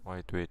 Wait.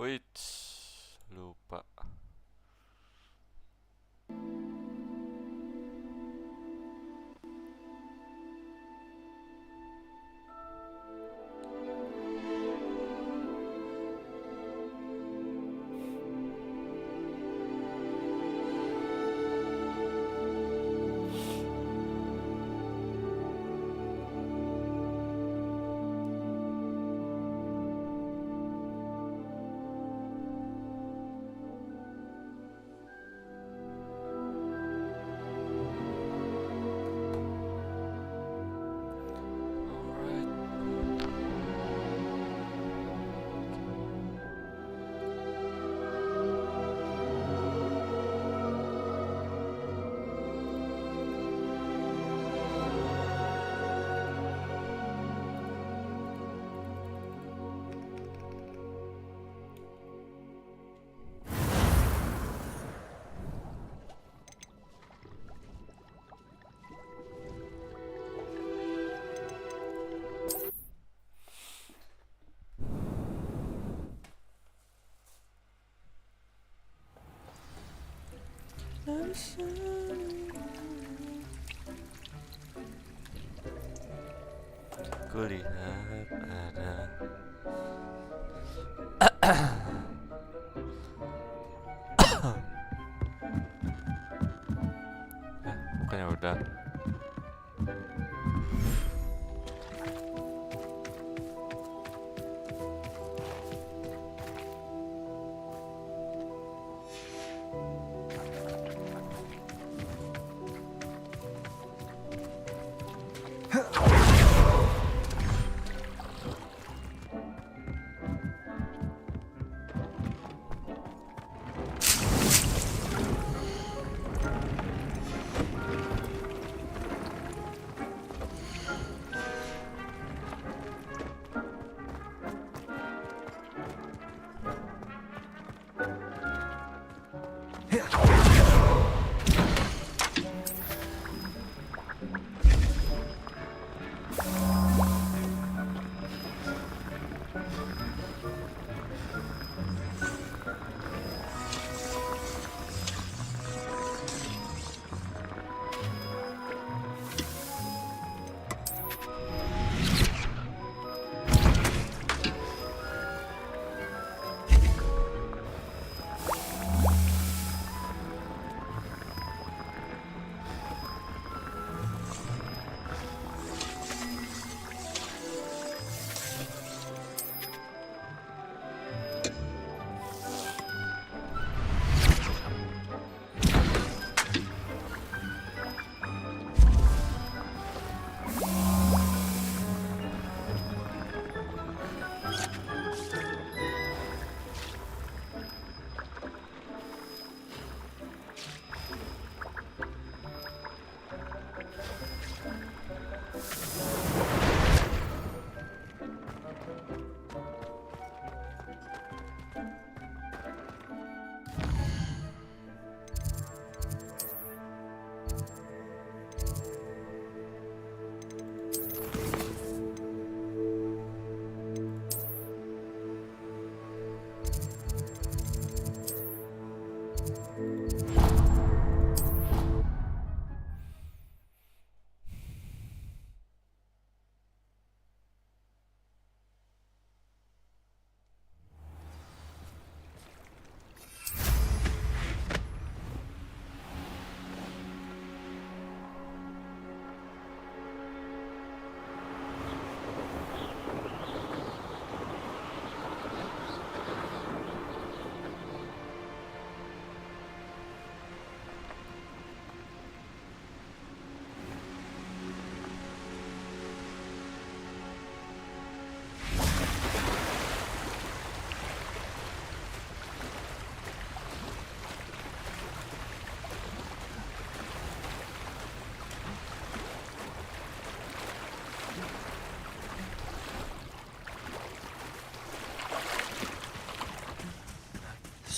Wait, lupa. Kulihat ada bukannya udah.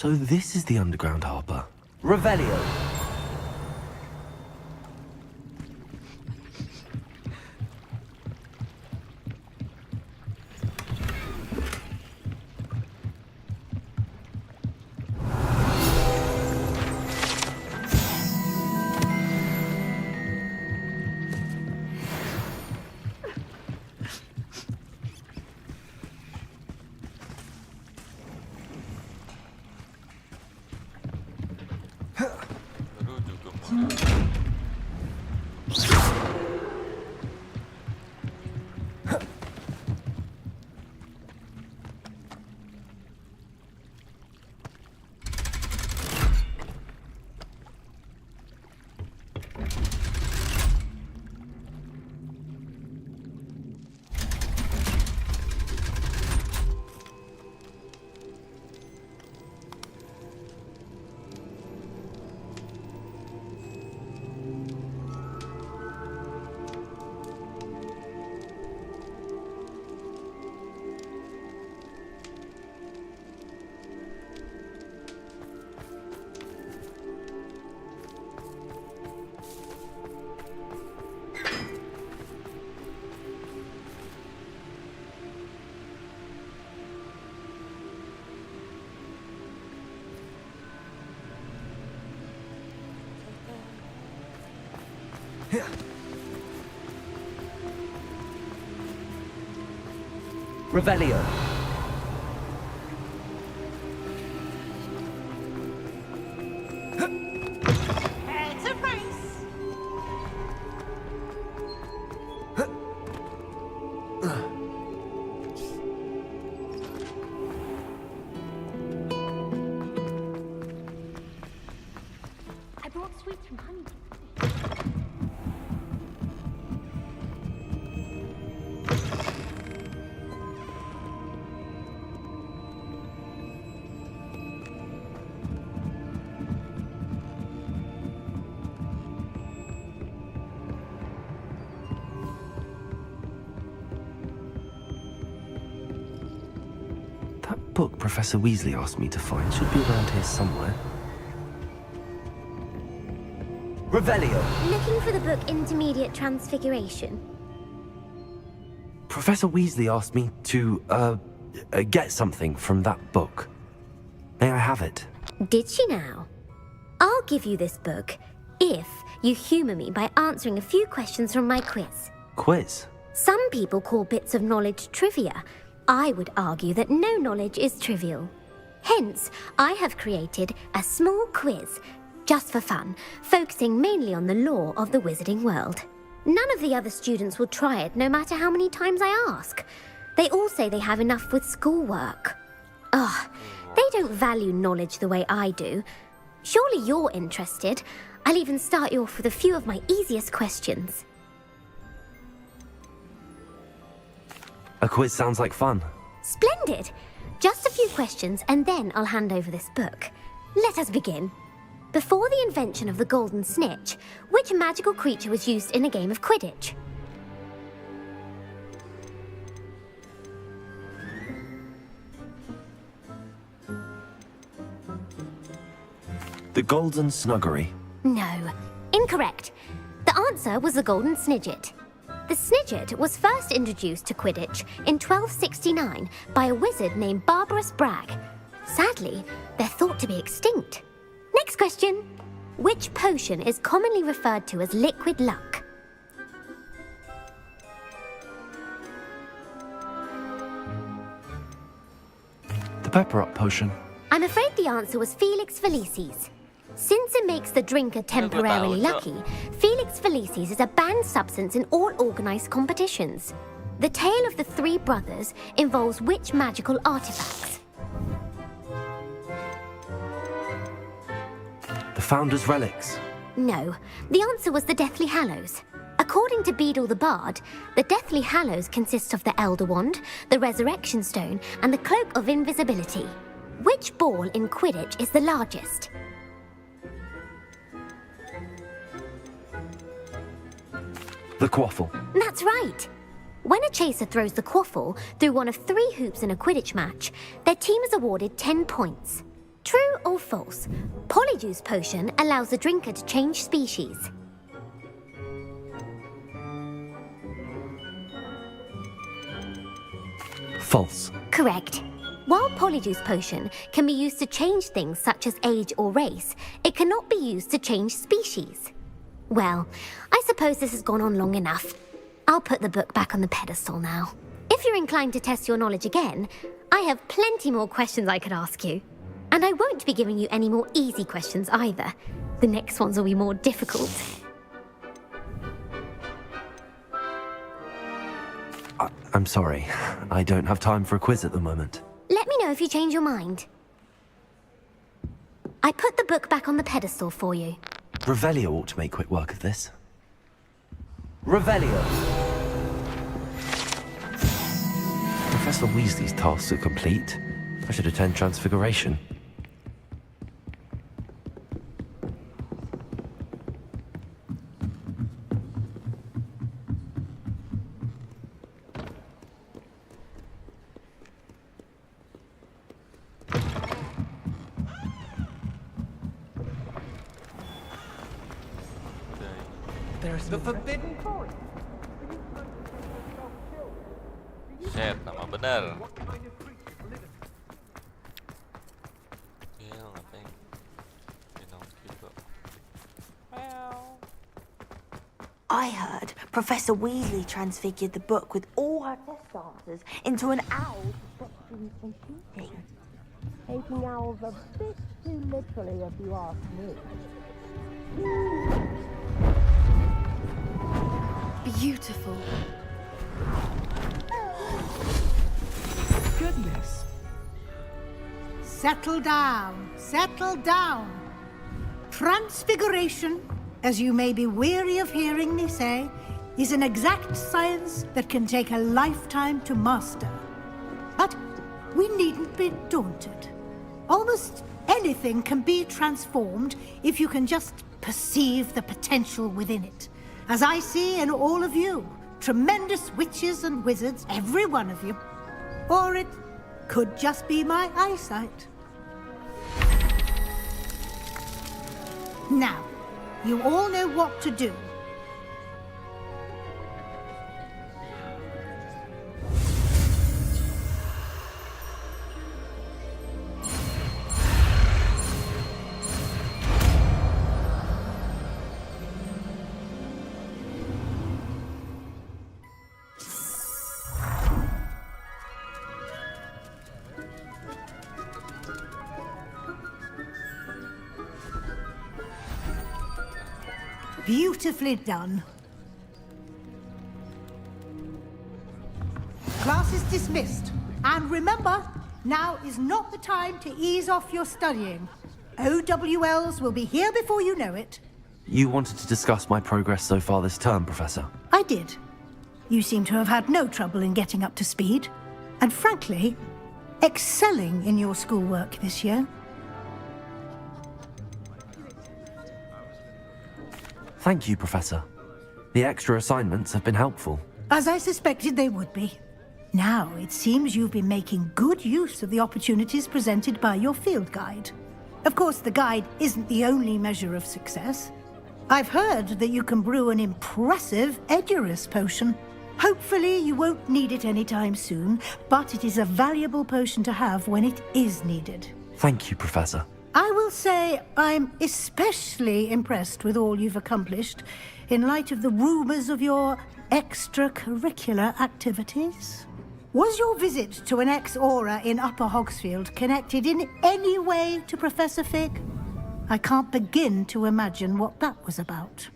So this is the underground harbour. Revelio. Baru juga mulai. Revelio. It's a race. I brought sweets from Honey. That book Professor Weasley asked me to find should be around here somewhere. Revelio. Looking for the book Intermediate Transfiguration. Professor Weasley asked me to, get something from that book. May I have it? Did she now? I'll give you this book if you humour me by answering a few questions from my quiz. Quiz? Some people call bits of knowledge trivia. I would argue that no knowledge is trivial. Hence, I have created a small quiz, just for fun, focusing mainly on the lore of the wizarding world. None of the other students will try it, no matter how many times I ask. They all say they have enough with schoolwork. Ugh, they don't value knowledge the way I do. Surely you're interested. I'll even start you off with a few of my easiest questions. A quiz sounds like fun. Splendid! Just a few questions and then I'll hand over this book. Let us begin. Before the invention of the golden snitch, which magical creature was used in a game of Quidditch? The Golden Snuggery. No, incorrect. The answer was the golden snidget. The snidget was first introduced to Quidditch in 1269 by a wizard named Barbarous Bragg. Sadly, they're thought to be extinct. Next question. Which potion is commonly referred to as liquid luck? The Pepper Up Potion. I'm afraid the answer was Felix Felicis. Since it makes the drinker temporarily lucky, Felix Felicis is a banned substance in all organised competitions. The tale of the three brothers involves which magical artifacts? The Founder's Relics. No, the answer was the Deathly Hallows. According to Beadle the Bard, the Deathly Hallows consists of the Elder Wand, the Resurrection Stone, and the Cloak of Invisibility. Which ball in Quidditch is the largest? The Quaffle. That's right. When a chaser throws the quaffle through one of 3 hoops in a Quidditch match, their team is awarded 10 points. True or false? Polyjuice potion allows the drinker to change species. False. Correct. While Polyjuice potion can be used to change things such as age or race, it cannot be used to change species. Well, I suppose this has gone on long enough. I'll put the book back on the pedestal now. If you're inclined to test your knowledge again, I have plenty more questions I could ask you. And I won't be giving you any more easy questions either. The next ones will be more difficult. I'm sorry. I don't have time for a quiz at the moment. Let me know if you change your mind. I put the book back on the pedestal for you. Revelio ought to make quick work of this. Revelio. Professor Weasley's tasks are complete. I should attend Transfiguration. The forbidden forest. Shit, nama bener. Gila, ngapain? I heard Professor Weasley transfigured the book with all her test answers into an owl for boxing and shooting. Taking owls a bit too literally, if you ask me. Beautiful. Goodness. Settle down. Settle down. Transfiguration, as you may be weary of hearing me say, is an exact science that can take a lifetime to master. But we needn't be daunted. Almost anything can be transformed if you can just perceive the potential within it. As I see in all of you, tremendous witches and wizards, every one of you. Or it could just be my eyesight. Now, you all know what to do. Beautifully done. Class is dismissed. And remember, now is not the time to ease off your studying. OWLs will be here before you know it. You wanted to discuss my progress so far this term, Professor. I did. You seem to have had no trouble in getting up to speed. And frankly, excelling in your schoolwork this year. Thank you, Professor. The extra assignments have been helpful. As I suspected they would be. Now, it seems you've been making good use of the opportunities presented by your field guide. Of course, the guide isn't the only measure of success. I've heard that you can brew an impressive Edurus potion. Hopefully, you won't need it anytime soon, but it is a valuable potion to have when it is needed. Thank you, Professor. I will say I'm especially impressed with all you've accomplished in light of the rumors of your extracurricular activities. Was your visit to an ex-aura in Upper Hogsfield connected in any way to Professor Fig? I can't begin to imagine what that was about.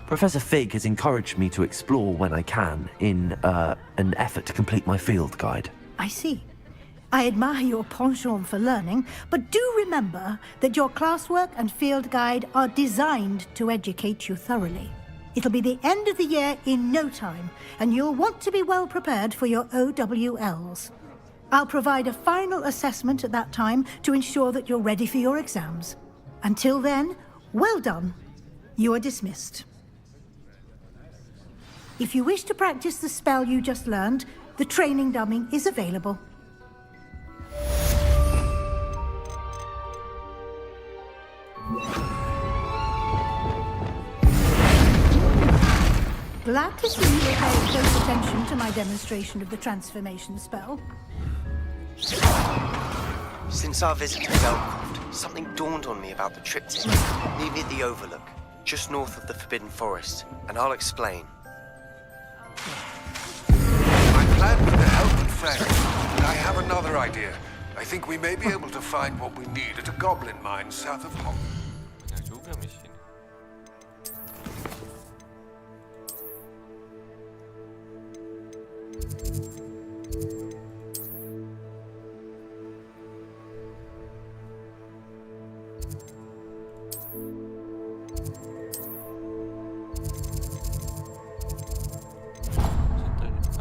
Professor Fig has encouraged me to explore when I can in an effort to complete my field guide. I see. I admire your penchant for learning, but do remember that your classwork and field guide are designed to educate you thoroughly. It'll be the end of the year in no time, and you'll want to be well prepared for your OWLs. I'll provide a final assessment at that time to ensure that you're ready for your exams. Until then, Well done. You are dismissed. If you wish to practice the spell you just learned, the training dummy is available. Glad to see you paying close attention to my demonstration of the transformation spell. Since our visit to Belcroft, something dawned on me about the triptych near the Overlook, just north of the Forbidden Forest, and I'll explain. I'm glad to help and friend, but I have another idea. I think we may be able to find what we need at a goblin mine south of Hogwarts. Benar juga misi ini.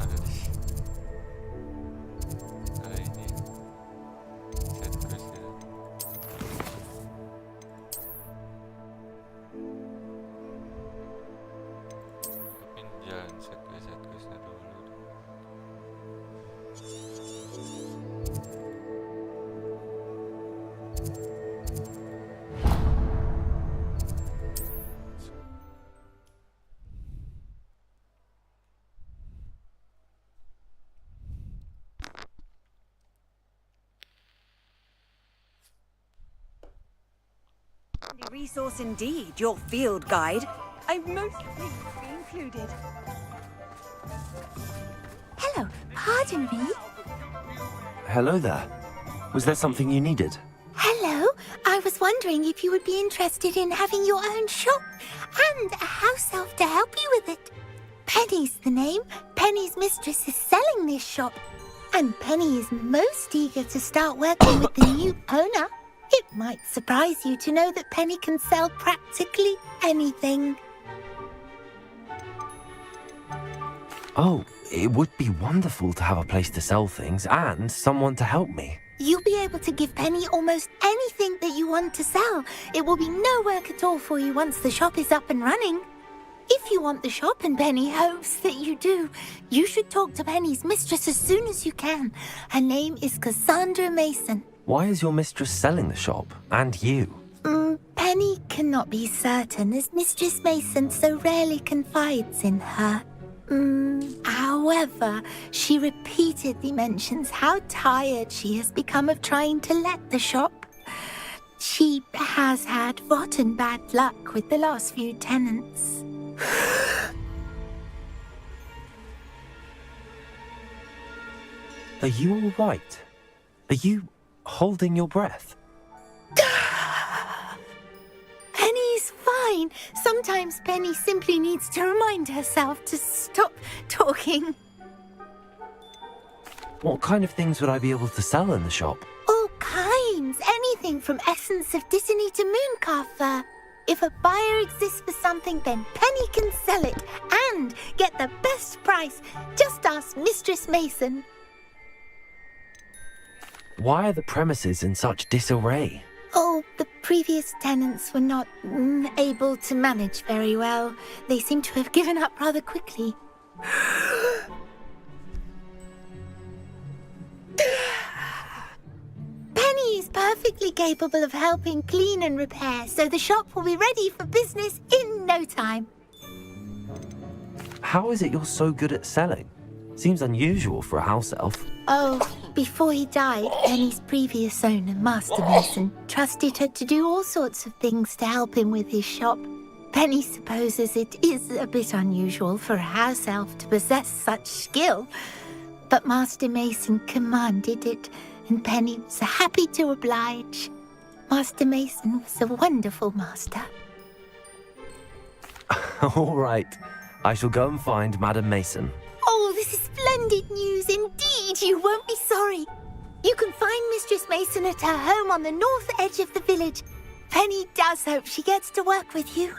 Ada di ada ini set quest ya. Pinjam set questnya dulu. Resource indeed, your field guide. I'm most pleased to be included. Hello, pardon me. Hello there. Was there something you needed? Hello, I was wondering if you would be interested in having your own shop and a house elf to help you with it. Penny's the name. Penny's mistress is selling this shop, and Penny is most eager to start working with the new owner. It might surprise you to know that Penny can sell practically anything. Oh, it would be wonderful to have a place to sell things and someone to help me. You'll be able to give Penny almost anything that you want to sell. It will be no work at all for you once the shop is up and running. If you want the shop, and Penny hopes that you do, you should talk to Penny's mistress as soon as you can. Her name is Cassandra Mason. Why is your mistress selling the shop? And you? Penny cannot be certain, as Mistress Mason so rarely confides in her. However, she repeatedly mentions how tired she has become of trying to let the shop. She has had rotten bad luck with the last few tenants. Are you all right? Are you holding your breath? Penny's fine. Sometimes Penny simply needs to remind herself to stop talking. What kind of things would I be able to sell in the shop? All kinds. Anything from essence of Dittany to Mooncalf fur. If a buyer exists for something, then Penny can sell it and get the best price. Just ask Mistress Mason. Why are the premises in such disarray? Oh, the previous tenants were not able to manage very well. They seem to have given up rather quickly. Penny is perfectly capable of helping clean and repair, so the shop will be ready for business in no time. How is it you're so good at selling? Seems unusual for a house elf. Oh, before he died, Penny's previous owner, Master Mason, trusted her to do all sorts of things to help him with his shop. Penny supposes it is a bit unusual for a house elf to possess such skill, but Master Mason commanded it, and Penny was happy to oblige. Master Mason was a wonderful master. All right. I shall go and find Madam Mason. Oh, this is splendid news indeed. You won't be sorry. You can find Mistress Mason at her home on the north edge of the village. Penny does hope she gets to work with you.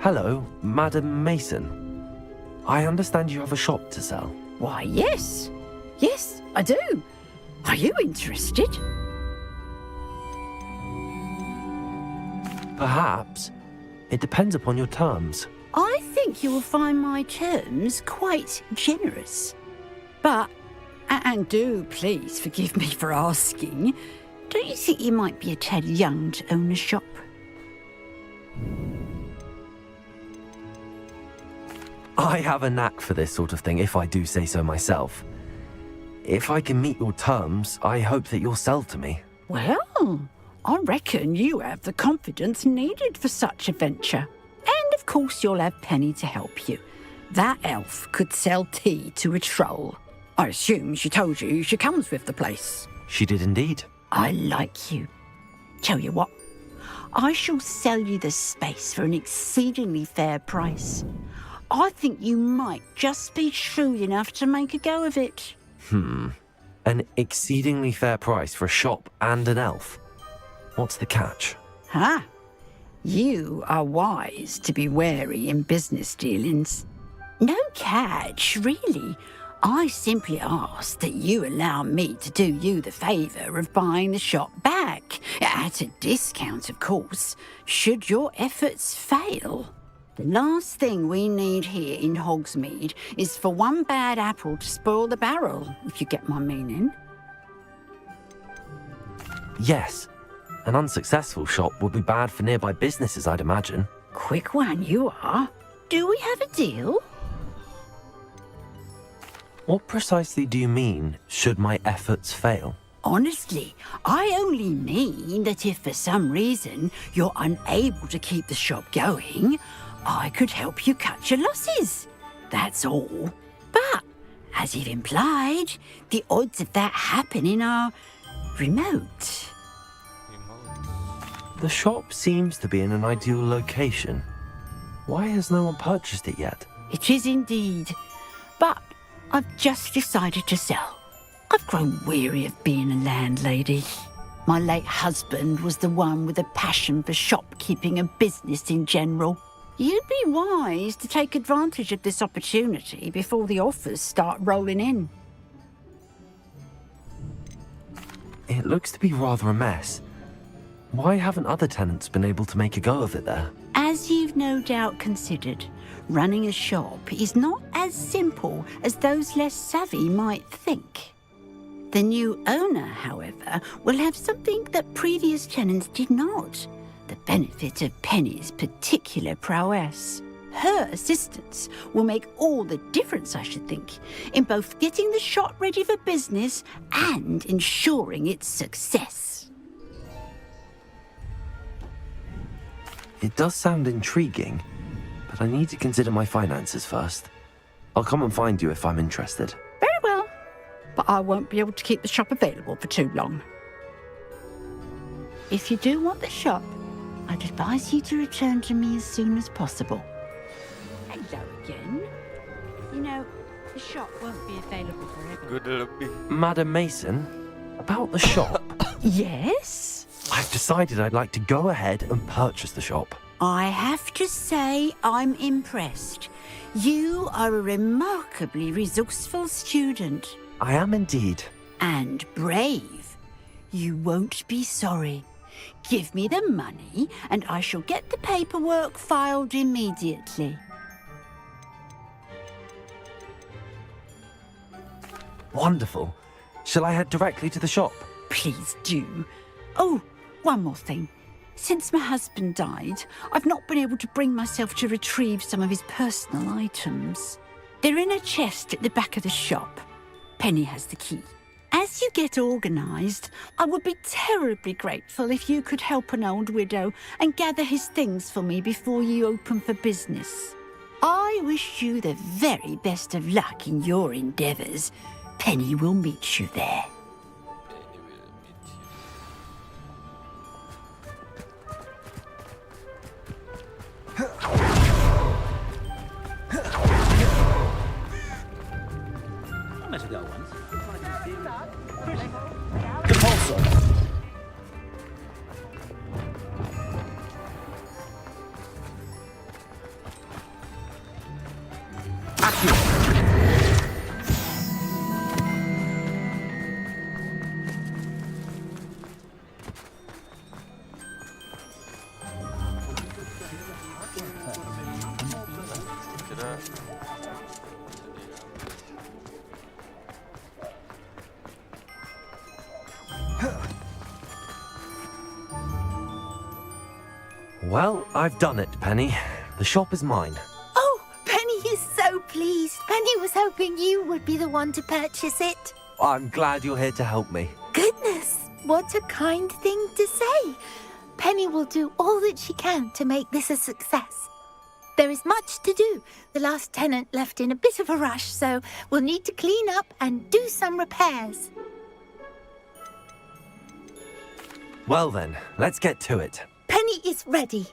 Hello, Madam Mason. I understand you have a shop to sell. Why, yes. Yes, I do. Are you interested? Perhaps. It depends upon your terms. I think you will find my terms quite generous. But, and do please forgive me for asking, don't you think you might be a tad young to own a shop? I have a knack for this sort of thing, if I do say so myself. If I can meet your terms, I hope that you'll sell to me. Well, I reckon you have the confidence needed for such a venture. And of course you'll have Penny to help you. That elf could sell tea to a troll. I assume she told you she comes with the place. She did indeed. I like you. Tell you what, I shall sell you the space for an exceedingly fair price. I think you might just be shrewd enough to make a go of it. An exceedingly fair price for a shop and an elf. What's the catch? Huh? You are wise to be wary in business dealings. No catch, really. I simply ask that you allow me to do you the favour of buying the shop back, at a discount, of course, should your efforts fail. The last thing we need here in Hogsmeade is for one bad apple to spoil the barrel, if you get my meaning. Yes. An unsuccessful shop would be bad for nearby businesses, I'd imagine. Quick one you are. Do we have a deal? What precisely do you mean, should my efforts fail? Honestly, I only mean that if for some reason you're unable to keep the shop going, I could help you cut your losses. That's all. But, as you've implied, the odds of that happening are remote. The shop seems to be in an ideal location. Why has no one purchased it yet? It is indeed. But I've just decided to sell. I've grown weary of being a landlady. My late husband was the one with a passion for shopkeeping and business in general. You'd be wise to take advantage of this opportunity before the offers start rolling in. It looks to be rather a mess. Why haven't other tenants been able to make a go of it there? As you've no doubt considered, running a shop is not as simple as those less savvy might think. The new owner, however, will have something that previous tenants did not. The benefit of Penny's particular prowess. Her assistance will make all the difference, I should think, in both getting the shop ready for business and ensuring its success. It does sound intriguing, but I need to consider my finances first. I'll come and find you if I'm interested. Very well, but I won't be able to keep the shop available for too long. If you do want the shop, I'd advise you to return to me as soon as possible. Hello again. You know, the shop won't be available forever. Gue udah lebih. Madam Mason, about the shop. Yes? I've decided I'd like to go ahead and purchase the shop. I have to say I'm impressed. You are a remarkably resourceful student. I am indeed. And brave. You won't be sorry. Give me the money, and I shall get the paperwork filed immediately. Wonderful. Shall I head directly to the shop? Please do. Oh, one more thing. Since my husband died, I've not been able to bring myself to retrieve some of his personal items. They're in a chest at the back of the shop. Penny has the key. As you get organised, I would be terribly grateful if you could help an old widow and gather his things for me before you open for business. I wish you the very best of luck in your endeavours. Penny will meet you there. I met a girl once. Compulso. Well, I've done it, Penny. The shop is mine. Oh, Penny is so pleased. Penny was hoping you would be the one to purchase it. I'm glad you're here to help me. Goodness, what a kind thing to say. Penny will do all that she can to make this a success. There is much to do. The last tenant left in a bit of a rush, so we'll need to clean up and do some repairs. Well then, let's get to it. Penny is ready.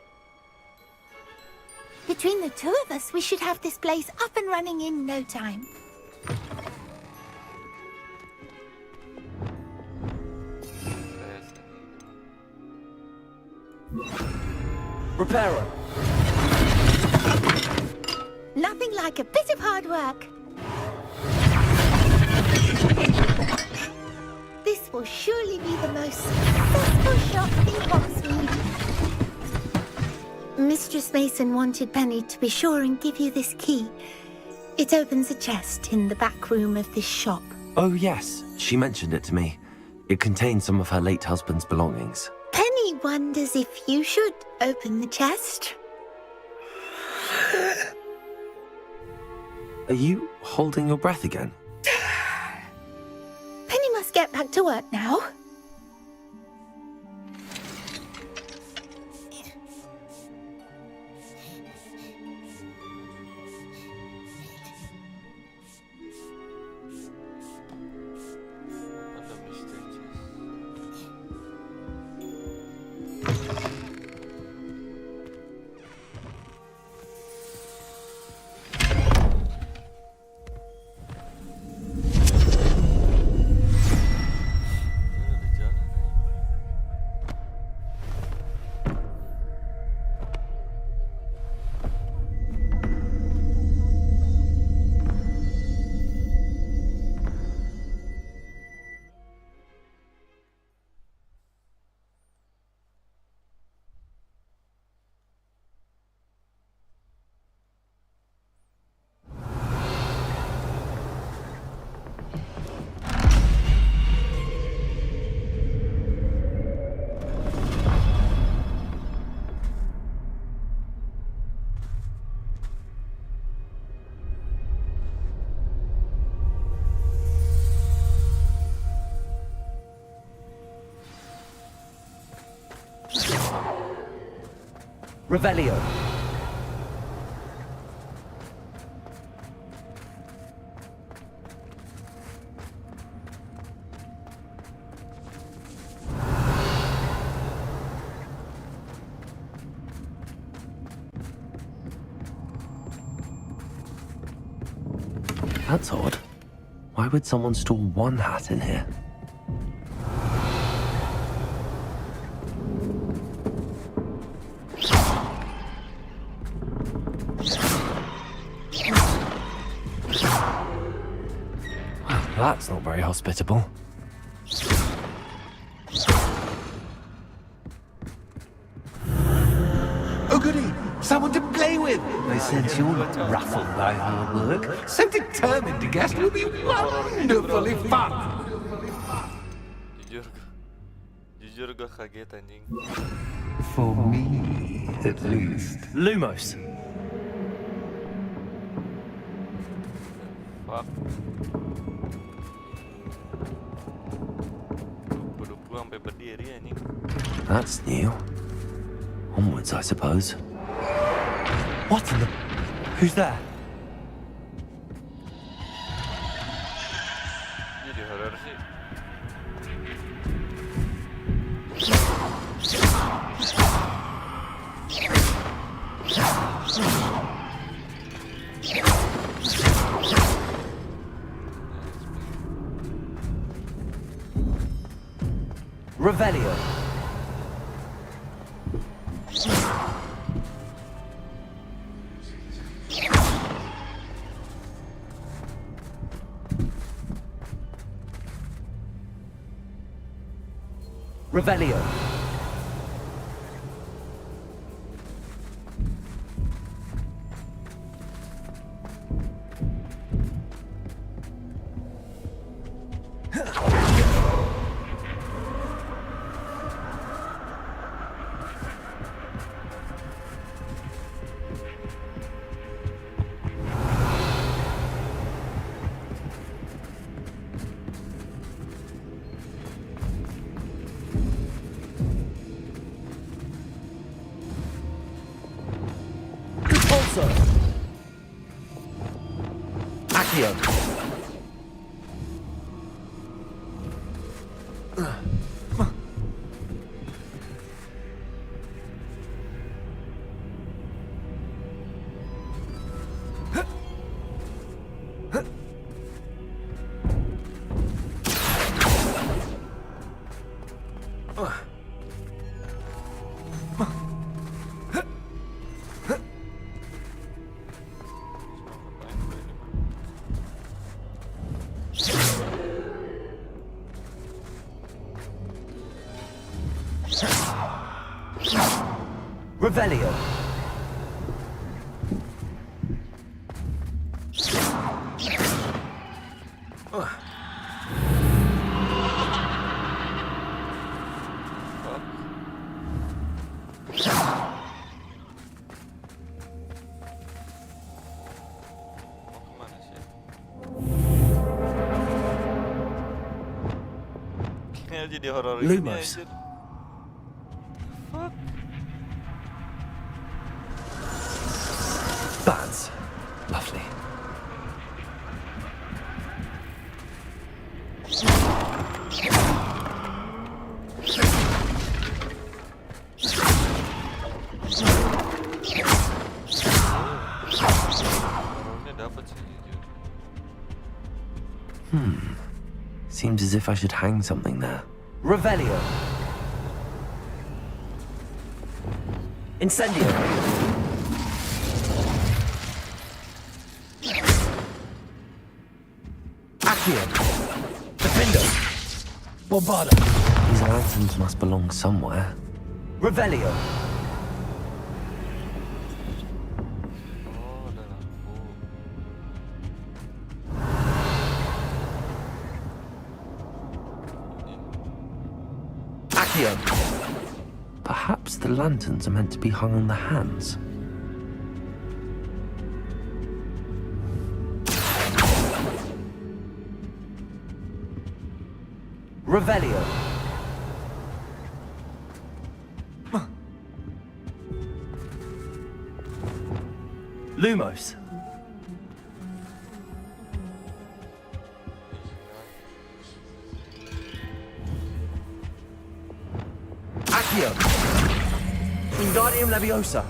Between the two of us, we should have this place up and running in no time. Repairer. Nothing like a bit of hard work. This will surely be the most successful shop in Hogsmeade. Mistress Mason wanted Penny to be sure and give you this key. It opens a chest in the back room of this shop. Oh yes, she mentioned it to me. It contains some of her late husband's belongings. Penny wonders if you should open the chest. Are you holding your breath again? Penny must get back to work now. Revelio. That's odd. Why would someone store one hat in here? That's not very hospitable. Oh, goody! Someone to play with! I sense you're not ruffled by hard work. So determined to guess will be wonderfully fun! Jujur gue kaget anjing. For me, at least. Lumos. Fuck. Gue sampai berdiri anjing. That's new. Onwards, I suppose. What in the... Who's there? Jadi horor sih. Revelio. Revelio. pulso. Accio. Revelio. Kemana sih? Kayaknya jadi horor gini Lumos. anjir. Fuck. Bats. Lovely. Horornya dapet sih jujur. Seems as if I should hang something there. Revelio. Incendio. Accio. Defendo. Bombarda. These lanterns must belong somewhere. Revelio. Oh, ada lampu. Accio. Perhaps the lanterns are meant to be hung on the hands. Revelio. Lumos. Accio. Wingardium Leviosa.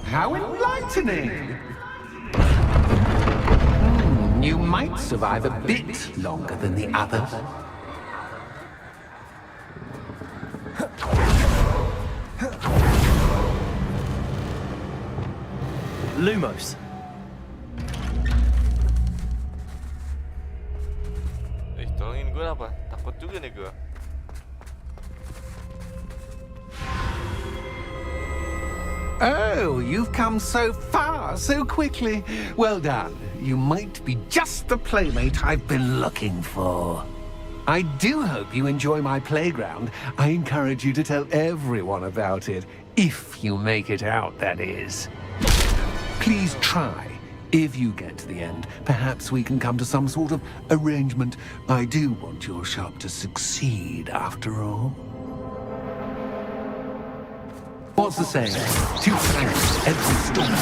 How enlightening! You might survive a bit longer than the others. Lumos. Tolongin gue apa? Takut juga nih gue. Oh, you've come so far, so quickly. Well done. You might be just the playmate I've been looking for. I do hope you enjoy my playground. I encourage you to tell everyone about it. If you make it out, that is. Please try. If you get to the end, perhaps we can come to some sort of arrangement. I do want your shop to succeed, after all. What's the saying? Two sides, every story.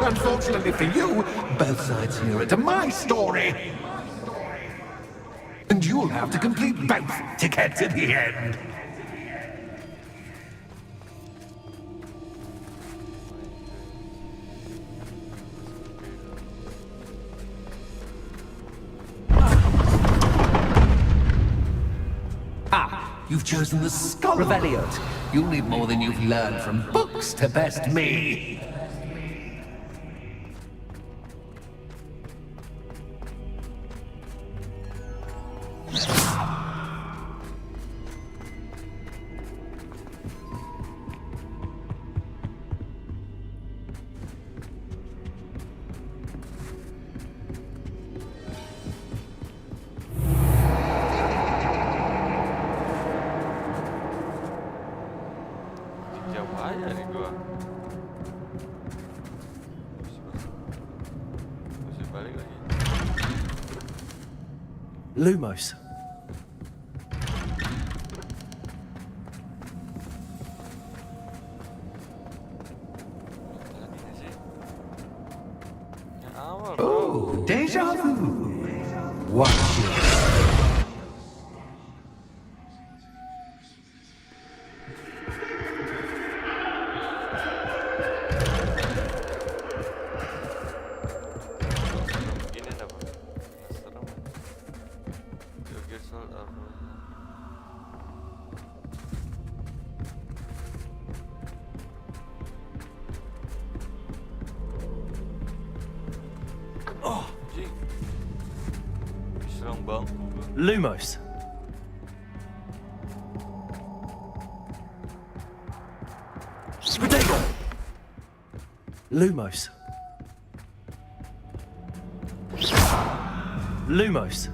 Unfortunately for you, both sides hear it to my story. And you'll have to complete both to get to the end. You've chosen the skull. Revelio. You'll need more than you've learned from books to best me. Jauh aja nih gue. Lumos. Oh, deja vu. Watch it. Begini apa? Serem. Joget soal apa? Oh, jing. Serang bangku gua. Lumos. Potato. Lumos. Lumos.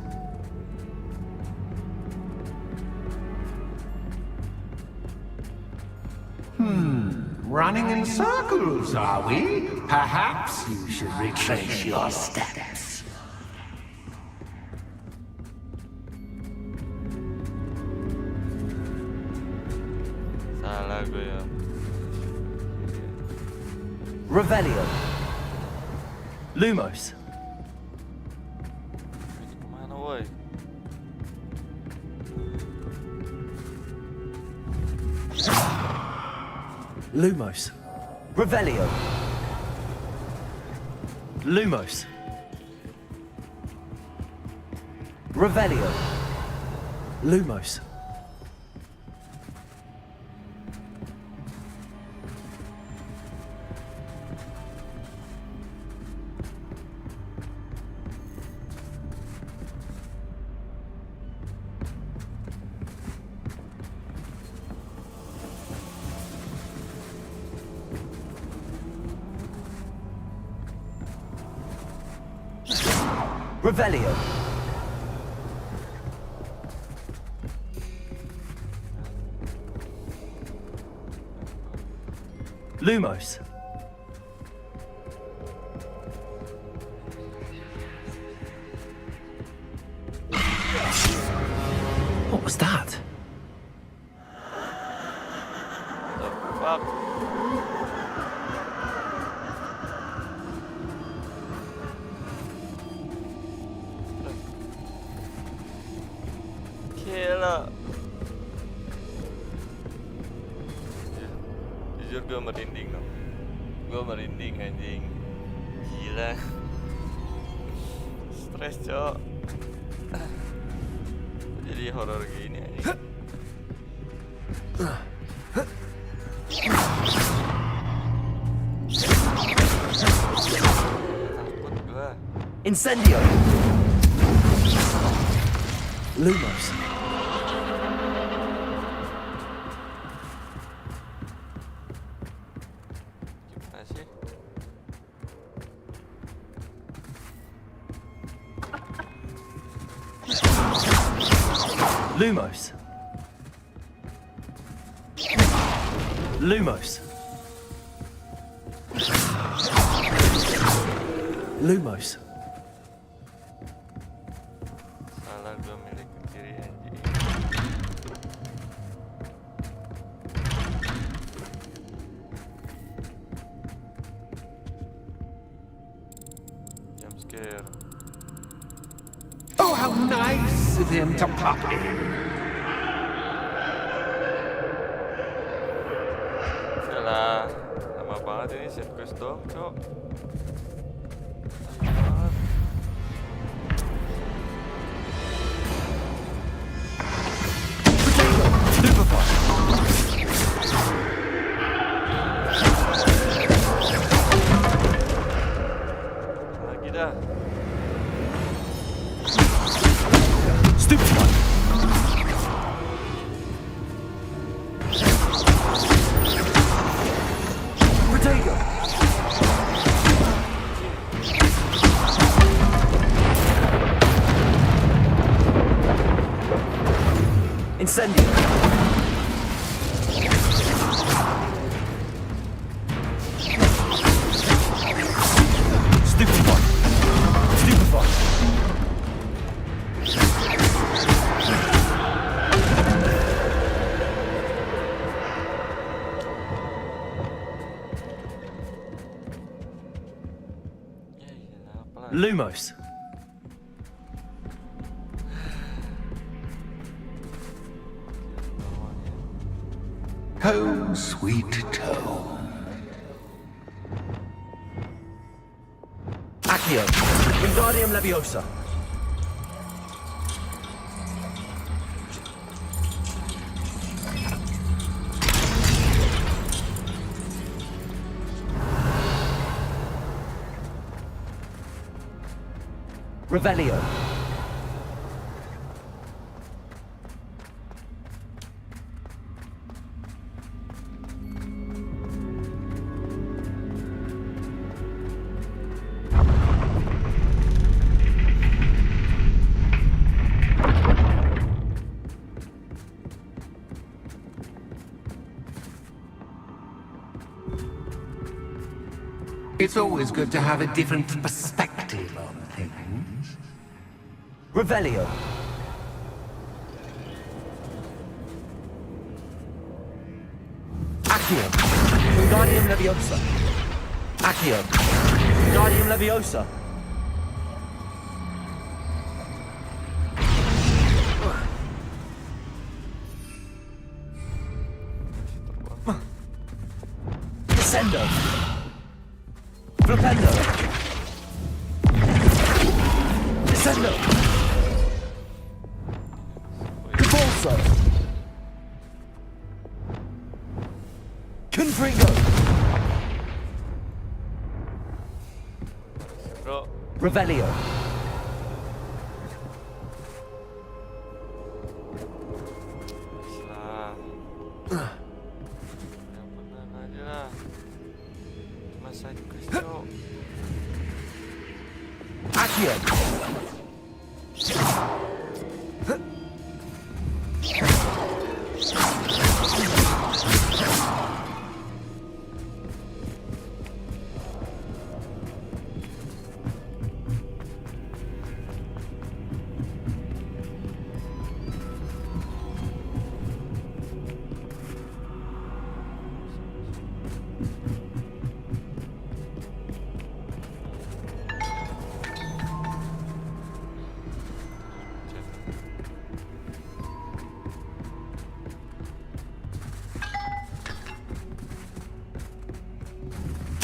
Running in circles, are we? Perhaps you should retrace your steps. Salah gue ya. Revelio. Lumos. Ini kemana woi? Lumos. Revelio. Lumos. Revelio. Lumos. Revelio. Lumos. What was that? The fuck? Gila. Jujur gue merinding dong. Gue merinding anjing. Gila. Stres cok. Jadi horor gini anjing. Takut gue. Incendio. Lumos. Gimana sih? Lumos. Lumos. Lumos. Salah gue milik ke kiri anjing. Jump scare. Oh, how nice of him to pop in. Yalah, lama banget ini set quest doang, cok. Lagi dah. Stupid one. Potato. Incendio. Stupid one. Stupefy. Lumos. Home, sweet home. Accio. Wingardium Leviosa. Revelio. It's always good to have a different perspective on things. Revelio. Accio. Wingardium Leviosa. Accio. Wingardium Leviosa. Descendo. Flipendo. Descendo. Convulso. Confringo. Bro. Revelio. Lah. Yang benar aja lah. Cuma side quest, Cok. Accio.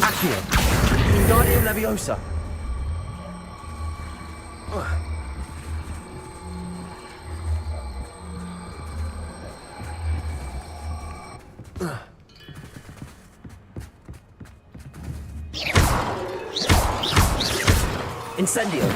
Accio. Wingardium Leviosa. Incendio.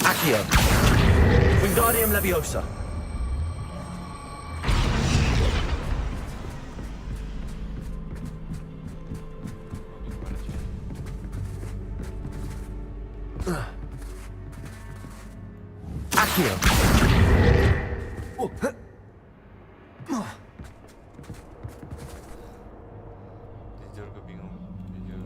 Accio. Wingardium Leviosa. Accio. Jujur gue bingung. Jujur.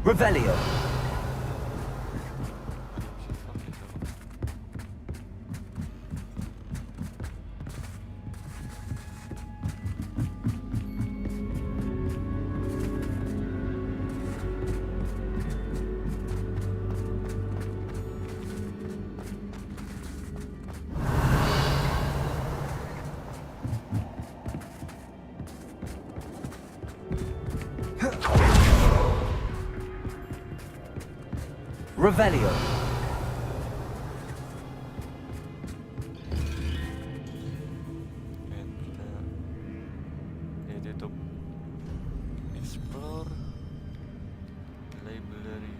Revelio. Revelio. Kita tutup explore library.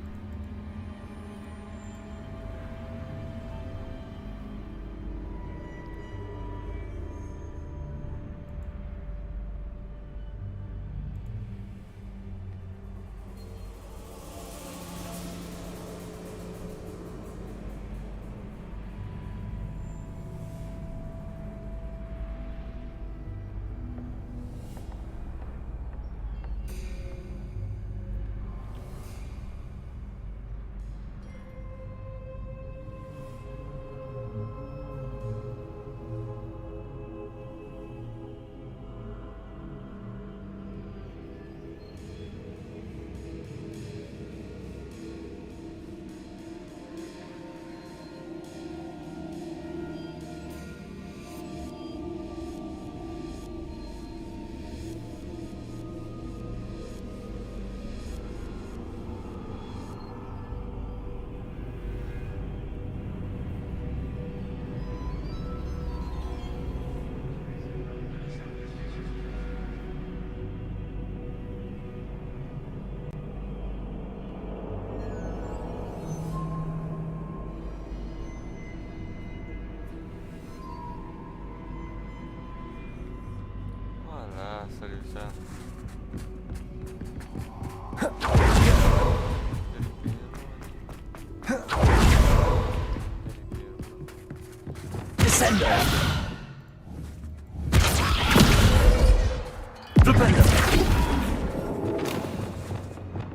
seriusan. Descender. Flipendo.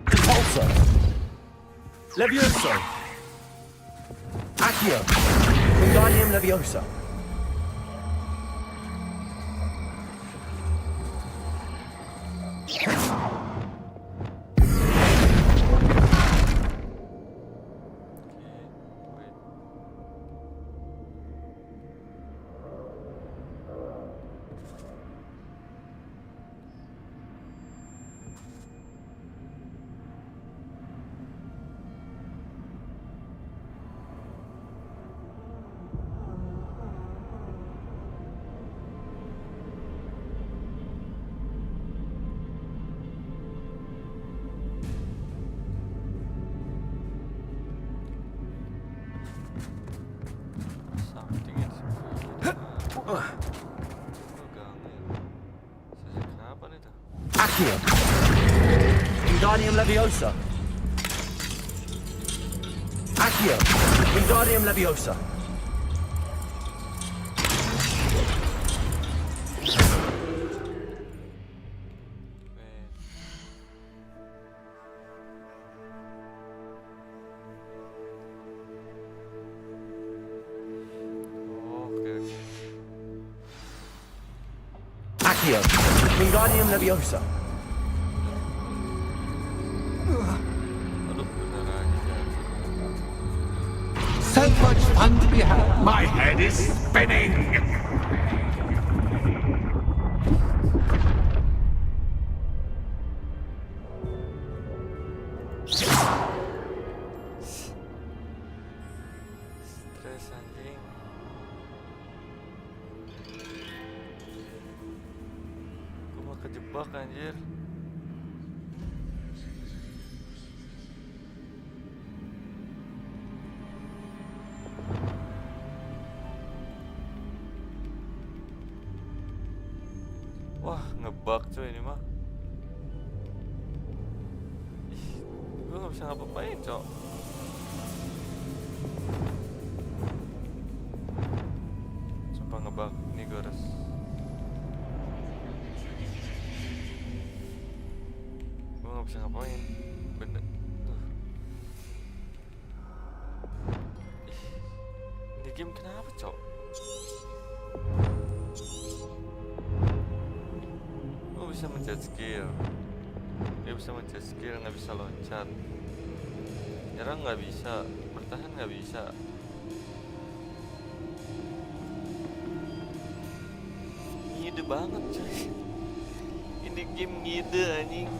Repulsor. Levioso. Accio. Wingardium Leviosa. Accio. Wingardium Leviosa. Accio. Wingardium Leviosa. Accio. Wingardium Leviosa. So much fun to be had. My head is spinning. Stres anjing. Gue mau kejebak anjir. Wah, ngebug cuy ini mah. Ih, gue gak bisa ngapa-ngapain, cok. Sumpah ngebug. Ini gue harus gue gak bisa ngapain. Bener. Ih, ini game kenapa, cok? Bisa mencet skill, dia bisa mencet skill, nggak bisa loncat, nyerang nggak bisa, bertahan nggak bisa. Ngide banget cuy, ini game ngide anjing,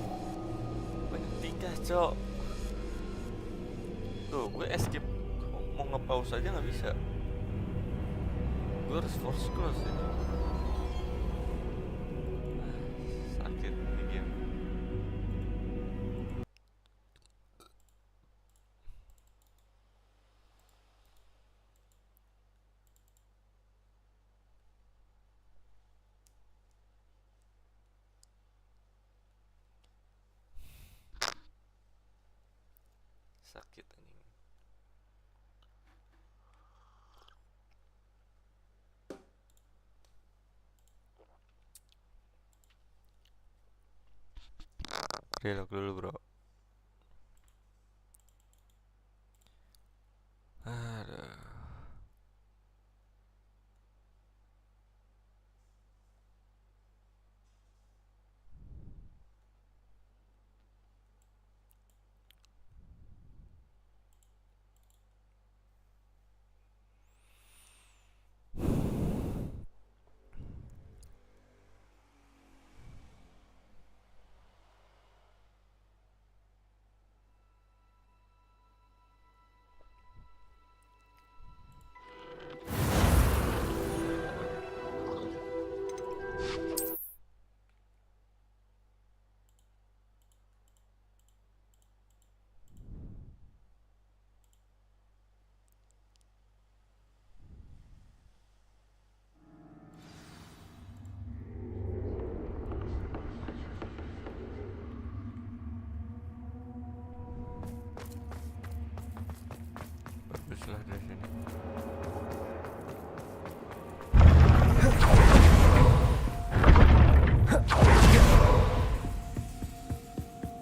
banyak tingkah cok. Tuh gue escape, mau nge-pause aja nggak bisa, gue harus force close ini. Sakit anjing. Relok dulu bro. Aduh.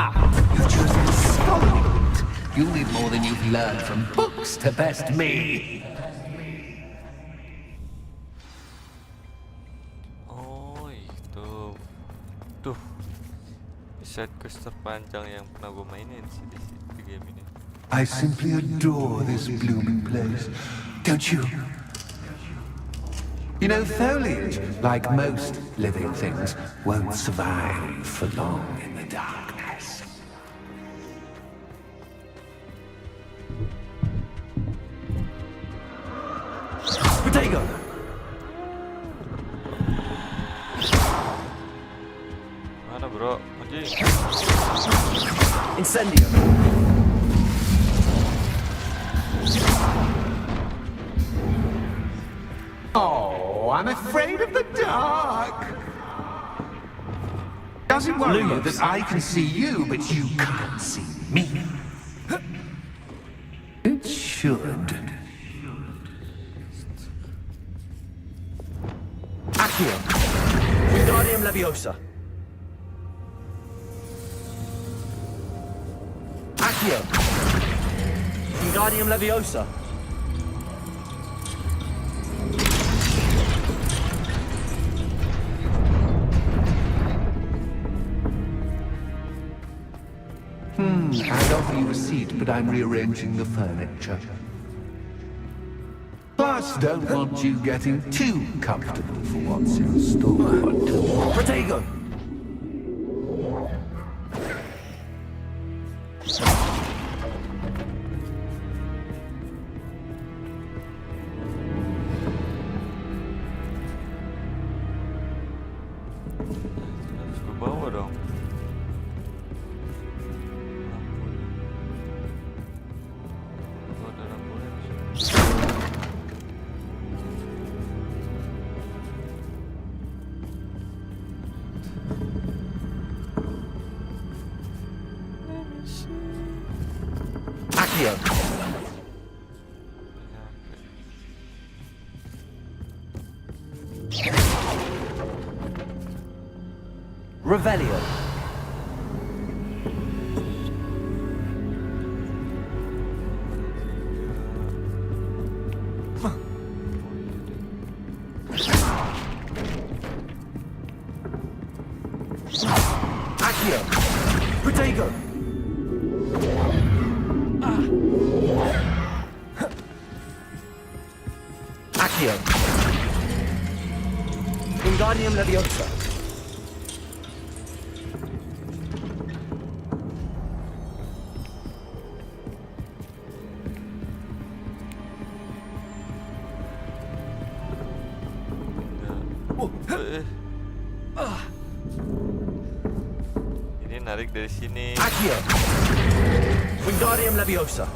You've chosen the scholarly route. You'll need more than you've learned from books to best me. Oh itu, tuh side quest terpanjang yang pernah gue mainin sih di game ini. I simply adore this blooming place, don't you? You know, foliage, like most living things, won't survive for long in the darkness. Potato! Mana bro? Anjing. Incendio! Oh, I'm afraid of the dark. Doesn't worry you that I can see you, but you can't see me. It should. Accio! Wingardium Leviosa! Accio! Wingardium Leviosa! I'd offer you a seat, but I'm rearranging the furniture. Plus, don't want you getting too comfortable for what's in store. Protego! Harus gue bawa dong. Oh, ada rambunya di sini. Accio! Revelio! Accio! Protego! Accio! Wingardium Leviosa! Ini narik dari sini. Accio! Wingardium Leviosa!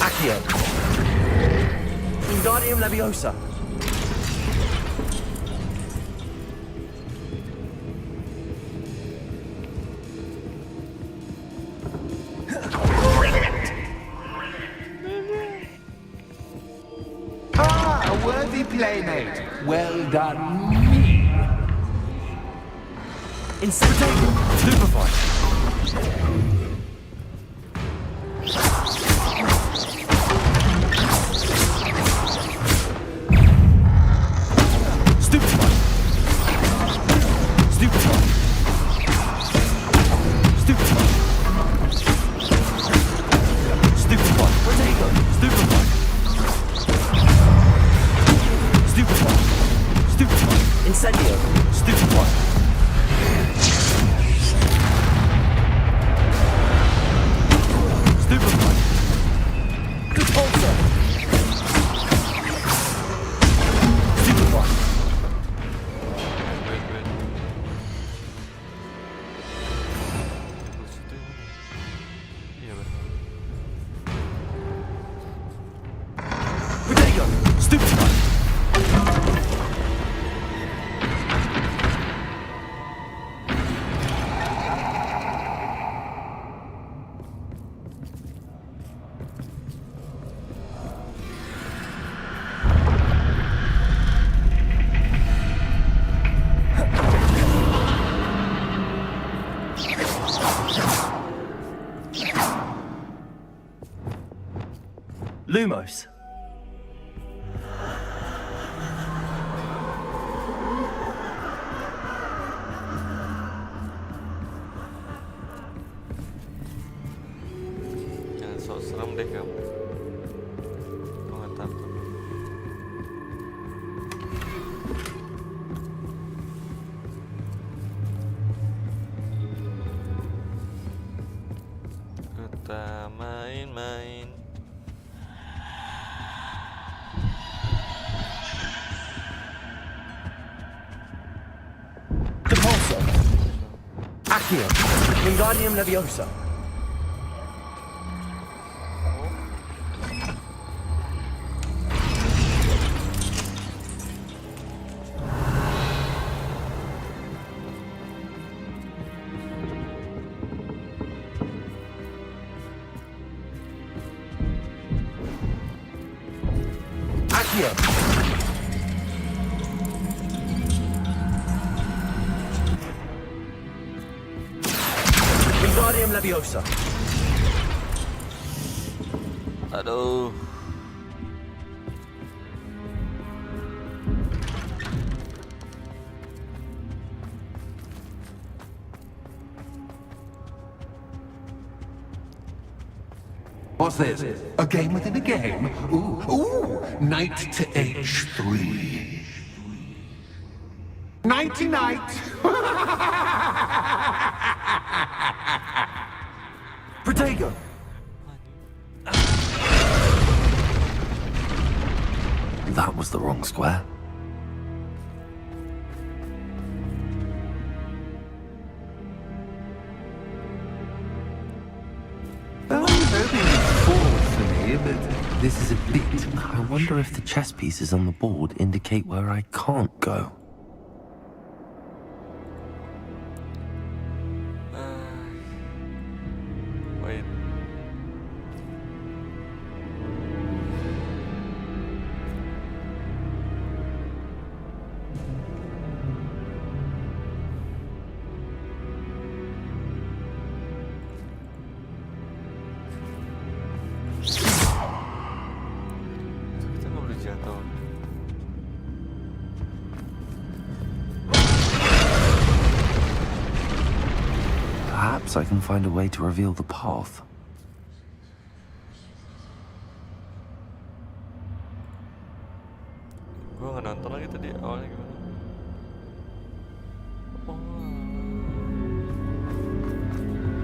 Accio! Wingardium Leviosa! Ah, a worthy playmate. Well done, me. Incendio! Stupefy! Stupefy! Stupefy! Stupefy! Stupefy! Protego! Stupefy! Stupefy! Stupefy! Incendio! Stupefy! Lumos. Jangan sok serem deh kamu. Aku nggak takut. Kita main-main. Depulso. Accio. Wingardium Leviosa. Accio. Wingardium Leviosa. Aduh. What's this? A game within a game? Ooh, knight to h3. Nighty night. Protego. That was the wrong square. I'm hoping it's forward for me, but this is a bit. I wonder if the chess pieces on the board indicate where I can't go. Wait. Kita nggak boleh jatuh. Perhaps I can find a way to reveal the path. Gue nggak nonton lagi tadi awalnya gimana.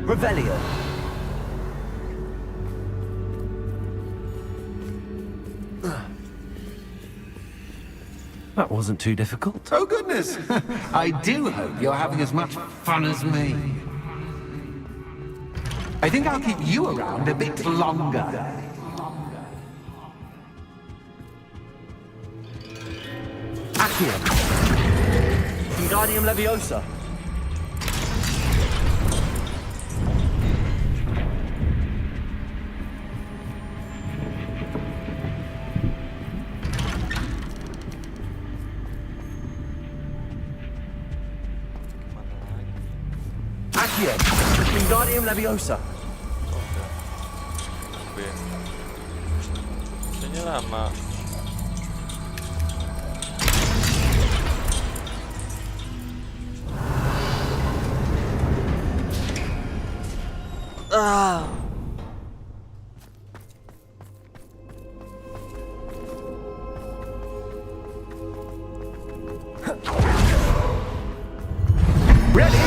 Revelio. That wasn't too difficult. Oh, goodness. I do hope you're having as much fun as me. I think I'll keep you around a bit longer. Accio. Wingardium Leviosa. Accio. Wingardium Leviosa. B. Biasanya lama. Ready?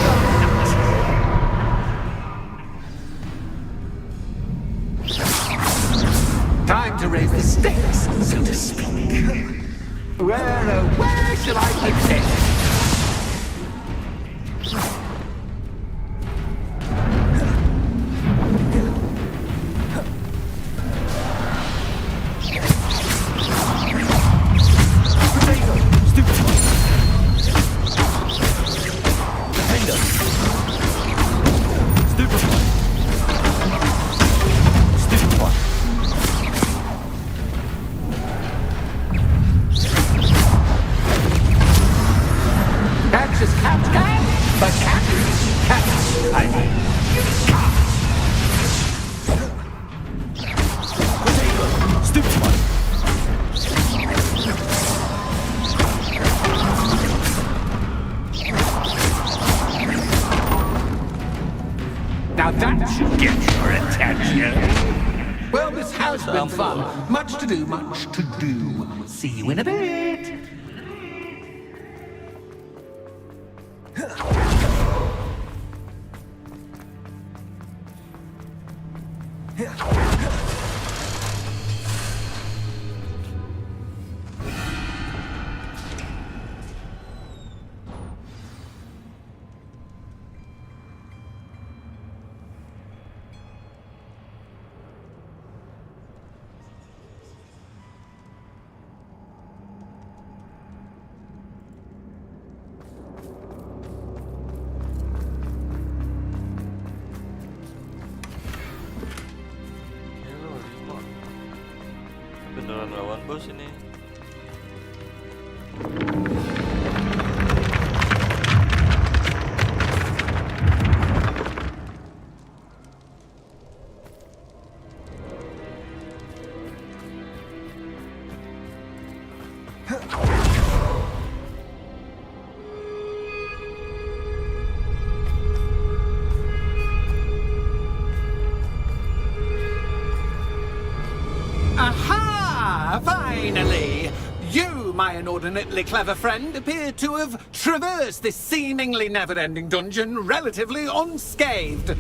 Time to raise the stakes, so to speak. Where shall I put this? dungeon. Well, this has been fun. Much to do, much to do. See you in a bit. Gila, 5. Beneran lawan bos ini. Aha! Finally! You, my inordinately clever friend, appear to have traversed this seemingly never-ending dungeon relatively unscathed.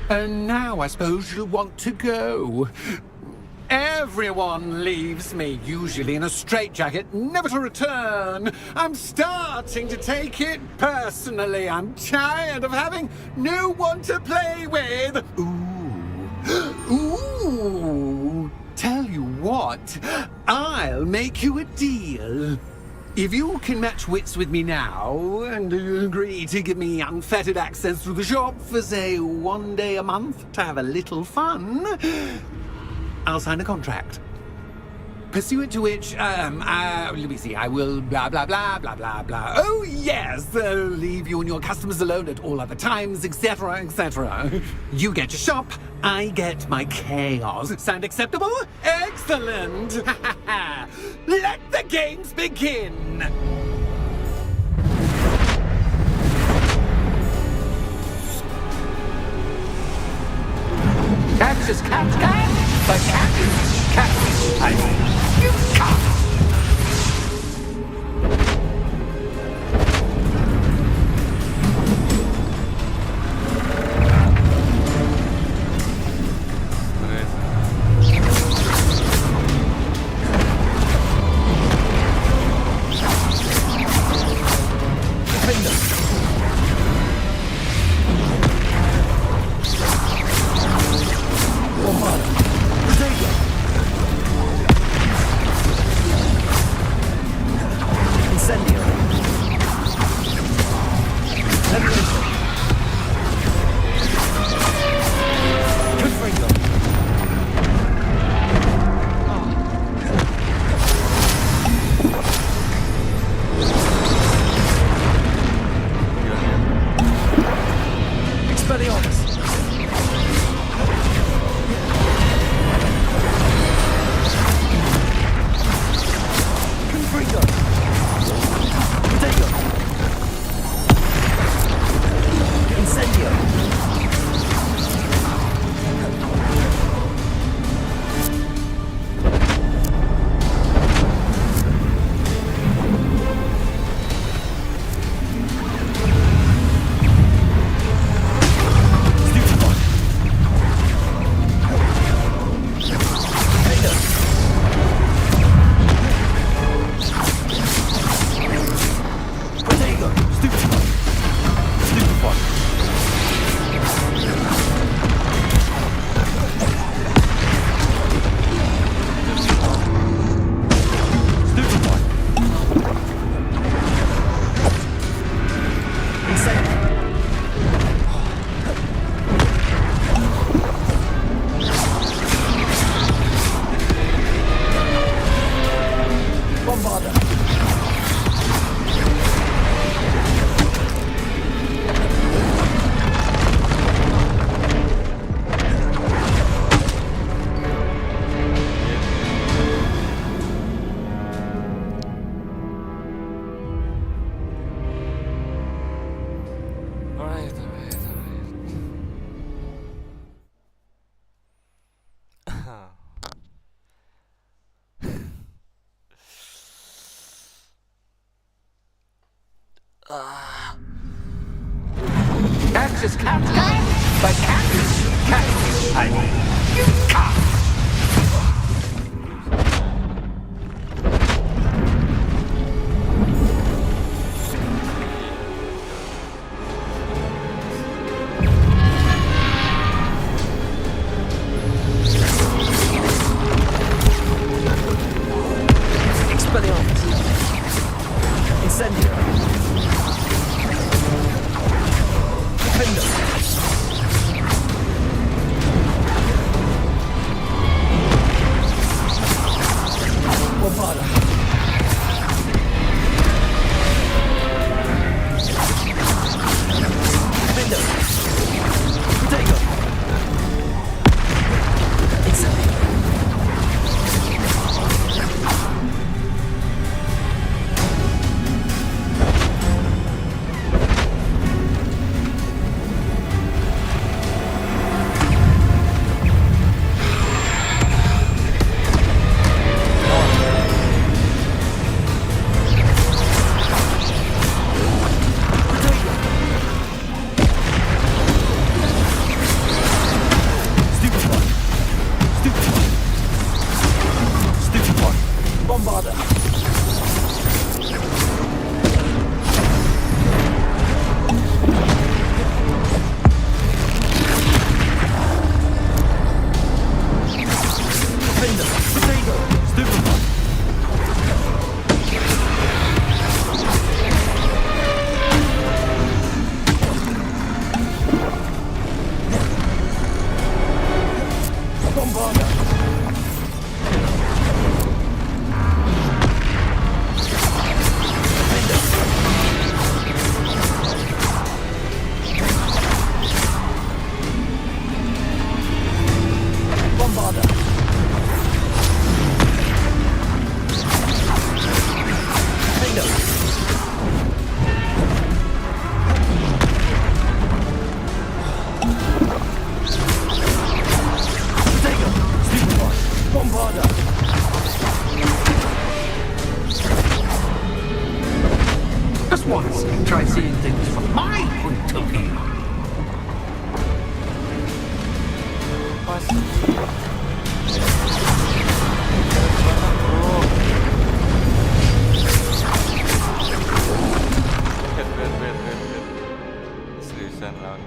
And now I suppose you'll want to go. Everyone leaves me, usually in a straitjacket, never to return. I'm starting to take it personally. I'm tired of having no one to play with. Ooh. Tell you what, I'll make you a deal. If you can match wits with me now and agree to give me unfettered access to the shop for, say, 1 day a month to have a little fun, I'll sign a contract. Pursuant to which, let me see, I will blah, blah, blah, blah, blah, blah. Oh, yes, leave you and your customers alone at all other times, etc., etc. You get your shop, I get my chaos. Sound acceptable? Excellent! Let the games begin! Catch is catch, but catch is catch. You can't! Cats is cat, but cat is cat. I mean, you cat. Expelliarmus. Incendio. Defender. Kepada. Defender. Protego. Incendio. Just once, try seeing things from my point of view. Seriusan lawan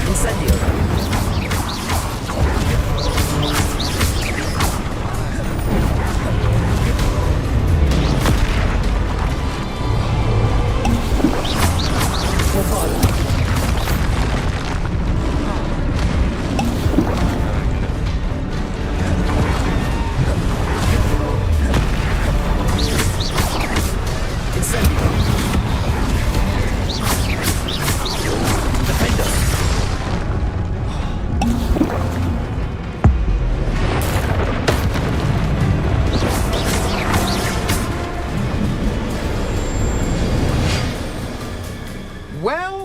Incendio.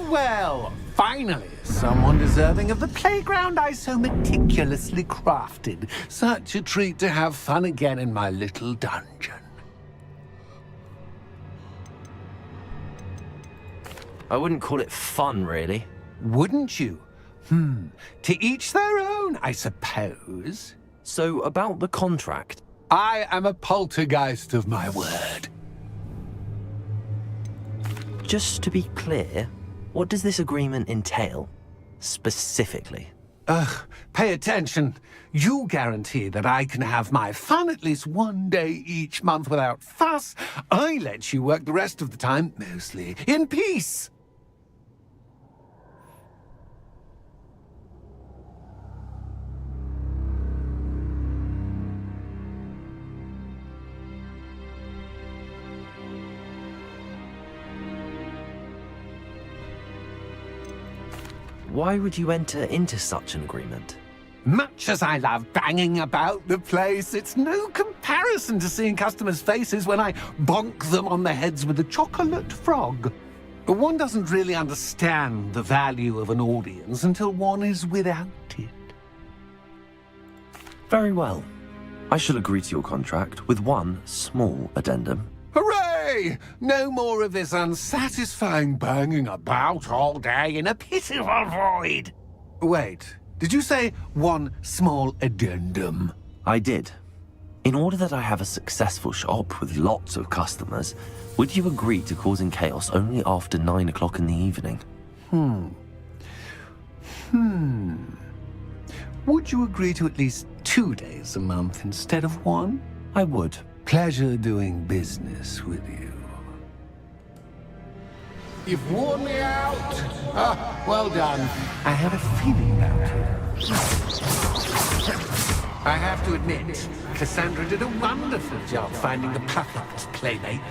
Well, finally, someone deserving of the playground I so meticulously crafted. Such a treat to have fun again in my little dungeon. I wouldn't call it fun, really. Wouldn't you? To each their own, I suppose. So, about the contract. I am a poltergeist of my word. Just to be clear, what does this agreement entail? Specifically. Pay attention. You guarantee that I can have my fun at least one day each month without fuss. I let you work the rest of the time, mostly in peace. Why would you enter into such an agreement? Much as I love banging about the place, it's no comparison to seeing customers' faces when I bonk them on the heads with a chocolate frog. One doesn't really understand the value of an audience until one is without it. Very well. I shall agree to your contract with one small addendum. Hooray! No more of this unsatisfying banging about all day in a pitiful void. Wait, did you say one small addendum? I did. In order that I have a successful shop with lots of customers, would you agree to causing chaos only after 9 o'clock in the evening? Would you agree to at least 2 days a month instead of 1? I would. Pleasure doing business with you. You've worn me out. Ah, well done. I had a feeling about you. I have to admit, Cassandra did a wonderful job finding the perfect playmate.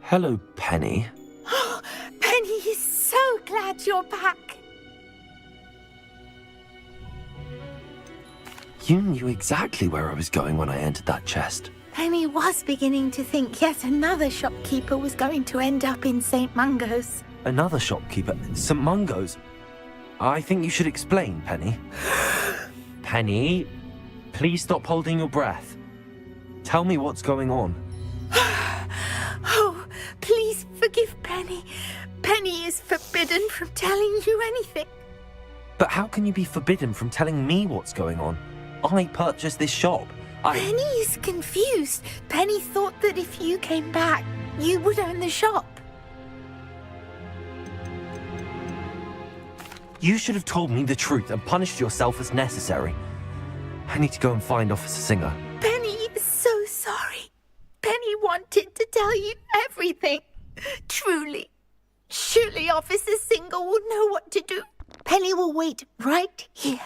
Hello, Penny. Penny is so glad you're back. You knew exactly where I was going when I entered that chest. Penny was beginning to think yet another shopkeeper was going to end up in St. Mungo's. Another shopkeeper? St. Mungo's? I think you should explain, Penny. Penny, please stop holding your breath. Tell me what's going on. Oh, please forgive Penny. Penny is forbidden from telling you anything. But how can you be forbidden from telling me what's going on? I purchased this shop. Penny is confused. Penny thought that if you came back, you would own the shop. You should have told me the truth and punished yourself as necessary. I need to go and find Officer Singer. Penny is so sorry. Penny wanted to tell you everything. Truly. Surely Officer Singer will know what to do. Penny will wait right here.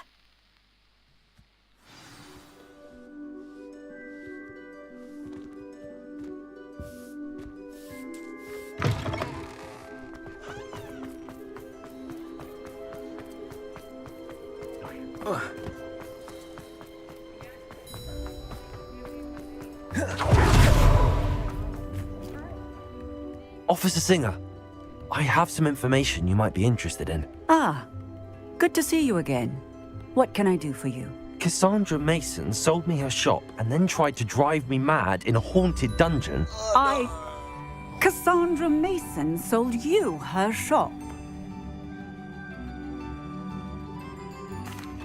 Officer Singer, I have some information you might be interested in. Ah, good to see you again. What can I do for you? Cassandra Mason sold me her shop and then tried to drive me mad in a haunted dungeon. Cassandra Mason sold you her shop?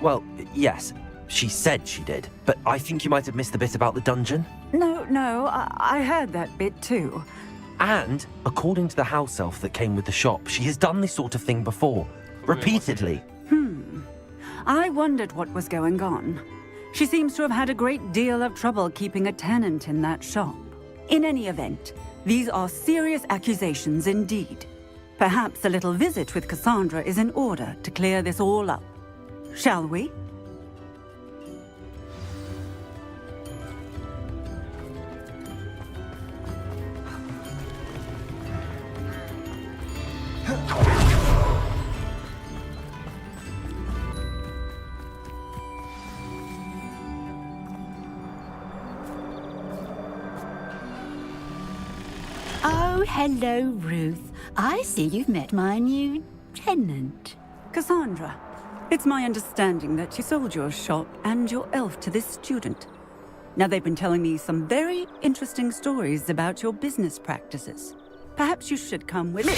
Well, yes, she said she did, but I think you might have missed the bit about the dungeon. No, I heard that bit too. And, according to the house elf that came with the shop, she has done this sort of thing before. Repeatedly. I wondered what was going on. She seems to have had a great deal of trouble keeping a tenant in that shop. In any event, these are serious accusations indeed. Perhaps a little visit with Cassandra is in order to clear this all up. Shall we? Oh, hello, Ruth. I see you've met my new tenant. Cassandra, it's my understanding that you sold your shop and your elf to this student. Now, they've been telling me some very interesting stories about your business practices. Perhaps you should come with me.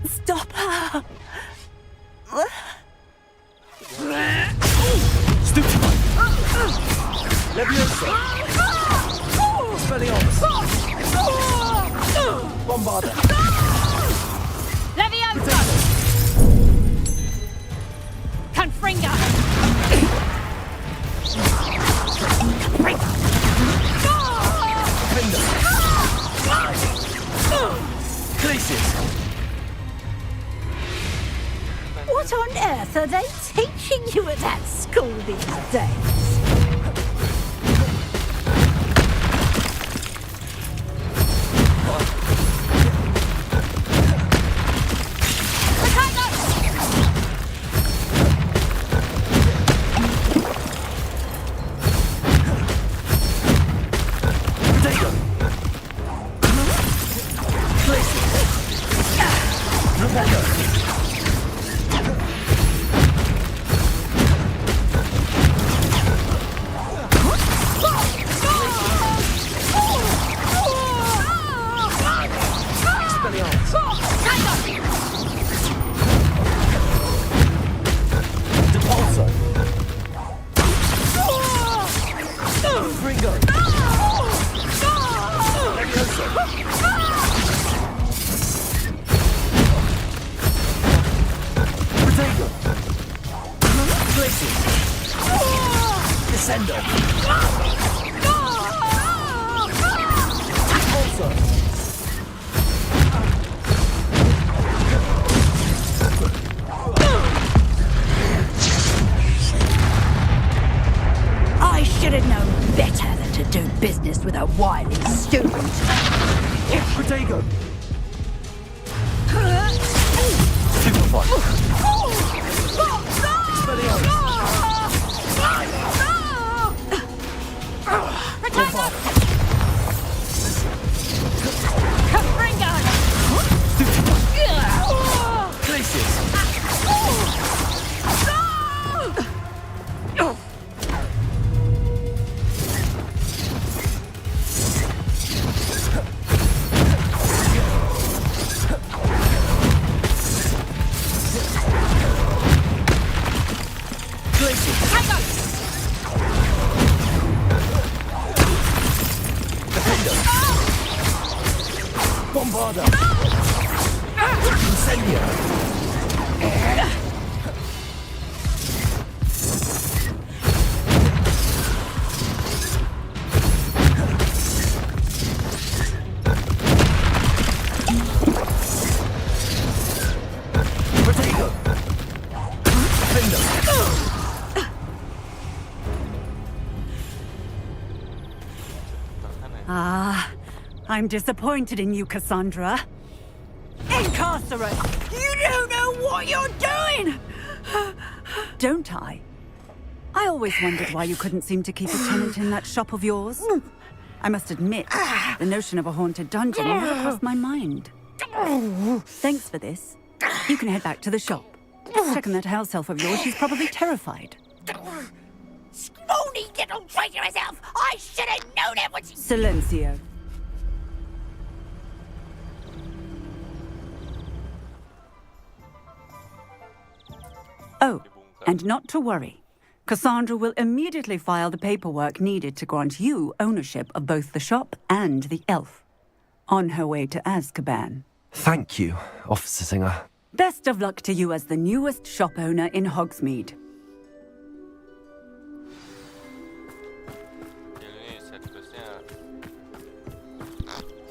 Stop her! Stupefy! Leviosa! Expelliarmus! Bombarda! Leviosa! Confringo! Confringo! What on earth are they teaching you at that school these days? I should have known better than to do business with a wily student. Protego! Superfly! Bombarda! Incendio! Protego! Defender! Ah, I'm disappointed in you, Cassandra. Incarcerate! You don't know what you're doing! Don't I? I always wondered why you couldn't seem to keep a tenant in that shop of yours. I must admit, the notion of a haunted dungeon never crossed my mind. Thanks for this. You can head back to the shop. Check on that house elf of yours, she's probably terrified. Scrawny little traitorous elf! I should have known it was... Silencio. Oh, and not to worry. Cassandra will immediately file the paperwork needed to grant you ownership of both the shop and the elf. On her way to Azkaban. Thank you, Officer Singer. Best of luck to you as the newest shop owner in Hogsmeade. Ini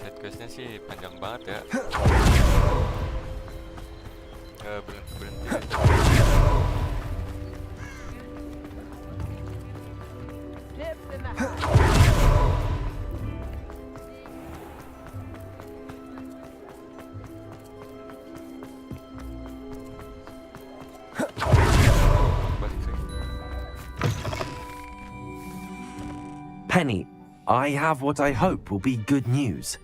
set questnya sih panjang banget ya. Berhenti. Penny, I have what I hope will be good news.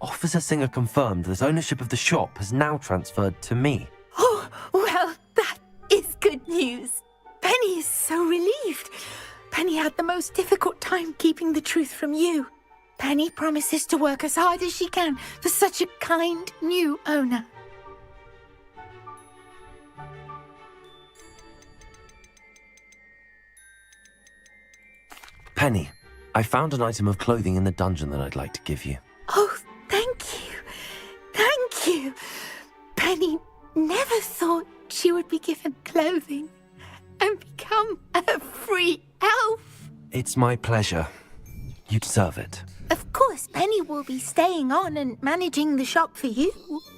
Officer Singer confirmed that ownership of the shop has now transferred to me. Oh, well, that is good news. Penny is so relieved. Penny had the most difficult time keeping the truth from you. Penny promises to work as hard as she can for such a kind new owner. Penny, I found an item of clothing in the dungeon that I'd like to give you. Oh, thank you. Thank you. Penny never thought she would be given clothing and become a free elf. It's my pleasure. You deserve it. Of course, Penny will be staying on and managing the shop for you.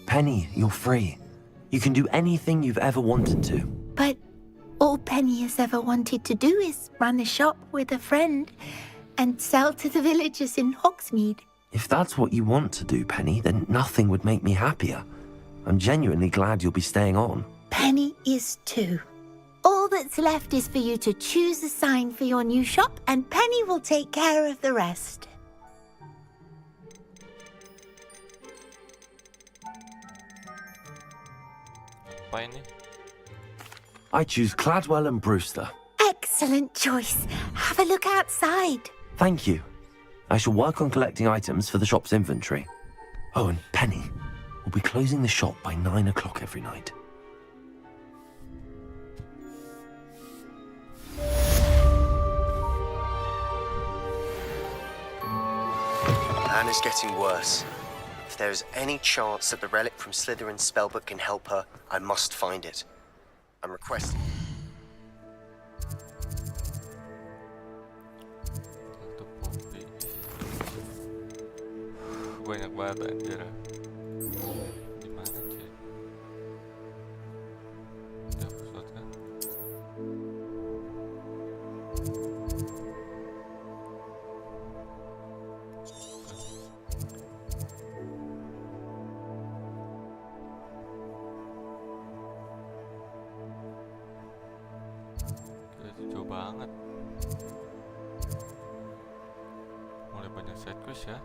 Penny, you're free. You can do anything you've ever wanted to. But all Penny has ever wanted to do is run a shop with a friend and sell to the villagers in Hogsmeade. If that's what you want to do, Penny, then nothing would make me happier. I'm genuinely glad you'll be staying on. Penny is too. All that's left is for you to choose a sign for your new shop, and Penny will take care of the rest. Apa ini? I choose Cladwell and Brewster. Excellent choice. Have a look outside. Thank you. I shall work on collecting items for the shop's inventory. Oh, and Penny, we'll be closing the shop by 9 o'clock every night. Anna's getting worse. If there is any chance that the relic from Slytherin's spellbook can help her, I must find it. I'm requesting. Banyak banget anjir. Gimana sih? Udah pesawat kan? Itu jauh banget. Mulai banyak side quest ya.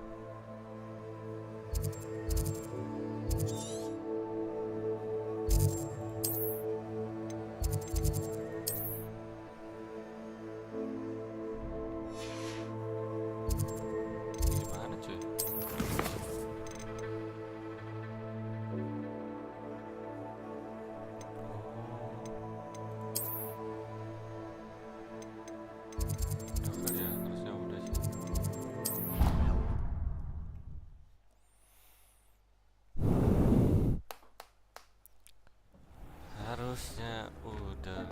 Gimana cuy? Udah kali ya, harusnya udah sih. Harusnya udah.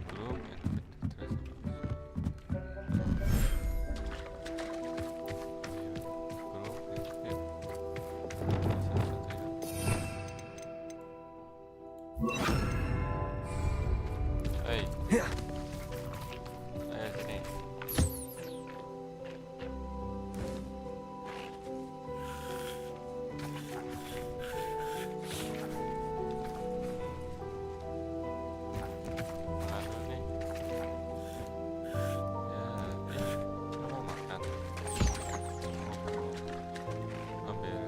Belum Hey. Ayo sini. Aduh nih. Ya, ini mau makan. Ambil.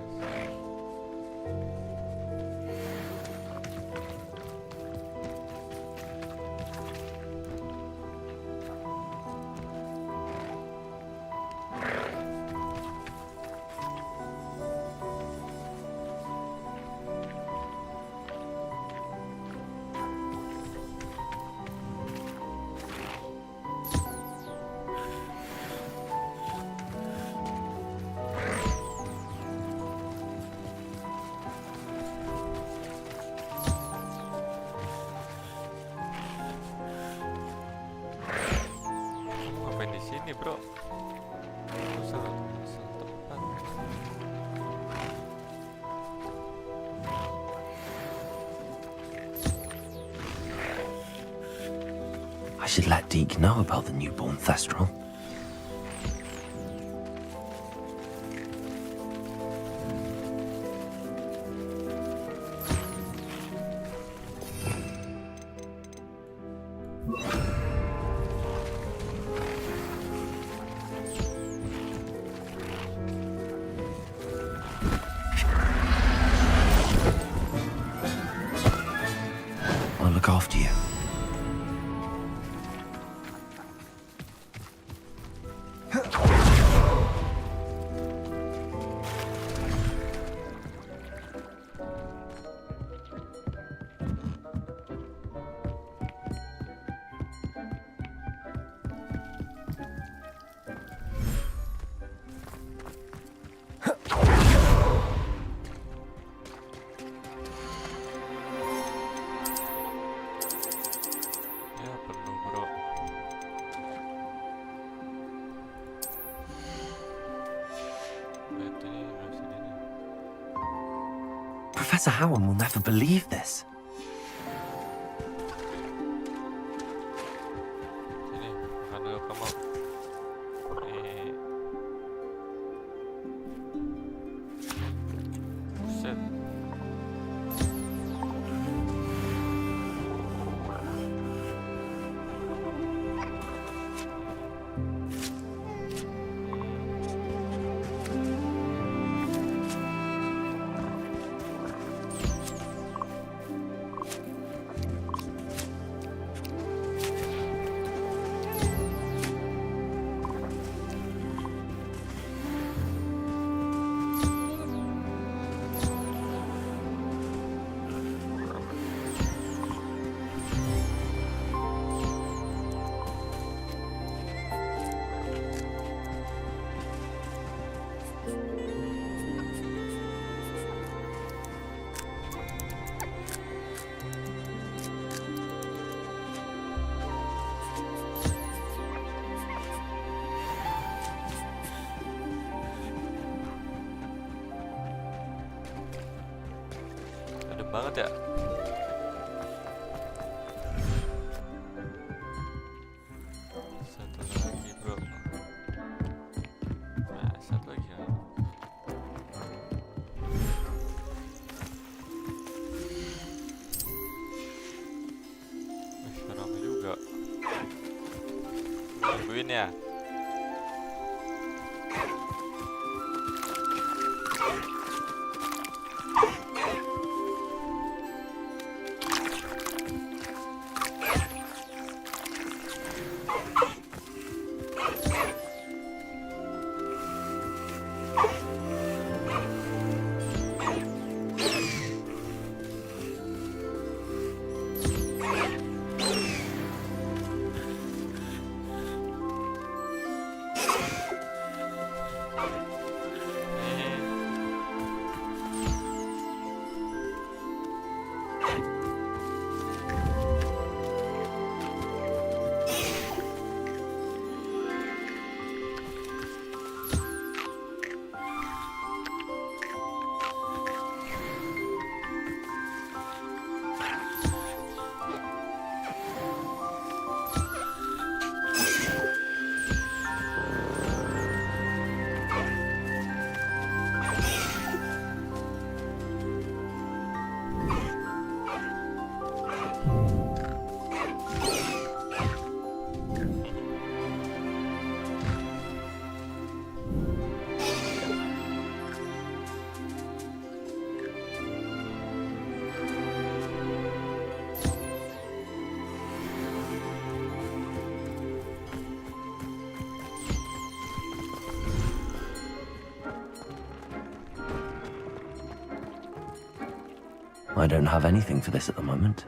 Ngapain di sini, bro? Salah tempat. I should let Deke know about the newborn Thestral. I'll look after you. Professor Howard will never believe this. Sini, makan dulu kamu. Set. Adem banget ya. Satu lagi bro. Nah, satu lagi ya. Ramai juga. Tungguin ya. I don't have anything for this at the moment.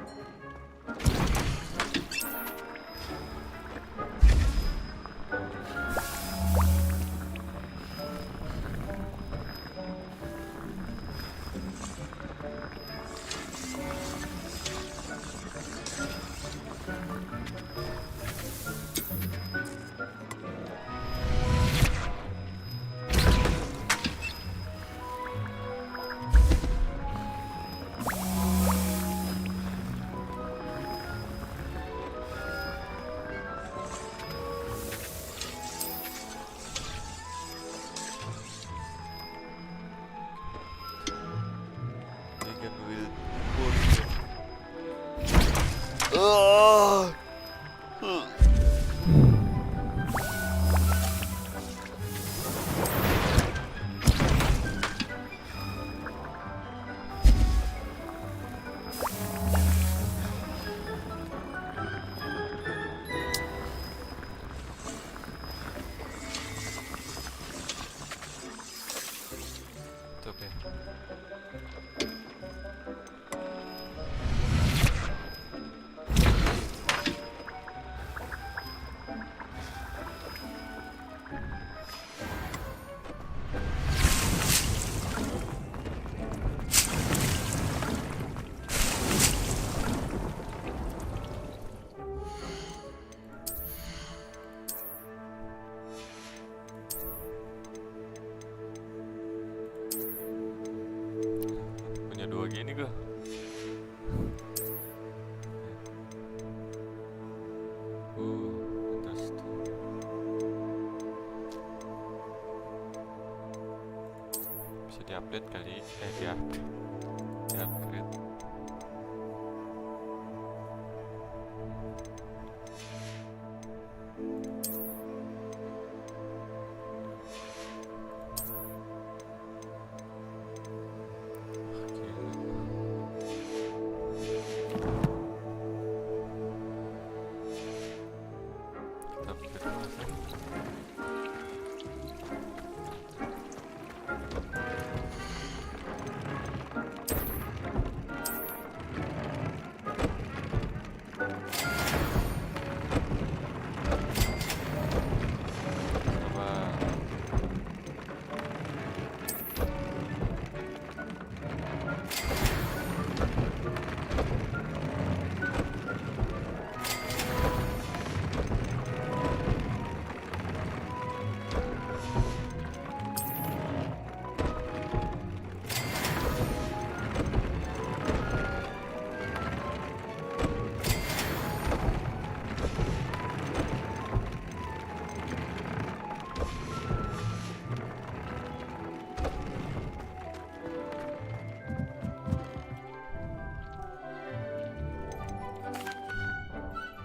Oke. kedua gini gua. Fantastic. Bisa diupdate kali, diupgrade.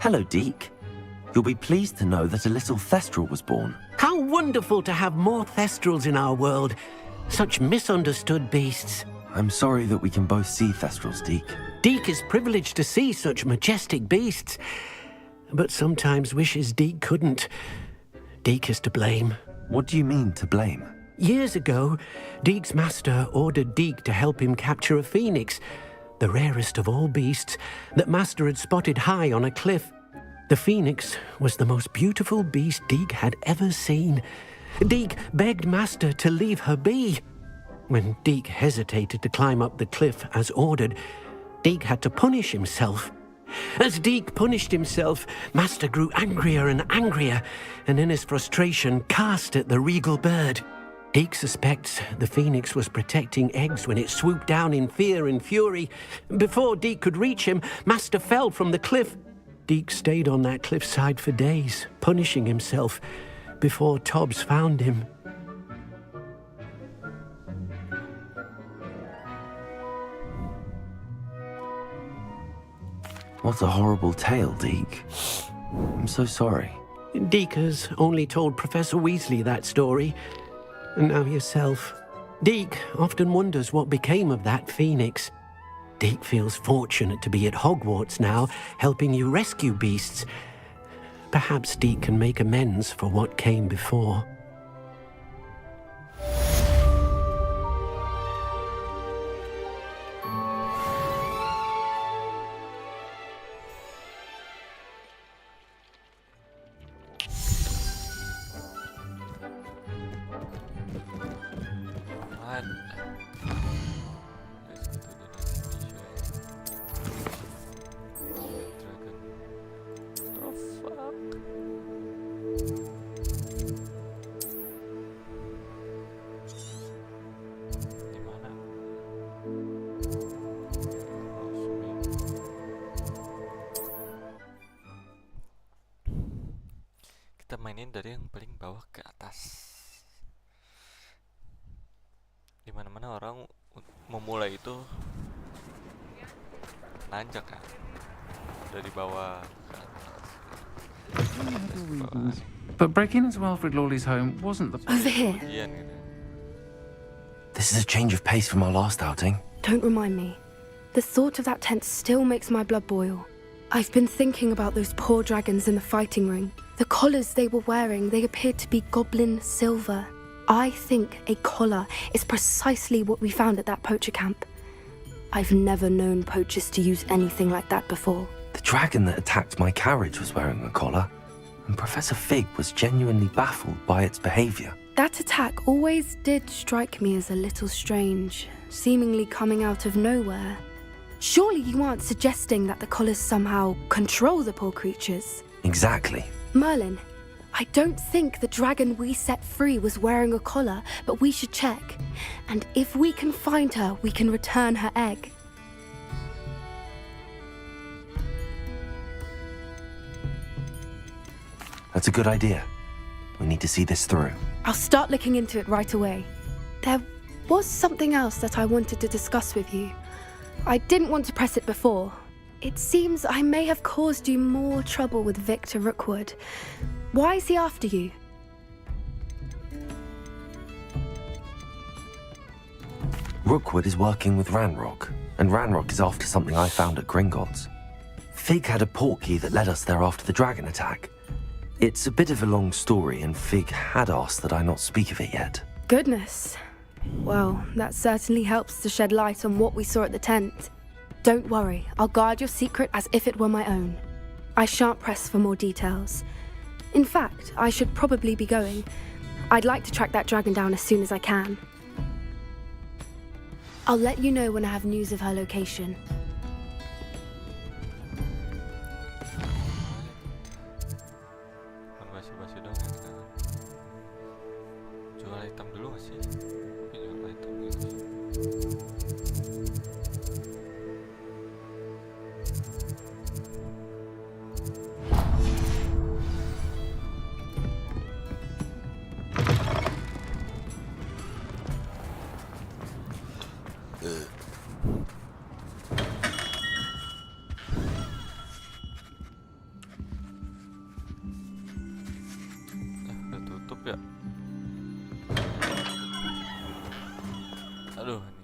Hello, Deke. You'll be pleased to know that a little Thestral was born. How wonderful to have more Thestrals in our world. Such misunderstood beasts. I'm sorry that we can both see Thestrals, Deke. Deke is privileged to see such majestic beasts, but sometimes wishes Deke couldn't. Deke is to blame. What do you mean, to blame? Years ago, Deke's master ordered Deke to help him capture a phoenix, the rarest of all beasts, that master had spotted high on a cliff. The phoenix was the most beautiful beast Deke had ever seen. Deke begged master to leave her be. When Deke hesitated to climb up the cliff as ordered, Deke had to punish himself. As Deke punished himself, master grew angrier and angrier, and in his frustration cast at the regal bird. Deke suspects the phoenix was protecting eggs when it swooped down in fear and fury. Before Deke could reach him, master fell from the cliff. Deke stayed on that cliffside for days, punishing himself, before Tobbs found him. What a horrible tale, Deke. I'm so sorry. Deke has only told Professor Weasley that story, and now yourself. Deke often wonders what became of that phoenix. Deke feels fortunate to be at Hogwarts now, helping you rescue beasts. Perhaps Deke can make amends for what came before. Kita mainin dari yang paling bawah ke atas. Dimana-mana orang memulai itu nanjak kan, dari bawah ke atas. But breaking into Alfred Lawley's home wasn't the Over here. This is a change of pace from our last outing. Don't remind me. The thought of that tent still makes my blood boil. I've been thinking about those poor dragons in the fighting ring. The collars they were wearing, they appeared to be goblin silver. I think a collar is precisely what we found at that poacher camp. I've never known poachers to use anything like that before. The dragon that attacked my carriage was wearing a collar, and Professor Fig was genuinely baffled by its behavior. That attack always did strike me as a little strange, seemingly coming out of nowhere. Surely you aren't suggesting that the collars somehow control the poor creatures? Exactly. Merlin, I don't think the dragon we set free was wearing a collar, but we should check. And if we can find her, we can return her egg. That's a good idea. We need to see this through. I'll start looking into it right away. There was something else that I wanted to discuss with you. I didn't want to press it before. It seems I may have caused you more trouble with Victor Rookwood. Why is he after you? Rookwood is working with Ranrock, and Ranrock is after something I found at Gringotts. Fig had a portkey that led us there after the dragon attack. It's a bit of a long story, and Fig had asked that I not speak of it yet. Goodness. Well, that certainly helps to shed light on what we saw at the tent. Don't worry, I'll guard your secret as if it were my own. I shan't press for more details. In fact, I should probably be going. I'd like to track that dragon down as soon as I can. I'll let you know when I have news of her location. Basi-basi dong ya sekarang. Jual item dulu gak sih? Oke, jual item dulu. Udah tutup ya. Aduh ini.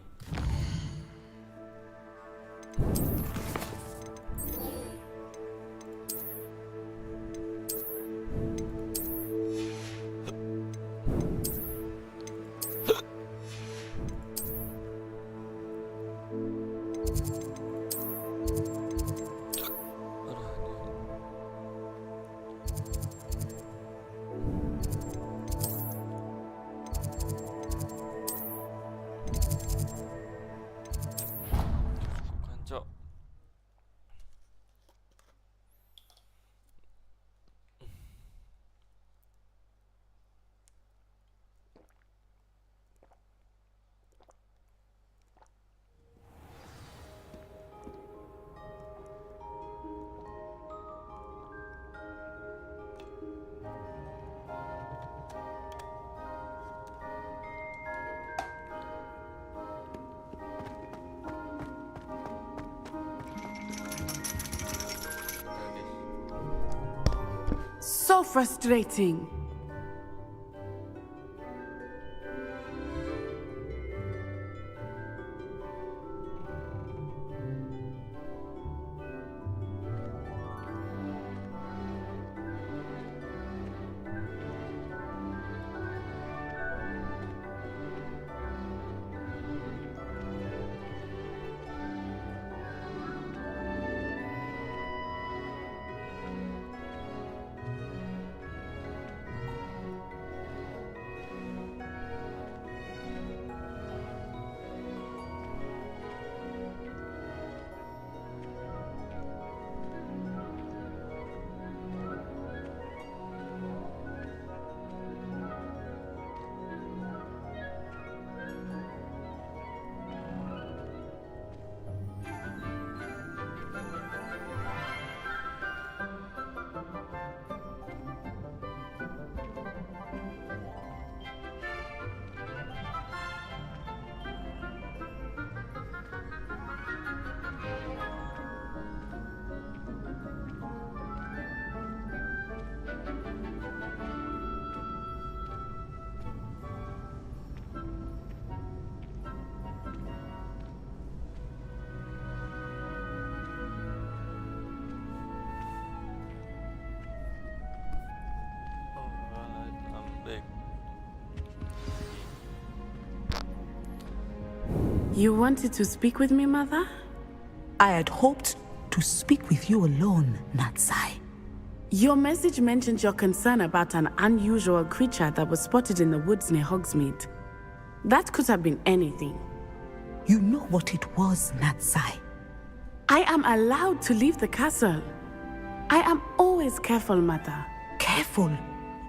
Cok. So frustrating. You wanted to speak with me, Mother? I had hoped to speak with you alone, Natsai. Your message mentioned your concern about an unusual creature that was spotted in the woods near Hogsmeade. That could have been anything. You know what it was, Natsai. I am allowed to leave the castle. I am always careful, Mother. Careful?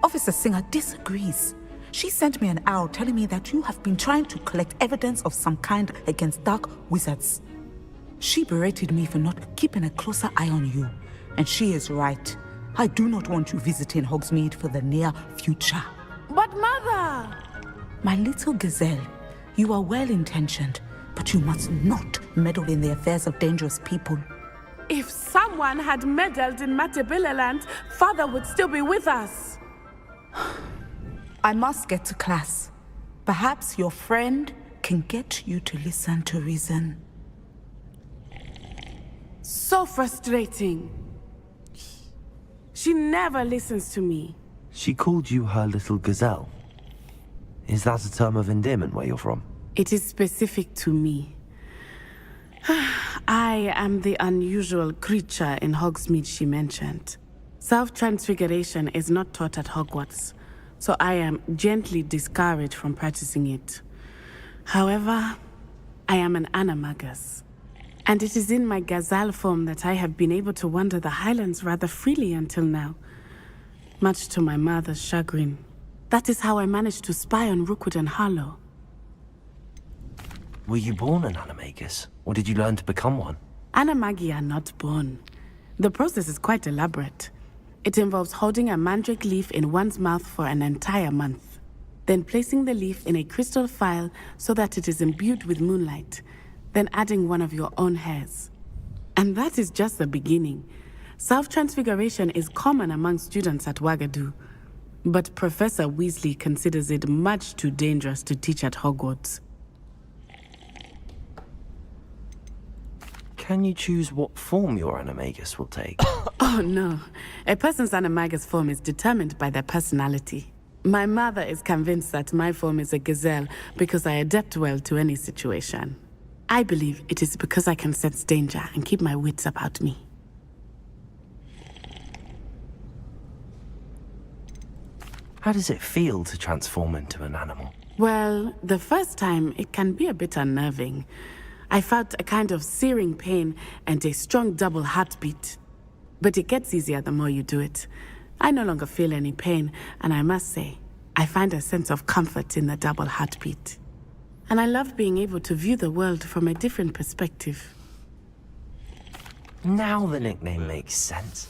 Officer Singer disagrees. She sent me an owl telling me that you have been trying to collect evidence of some kind against dark wizards. She berated me for not keeping a closer eye on you. And she is right. I do not want you visiting Hogsmeade for the near future. But Mother! My little gazelle, you are well-intentioned, but you must not meddle in the affairs of dangerous people. If someone had meddled in Matabeleland, Father would still be with us. I must get to class. Perhaps your friend can get you to listen to reason. So frustrating. She never listens to me. She called you her little gazelle. Is that a term of endearment where you're from? It is specific to me. I am the unusual creature in Hogsmeade she mentioned. Self-transfiguration is not taught at Hogwarts, so I am gently discouraged from practicing it. However, I am an animagus, and it is in my gazelle form that I have been able to wander the Highlands rather freely until now, much to my mother's chagrin. That is how I managed to spy on Rookwood and Harlow. Were you born an animagus, or did you learn to become one? Animagi are not born. The process is quite elaborate. It involves holding a mandrake leaf in one's mouth for an entire month, then placing the leaf in a crystal phial so that it is imbued with moonlight, then adding one of your own hairs. And that is just the beginning. Self-transfiguration is common among students at Wagadu, but Professor Weasley considers it much too dangerous to teach at Hogwarts. Can you choose what form your animagus will take? Oh no, a person's animagus form is determined by their personality. My mother is convinced that my form is a gazelle because I adapt well to any situation. I believe it is because I can sense danger and keep my wits about me. How does it feel to transform into an animal? Well, the first time it can be a bit unnerving. I felt a kind of searing pain and a strong double heartbeat. But it gets easier the more you do it. I no longer feel any pain, and I must say, I find a sense of comfort in the double heartbeat. And I love being able to view the world from a different perspective. Now the nickname makes sense.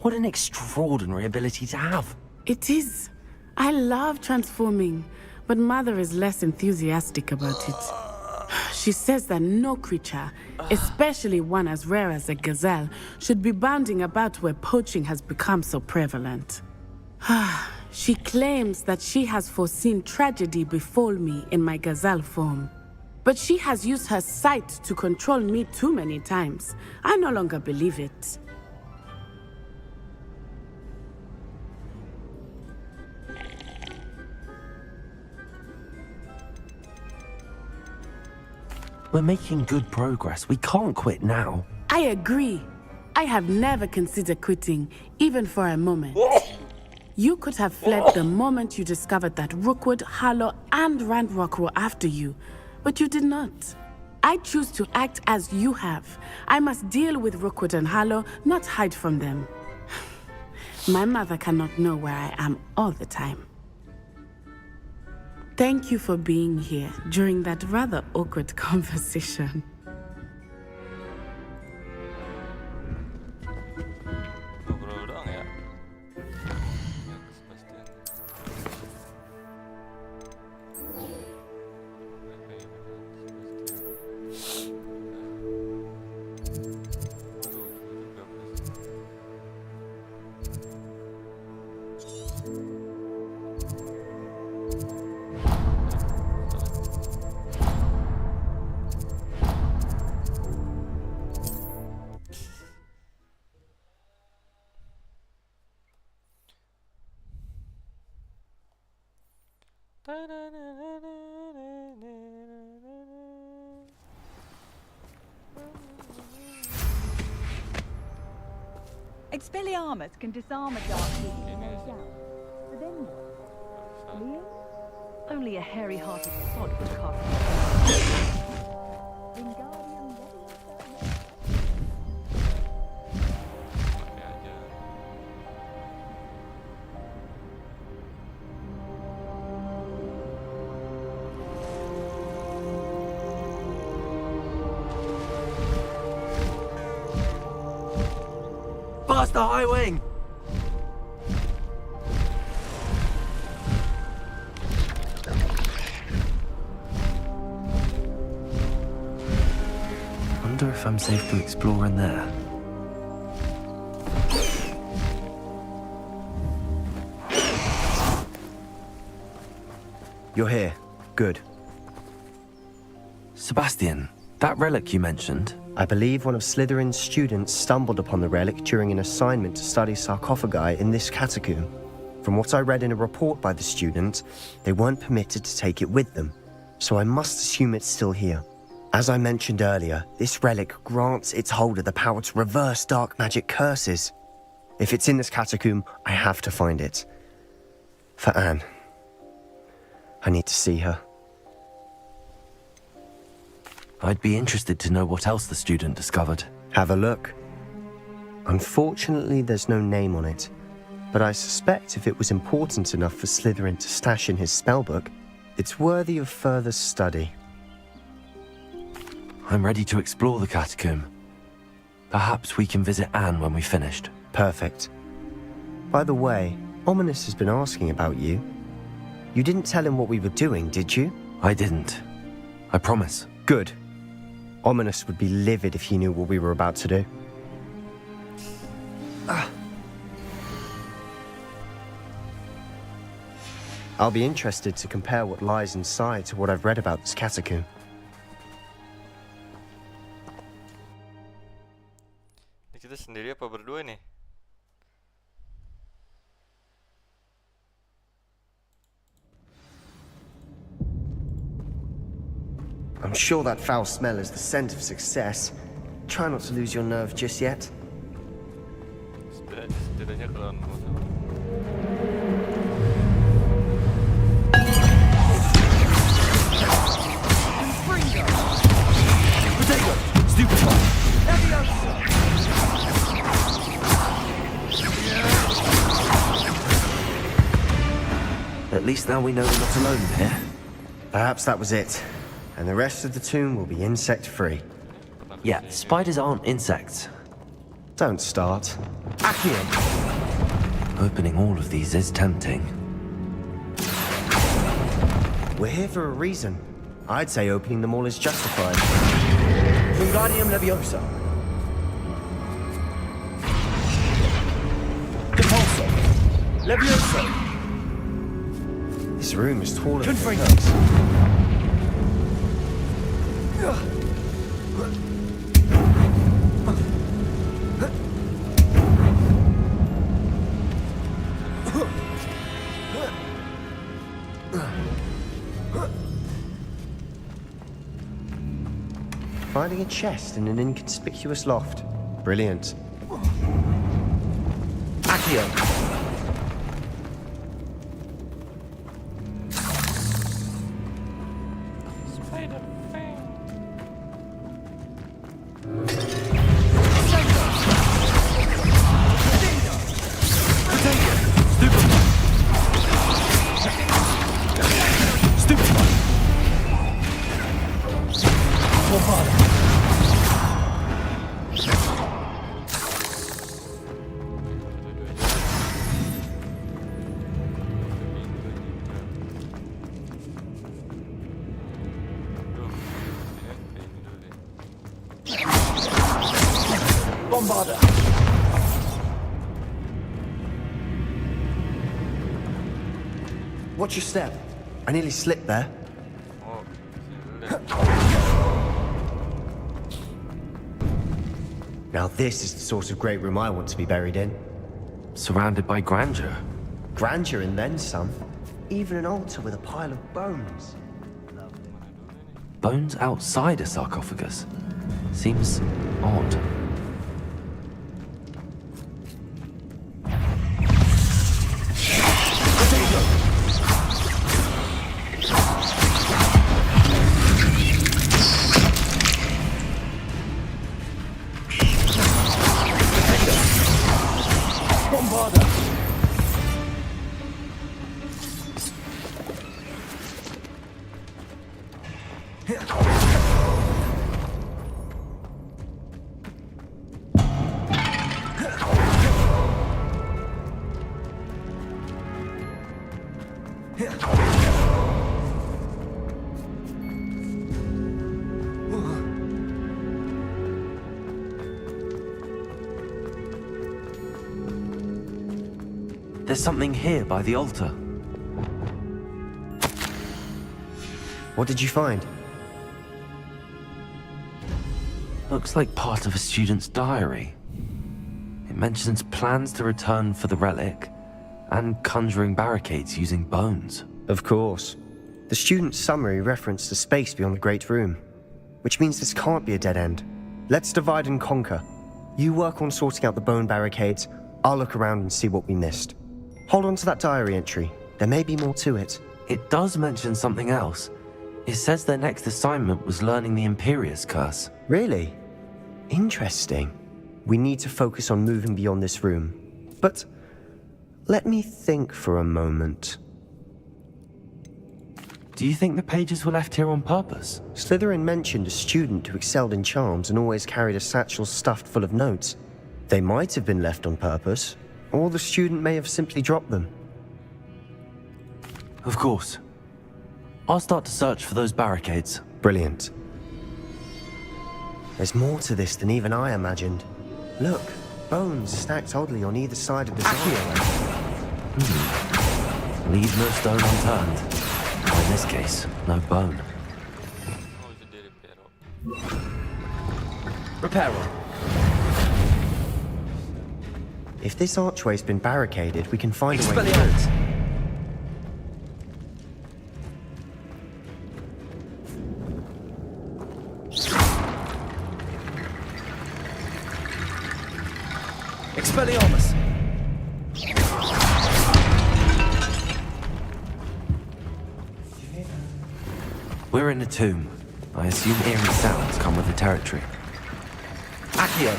What an extraordinary ability to have. It is. I love transforming, but Mother is less enthusiastic about it. She says that no creature, especially one as rare as a gazelle, should be bounding about where poaching has become so prevalent. She claims that she has foreseen tragedy befall me in my gazelle form. But she has used her sight to control me too many times. I no longer believe it. We're making good progress. We can't quit now. I agree. I have never considered quitting, even for a moment. You could have fled the moment you discovered that Rookwood, Harlow, and Ranrock were after you, but you did not. I choose to act as you have. I must deal with Rookwood and Harlow, not hide from them. My mother cannot know where I am all the time. Thank you for being here during that rather awkward conversation. Expelliarmus can disarm a dark being no doubt. But then what? Leo? Only a hairy-hearted sod would cast Wingardium Past the high wing! Wonder if I'm safe to explore in there. You're here. Good. Sebastian, that relic you mentioned, I believe one of Slytherin's students stumbled upon the relic during an assignment to study sarcophagi in this catacomb. From what I read in a report by the student, they weren't permitted to take it with them, so I must assume it's still here. As I mentioned earlier, this relic grants its holder the power to reverse dark magic curses. If it's in this catacomb, I have to find it. For Anne. I need to see her. I'd be interested to know what else the student discovered. Have a look. Unfortunately, there's no name on it, but I suspect if it was important enough for Slytherin to stash in his spellbook, it's worthy of further study. I'm ready to explore the catacomb. Perhaps we can visit Anne when we've finished. Perfect. By the way, Ominous has been asking about you. You didn't tell him what we were doing, did you? I didn't. I promise. Good. Ominous would be livid if he knew what we were about to do. I'll be interested to compare what lies inside to what I've read about this catacomb. Ini kita sendiri apa berdua nih? I'm sure that foul smell is the scent of success. Try not to lose your nerve just yet. Setidaknya kalau Potato! Stupid one! At least now we know we're not alone in here. Perhaps that was it. And the rest of the tomb will be insect-free. Yeah, spiders aren't insects. Don't start. Accio! Opening all of these is tempting. We're here for a reason. I'd say opening them all is justified. Wingardium Leviosa. Compulso. Leviosa. This room is taller than Confringo. it looks. Finding a chest in an inconspicuous loft. Brilliant. Accio. Spider thing. Stupid one. Kepada. Bombarda. Watch your step. I nearly slipped there. Now this is the sort of great room I want to be buried in. Surrounded by grandeur. Grandeur and then some. Even an altar with a pile of bones. Bones outside a sarcophagus. Seems odd. Bombarda. There's something here by the altar. What did you find? Looks like part of a student's diary. It mentions plans to return for the relic and conjuring barricades using bones. Of course. The student's summary referenced a space beyond the Great Room, which means this can't be a dead end. Let's divide and conquer. You work on sorting out the bone barricades, I'll look around and see what we missed. Hold on to that diary entry. There may be more to it. It does mention something else. It says their next assignment was learning the Imperius Curse. Really? Interesting. We need to focus on moving beyond this room. But let me think for a moment. Do you think the pages were left here on purpose? Slytherin mentioned a student who excelled in charms and always carried a satchel stuffed full of notes. They might have been left on purpose, or the student may have simply dropped them. Of course. I'll start to search for those barricades. Brilliant. There's more to this than even I imagined. Look, bones stacked oddly on either side of the diary. Leave no stone unturned. Or in this case, no bone. Reparo. If this archway's been barricaded, we can find a way through. Expelliarmus. Expelliarmus. We're in a tomb. I assume eerie sounds come with the territory. Accio.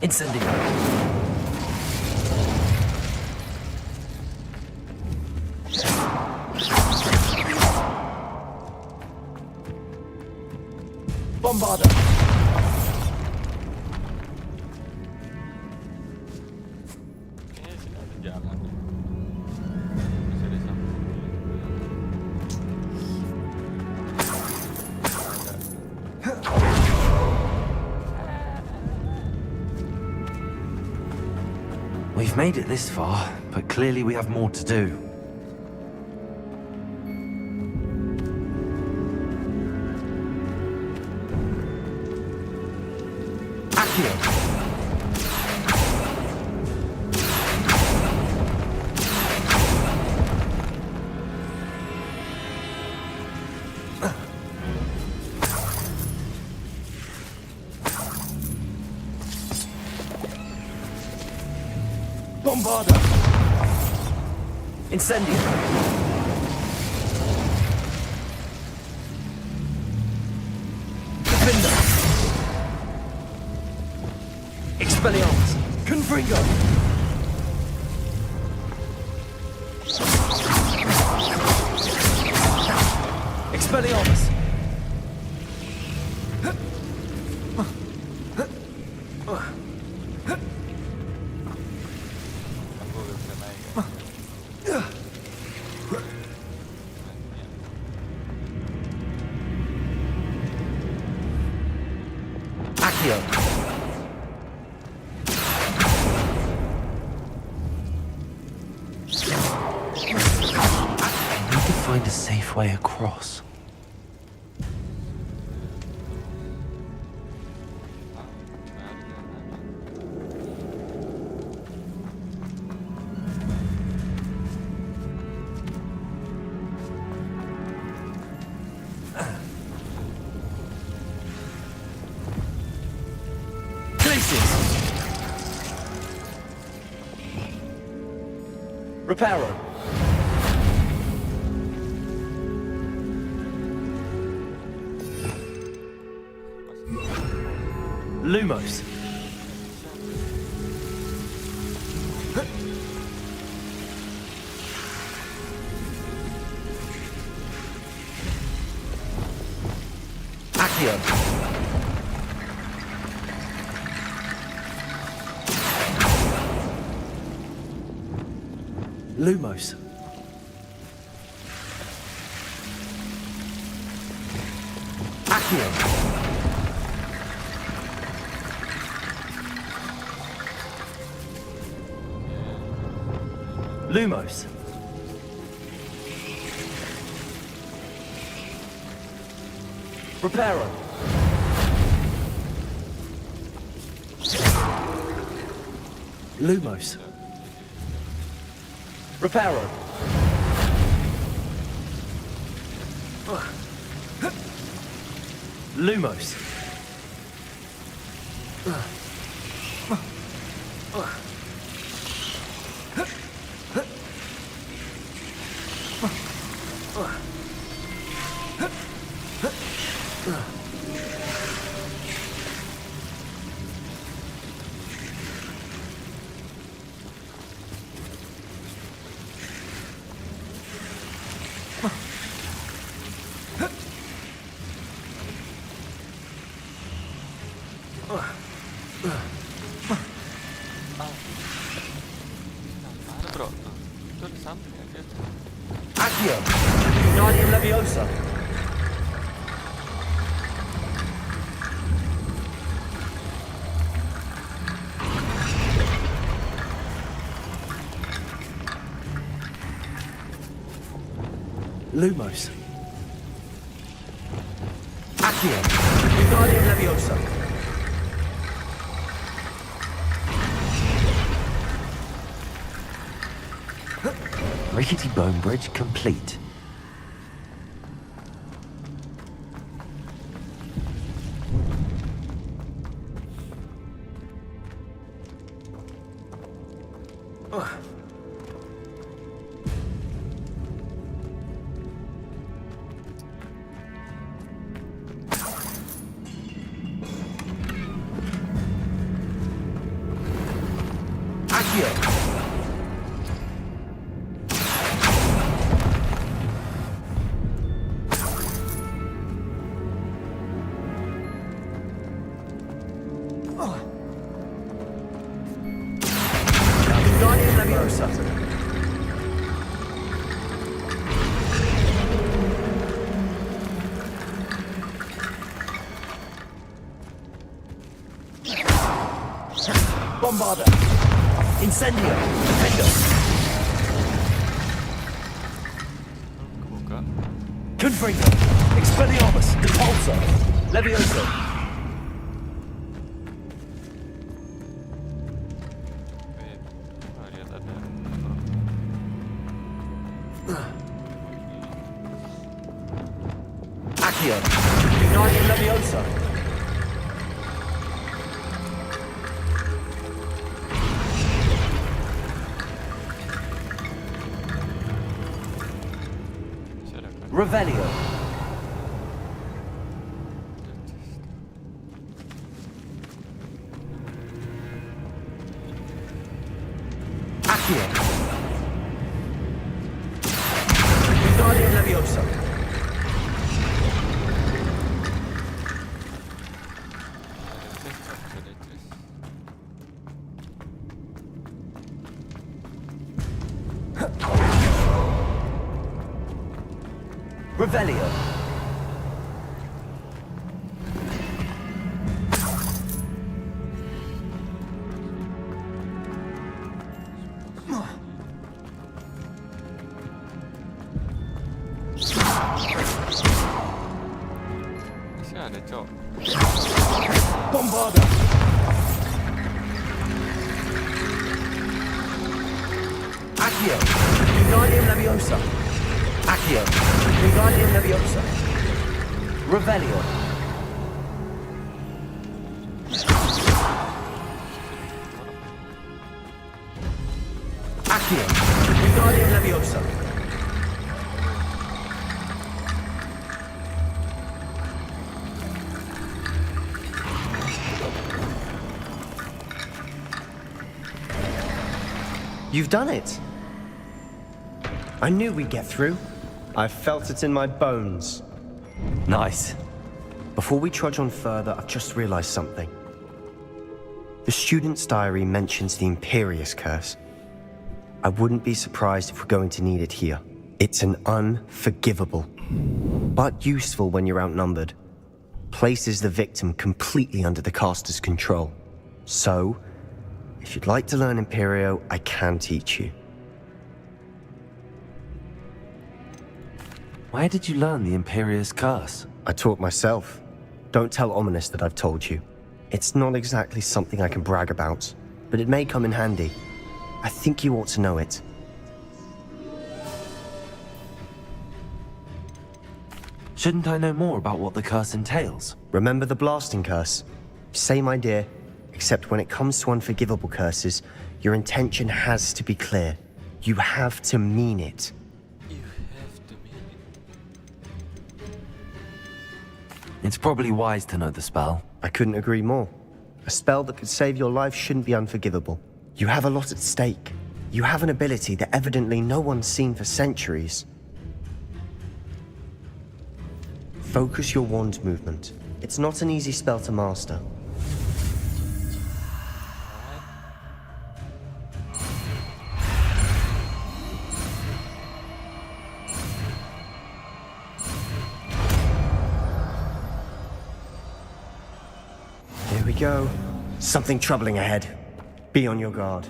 Incendio. Bombarda. We've made it this far, but clearly we have more to do. Bombarda. Incendio. Defender. Expelliarmus. Confringo. Expelliarmus. Find a safe way across. Reparo. Lumos. Accio. Lumos. Accio. Lumos. Reparo. Lumos. Reparo. Lumos. Mana bro? Itu di samping aja. Accio. Guardian Leviosa. Lumos. Accio. Guardian Leviosa. Rickety bone bridge complete. Accio. Guardian Leviosa. Bombarda. Incendio. Defendo. Kebuka. Confringo. Expelliarmus. Repulsor. Leviosa. Wait, lihat ada. Accio. Guardian Leviosa. Revelio. Accio. Guardian Leviosa. Revelio. Masih ada, Cok. Bombarda. Accio. Guardian Leviosa. Accio. Guardian Leviosa. Revelio. Accio. Guardian Leviosa. You've done it. I knew we'd get through. I felt it in my bones. Nice. Before we trudge on further, I've just realized something. The student's diary mentions the Imperious Curse. I wouldn't be surprised if we're going to need it here. It's an unforgivable, but useful when you're outnumbered. places the victim completely under the caster's control. So, if you'd like to learn Imperio, I can teach you. Where did you learn the Imperious Curse? I taught myself. Don't tell Ominous that I've told you. It's not exactly something I can brag about, but it may come in handy. I think you ought to know it. Shouldn't I know more about what the curse entails? Remember the blasting curse? Same idea, except when it comes to unforgivable curses, your intention has to be clear. You have to mean it. It's probably wise to know the spell. I couldn't agree more. A spell that could save your life shouldn't be unforgivable. You have a lot at stake. You have an ability that evidently no one's seen for centuries. Focus your wand movement. It's not an easy spell to master. Here we go. Something troubling ahead. Be on your guard.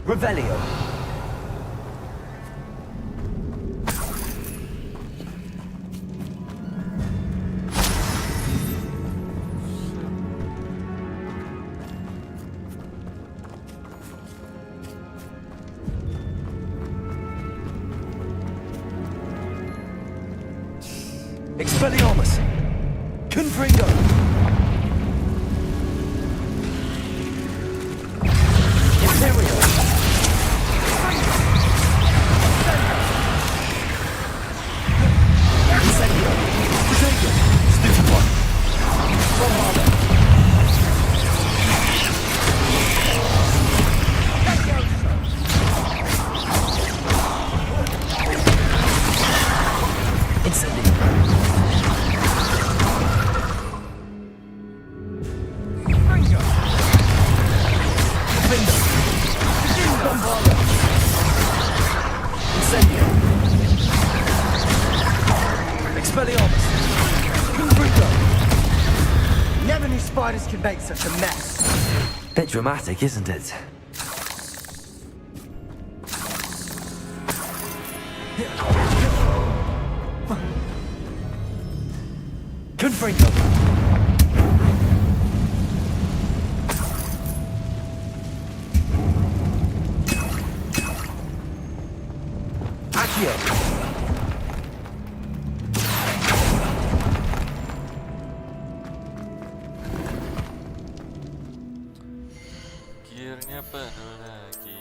Revelio. Expelliarmus! Confringo! Imperio! Incendio! Potato! Stupid one! Bombarda! Incendio! Expelliarmus! Confringo! Never knew spiders could make such a mess. Bit dramatic, isn't it? Confringo! Accio! Gearnya penuh lagi.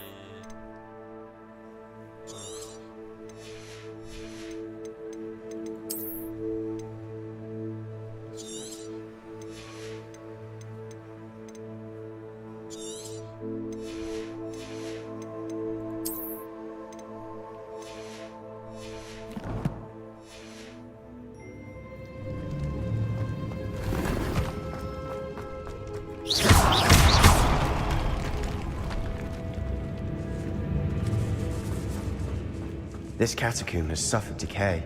This catacomb has suffered decay,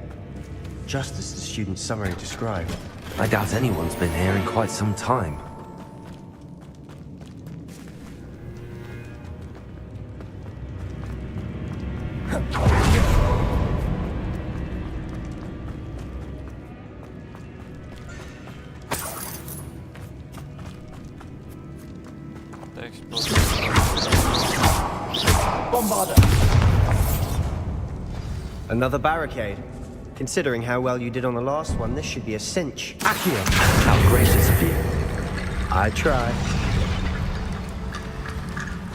just as the student's summary described. I doubt anyone's been here in quite some time. Bombarda! Another barricade. Considering how well you did on the last one, this should be a cinch. Accio! How gracious of you. I try.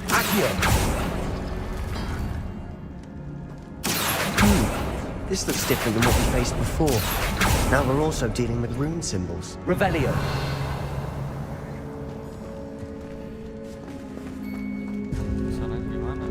Accio! This looks different than what we faced before. Now we're also dealing with rune symbols. Revelio! Sana gimana?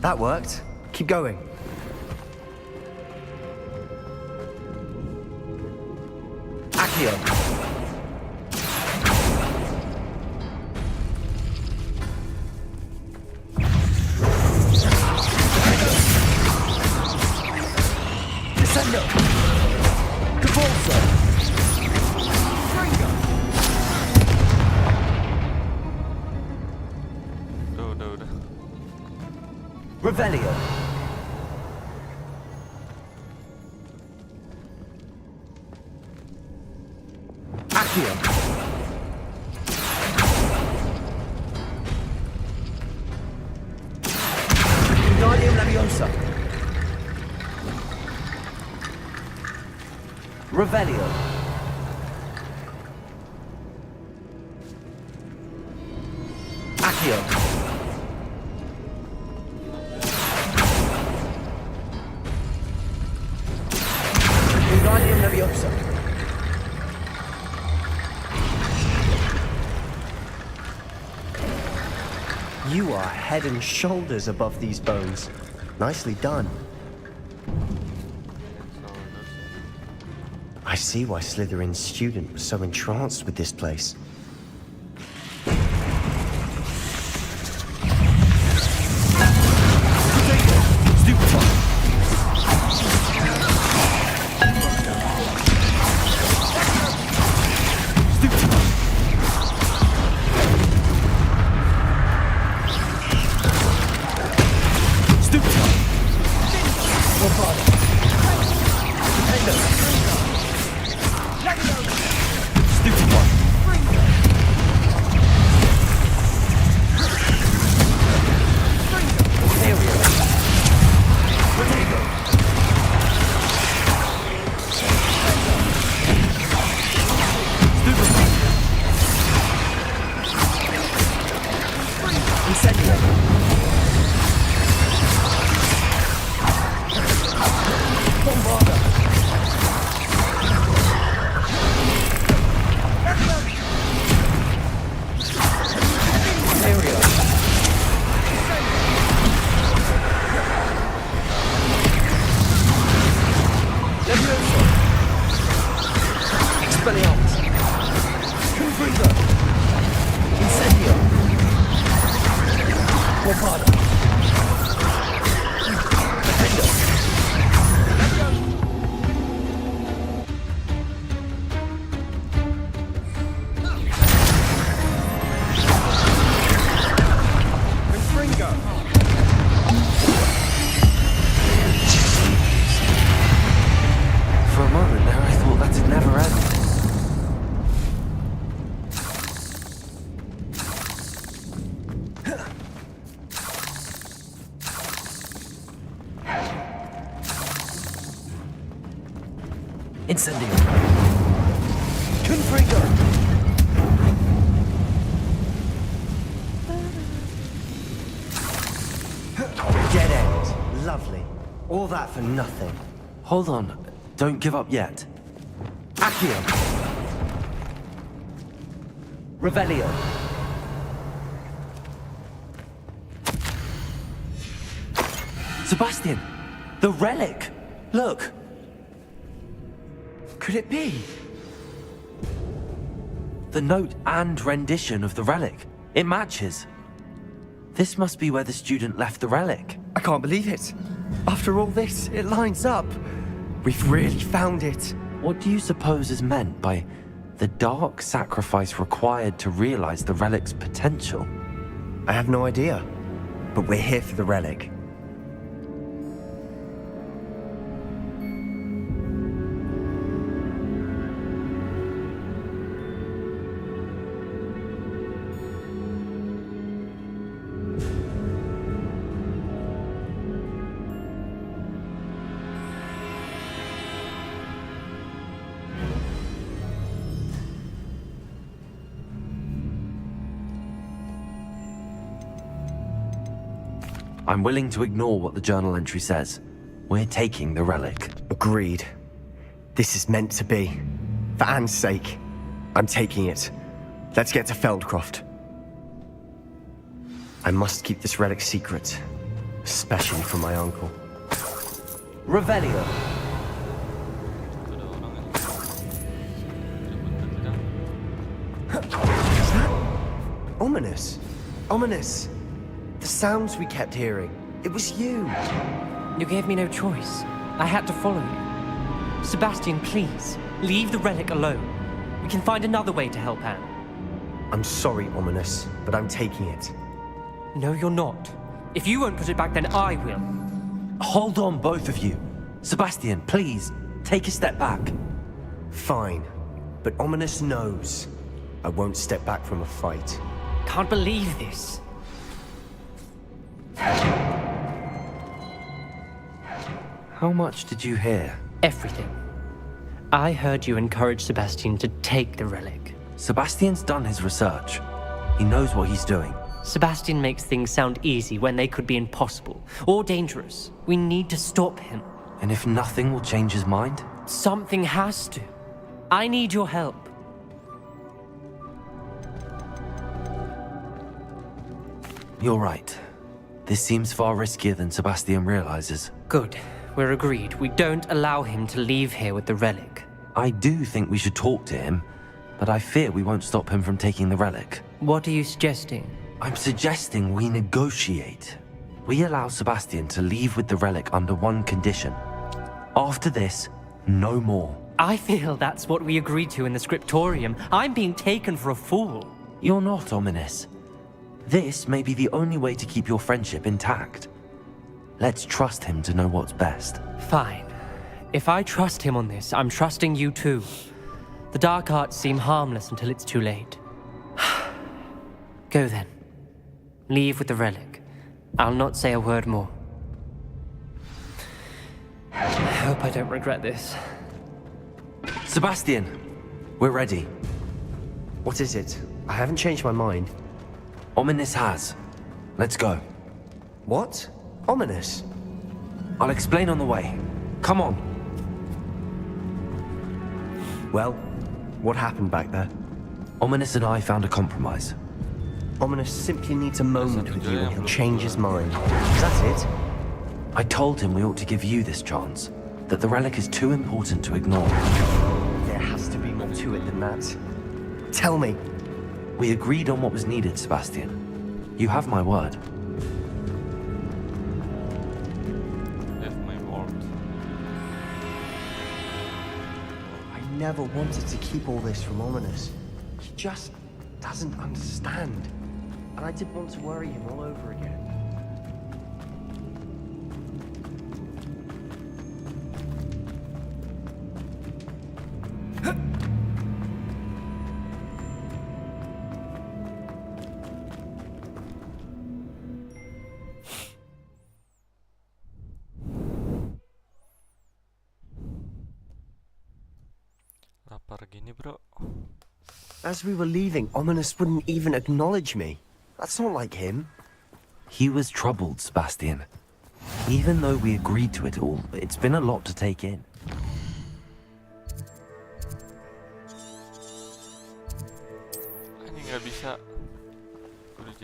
That worked. Keep going. Accio. Descendo. Cabolso. Udah. Revelio. Accio. Wingardium Leviosa. Revelio. Accio. Wingardium Leviosa. You are head and shoulders above these bones. Nicely done. I see why Slytherin's student was so entranced with this place. For a moment there, I thought that'd never end. Incendio. Confringo. Dead end. Lovely. All that for nothing. Hold on. Don't give up yet. Accio. Revelio. Sebastian! The relic! Look! Could it be? The note and rendition of the relic. It matches. This must be where the student left the relic. I can't believe it. After all this, it lines up. We've really found it. What do you suppose is meant by the dark sacrifice required to realize the relic's potential? I have no idea. But we're here for the relic. I'm willing to ignore what the journal entry says. We're taking the relic. Agreed. This is meant to be. For Anne's sake, I'm taking it. Let's get to Feldcroft. I must keep this relic secret, Especially from my uncle. Revelio. Is that ominous? Ominous. The sounds we kept hearing. It was you. You gave me no choice. I had to follow you. Sebastian, please, leave the relic alone. We can find another way to help Anne. I'm sorry, Ominous, but I'm taking it. No, you're not. If you won't put it back, then I will. Hold on, both of you. Sebastian, please, take a step back. Fine, but Ominous knows I won't step back from a fight. Can't believe this. How much did you hear? Everything. I heard you encourage Sebastian to take the relic. Sebastian's done his research. He knows what he's doing. Sebastian makes things sound easy when they could be impossible or dangerous. We need to stop him. And if nothing will change his mind? Something has to. I need your help. You're right. This seems far riskier than Sebastian realizes. Good. We're agreed. We don't allow him to leave here with the relic. I do think we should talk to him, but I fear we won't stop him from taking the relic. What are you suggesting? I'm suggesting we negotiate. We allow Sebastian to leave with the relic under one condition. After this, no more. I feel that's what we agreed to in the scriptorium. I'm being taken for a fool. You're not, Ominous. This may be the only way to keep your friendship intact. Let's trust him to know what's best. Fine. If I trust him on this, I'm trusting you too. The dark arts seem harmless until it's too late. Go then. Leave with the relic. I'll not say a word more. I hope I don't regret this. Sebastian, we're ready. What is it? I haven't changed my mind. Ominous has. Let's go. What? Ominous? I'll explain on the way. Come on. Well, what happened back there? Ominous and I found a compromise. Ominous simply needs a moment with you and he'll change his mind. Is that it? I told him we ought to give you this chance. That the relic is too important to ignore. There has to be more to it than that. Tell me. We agreed on what was needed, Sebastian. You have my word. I never wanted to keep all this from Ominous. He just doesn't understand. And I didn't want to worry him all over again. Lapar gini, bro. As we were leaving, Ominous wouldn't even acknowledge me. That's not like him. He was troubled, Sebastian. Even though we agreed to it all, it's been a lot to take in.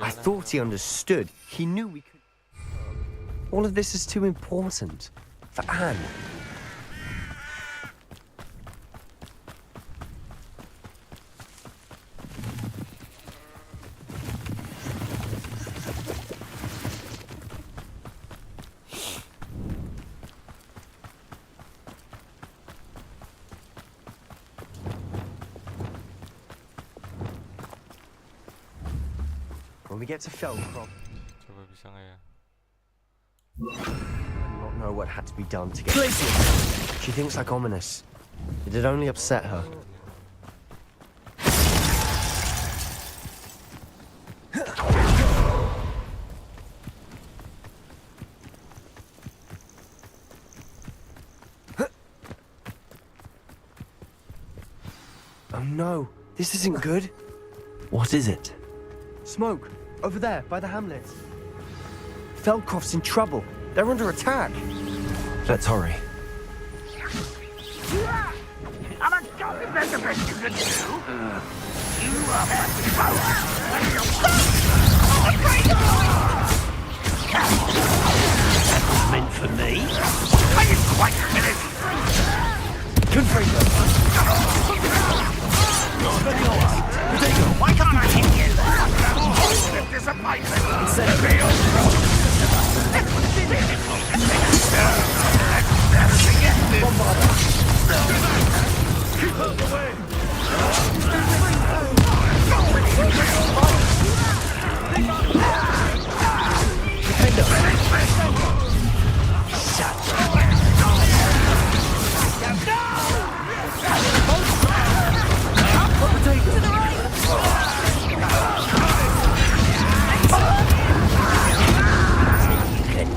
I thought he understood. He knew we could... All of this is too important. For Anne. When we get to Feldcroft, Coba bisa nggak ya? I do not know what had to be done to get. She thinks like Ominous. It had only upset her. Oh no, this isn't good. What is it? Smoke, over there, by the hamlet. Feldcroft's in trouble. They're under attack. Let's hurry.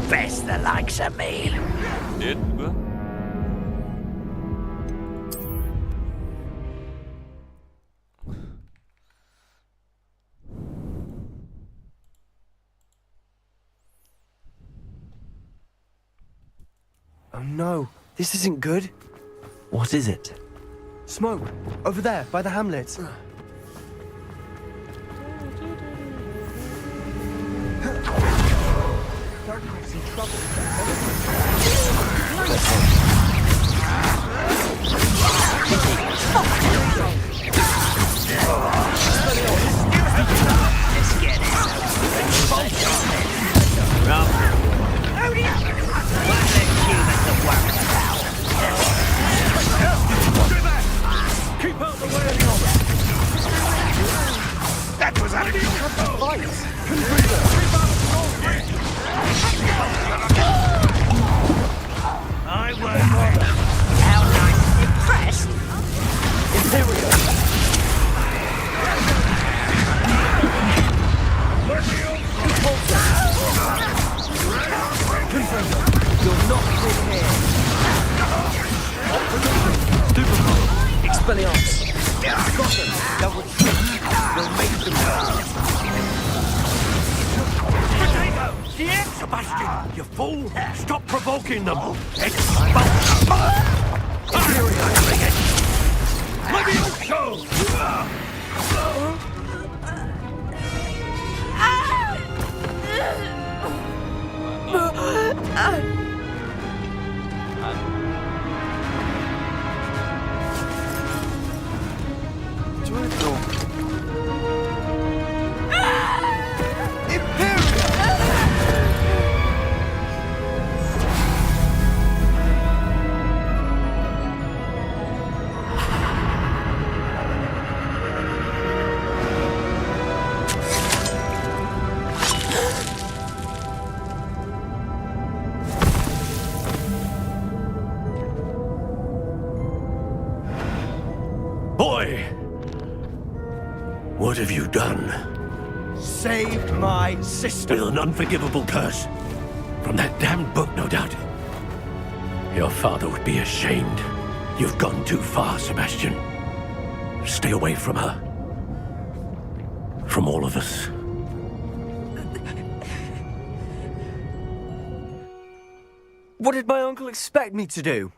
Best the likes of me. Dead gua. Oh no, this isn't good. What is it? Smoke, over there, by the hamlet. Keep out the way! That was out of control! I won't bother. How nice. Impressed? Imperial. You'll not win here. Expelliarmus. Got them. They'll retreat. We'll make them go. Sebastian, you fool! Stop provoking them! Expel them! Boy! What have you done? Saved my sister. With an unforgivable curse. From that damned book, no doubt. Your father would be ashamed. You've gone too far, Sebastian. Stay away from her. From all of us. What did my uncle expect me to do?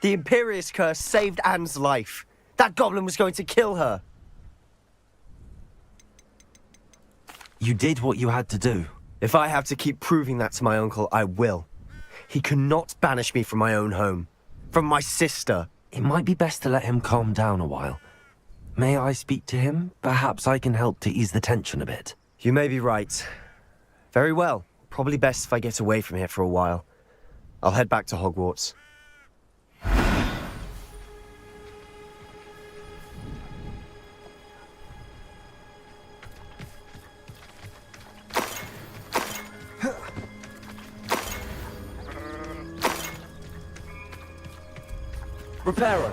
The Imperious curse saved Anne's life. That goblin was going to kill her. You did what you had to do. If I have to keep proving that to my uncle, I will. He cannot banish me from my own home. From my sister. It might be best to let him calm down a while. May I speak to him? Perhaps I can help to ease the tension a bit. You may be right. Very well. Probably best if I get away from here for a while. I'll head back to Hogwarts. Reparo.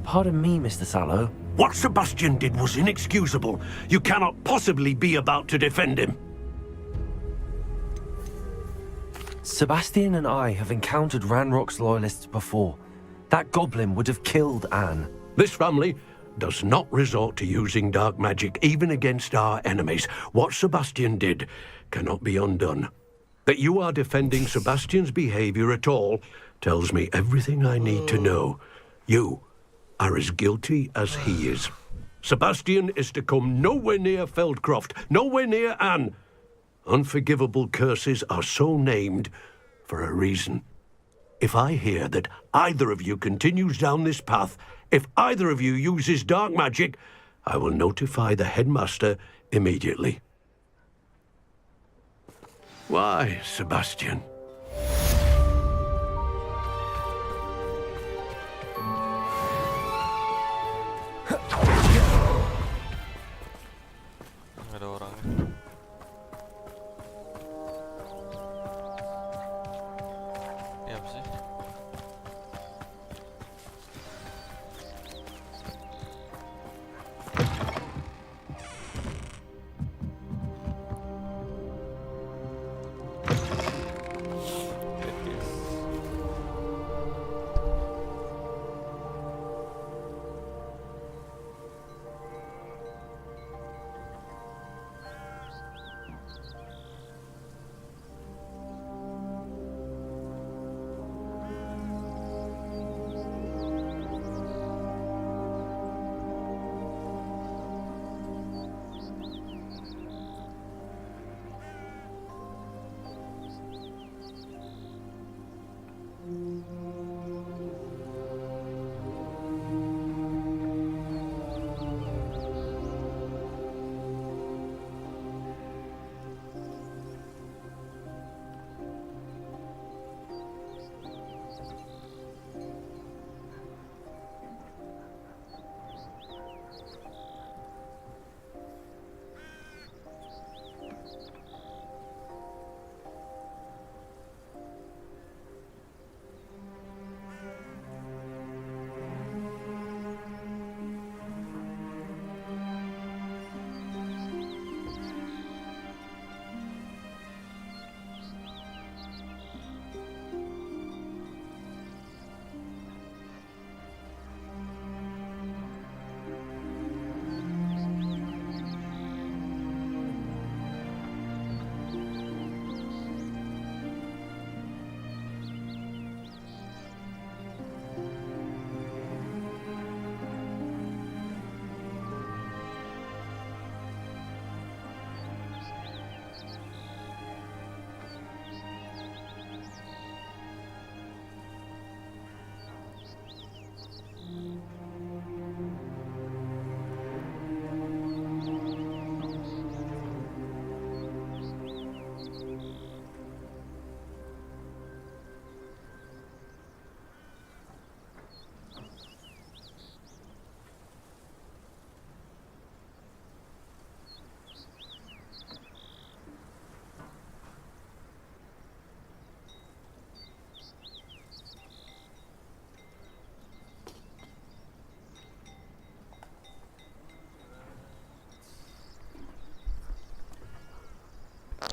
Pardon me, Mr. Sallow. What Sebastian did was inexcusable. You cannot possibly be about to defend him. Sebastian and I have encountered Ranrock's loyalists before. That goblin would have killed Anne. This family does not resort to using dark magic, even against our enemies. What Sebastian did cannot be undone. That you are defending Sebastian's behavior at all tells me everything I need to know. You are as guilty as he is. Sebastian is to come nowhere near Feldcroft, nowhere near Anne. Unforgivable curses are so named for a reason. If I hear that either of you continues down this path, if either of you uses dark magic, I will notify the headmaster immediately. Why, Sebastian? Nggak ada orangnya. Ini apa sih?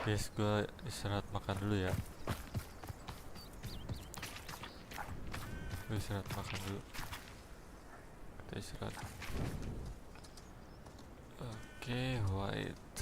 Guys, gue istirahat makan dulu ya. Gue istirahat makan dulu. Kita istirahat. Oke, white.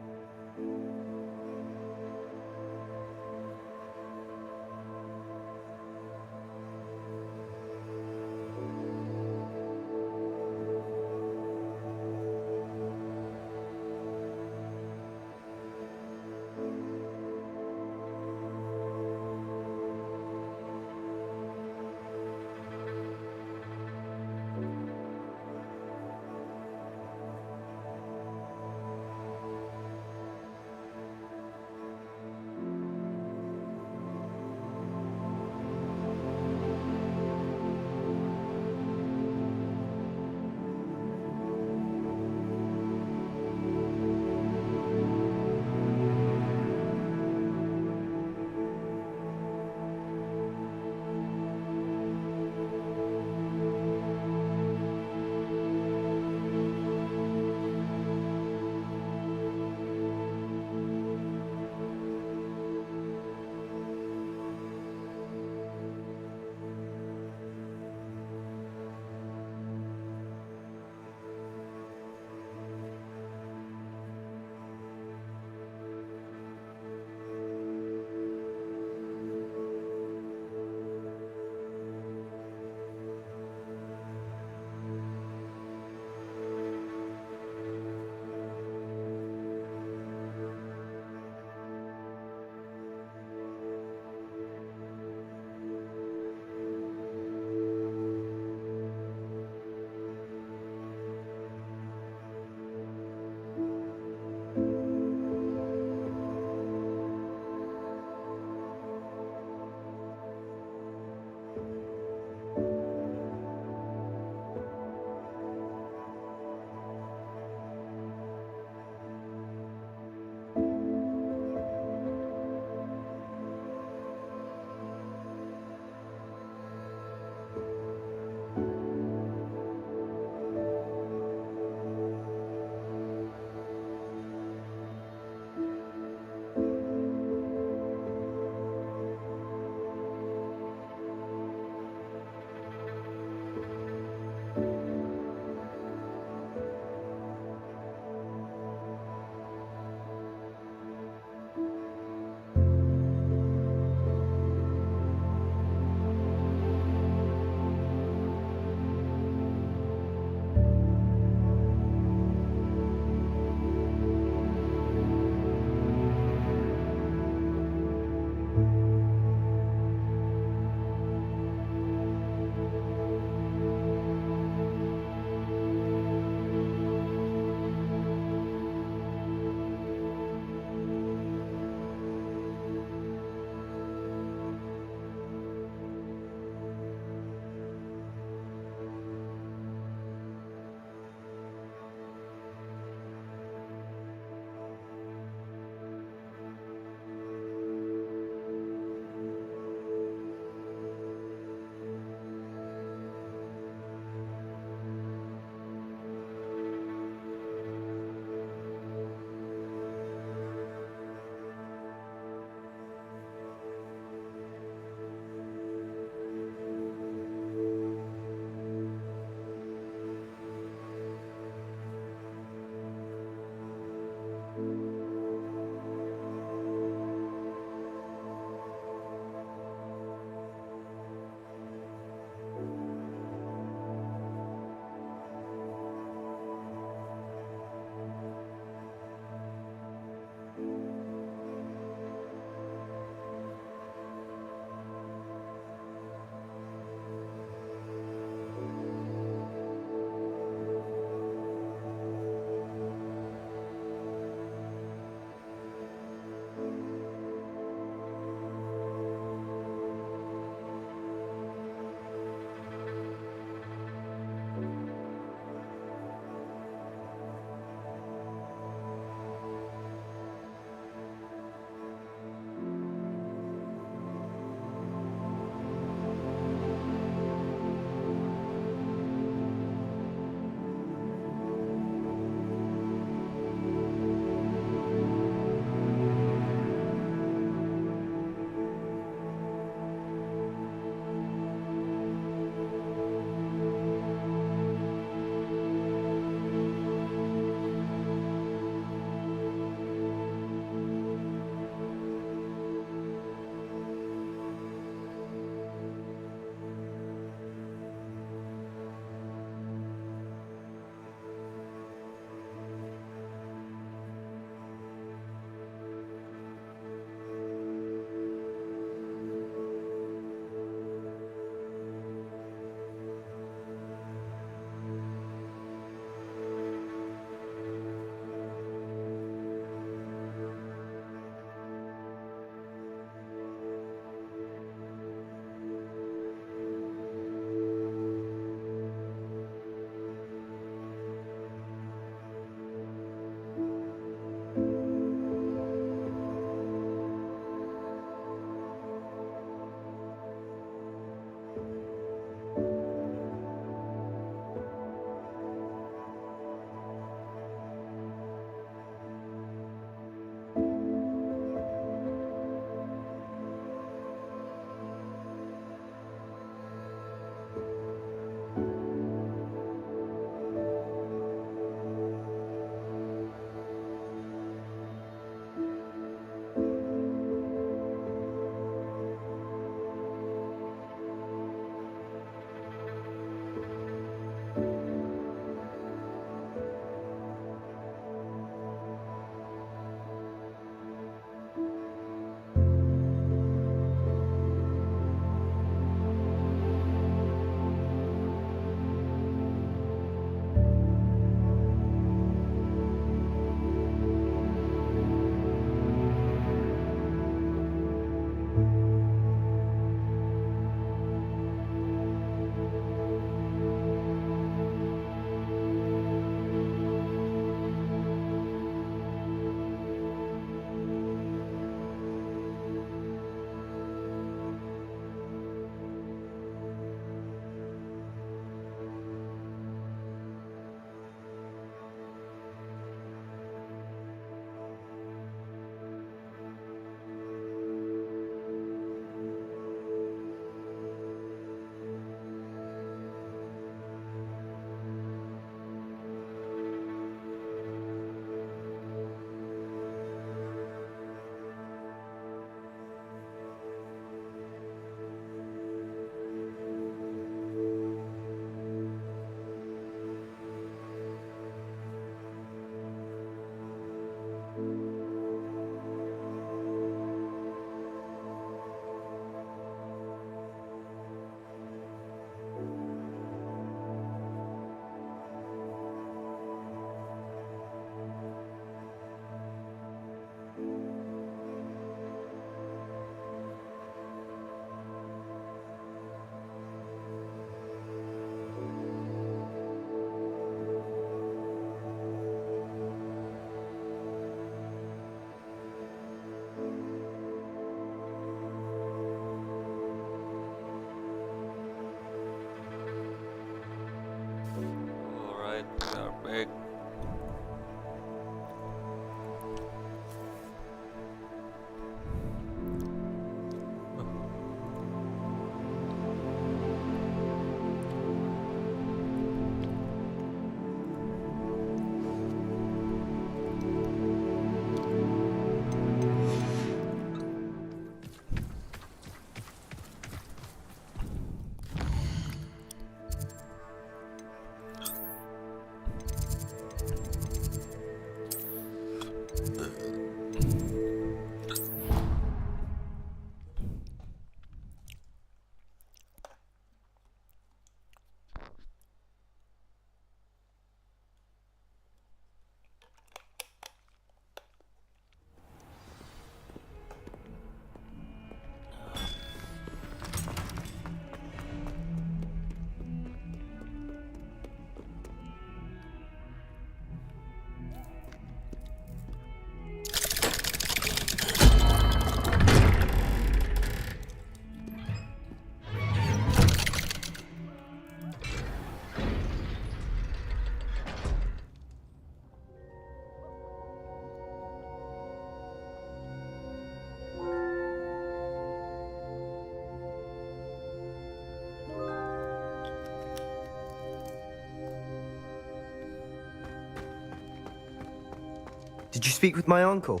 Did you speak with my uncle?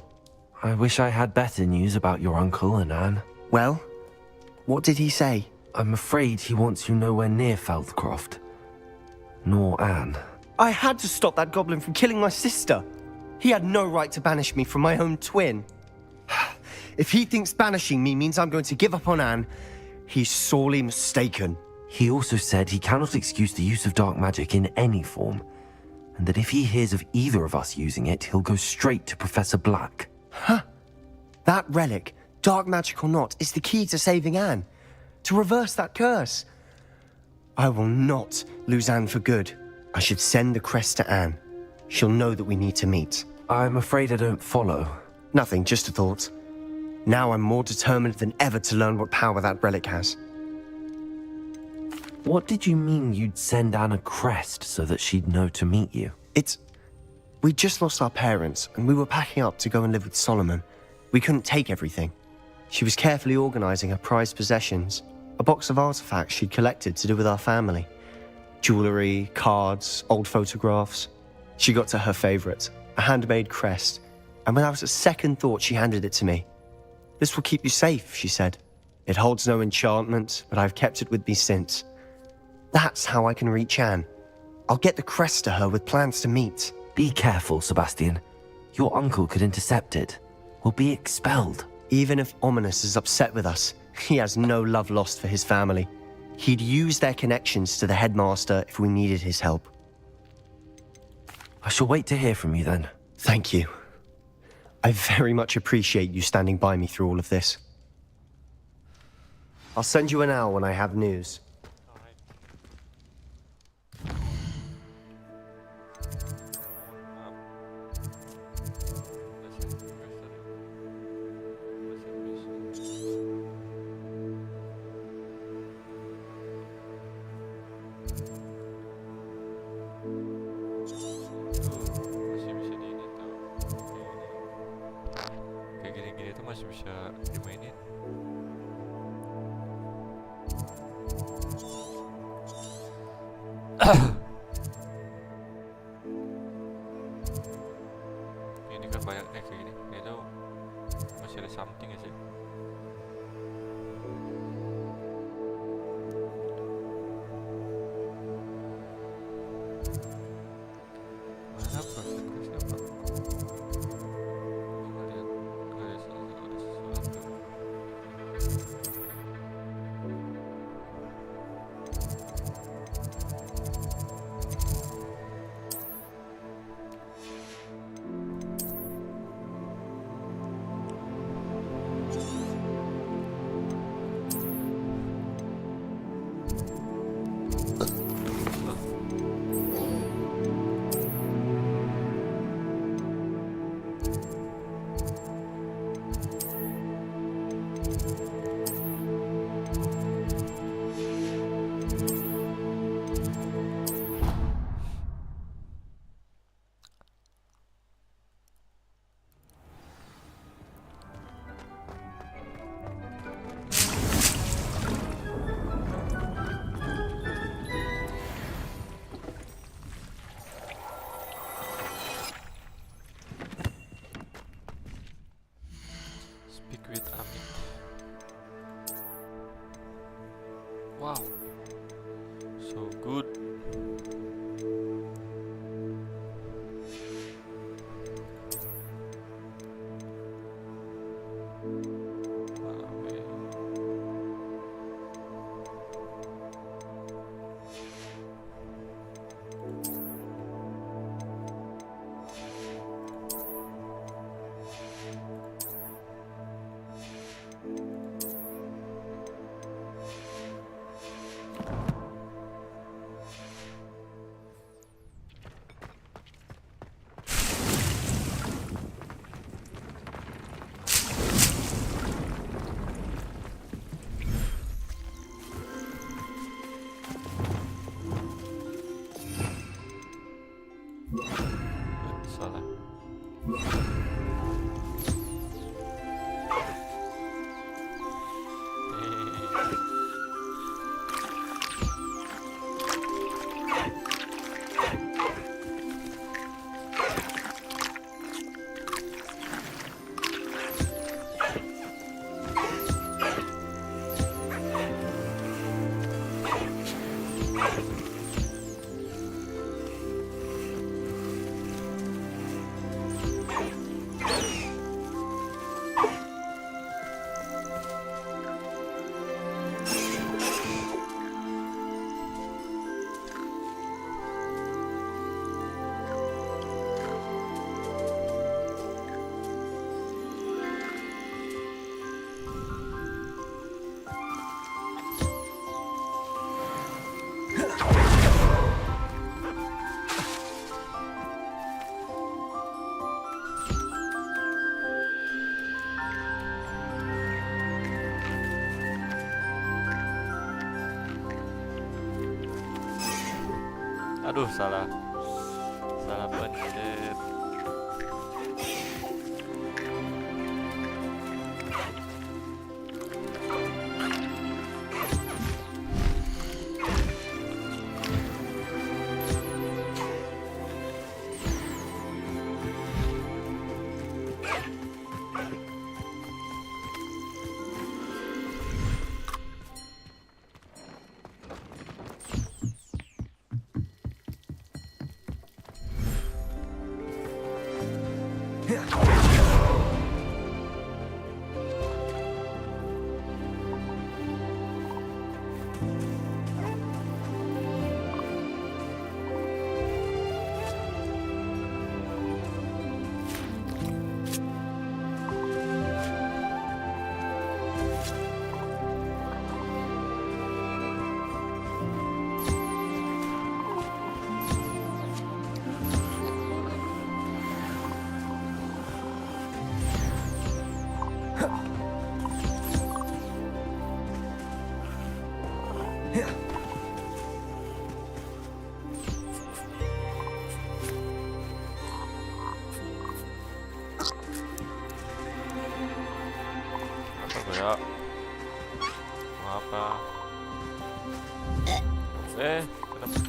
I wish I had better news about your uncle and Anne. Well, what did he say? I'm afraid he wants you nowhere near Feldcroft. Nor Anne. I had to stop that goblin from killing my sister. He had no right to banish me from my own twin. If he thinks banishing me means I'm going to give up on Anne, he's sorely mistaken. He also said he cannot excuse the use of dark magic in any form, and that if he hears of either of us using it, he'll go straight to Professor Black. Huh. That relic, dark magic or not, is the key to saving Anne. To reverse that curse. I will not lose Anne for good. I should send the crest to Anne. She'll know that we need to meet. I'm afraid I don't follow. Nothing, just a thought. Now I'm more determined than ever to learn what power that relic has. What did you mean you'd send Anne a crest so that she'd know to meet you? We just lost our parents, and we were packing up to go and live with Solomon. We couldn't take everything. She was carefully organizing her prized possessions, a box of artifacts she'd collected to do with our family. Jewelry, cards, old photographs. She got to her favorite, a handmade crest, and without a second thought, she handed it to me. "This will keep you safe," she said. "It holds no enchantment, but I've kept it with me since. That's how I can reach Anne. I'll get the crest to her with plans to meet." Be careful, Sebastian. Your uncle could intercept it. We'll be expelled. Even if Ominous is upset with us, he has no love lost for his family. He'd use their connections to the headmaster if we needed his help. I shall wait to hear from you then. Thank you. I very much appreciate you standing by me through all of this. I'll send you an owl when I have news. Kayak gini-gini tuh masih bisa dimainin. Ini kan banyak nih kayak gini. Ini tuh masih ada something ya sih. Mana prosesnya apa? Speak with Amit. Wow, so good. Salah. Aduh, salah pencet. Ya, mau apa? Kenapa?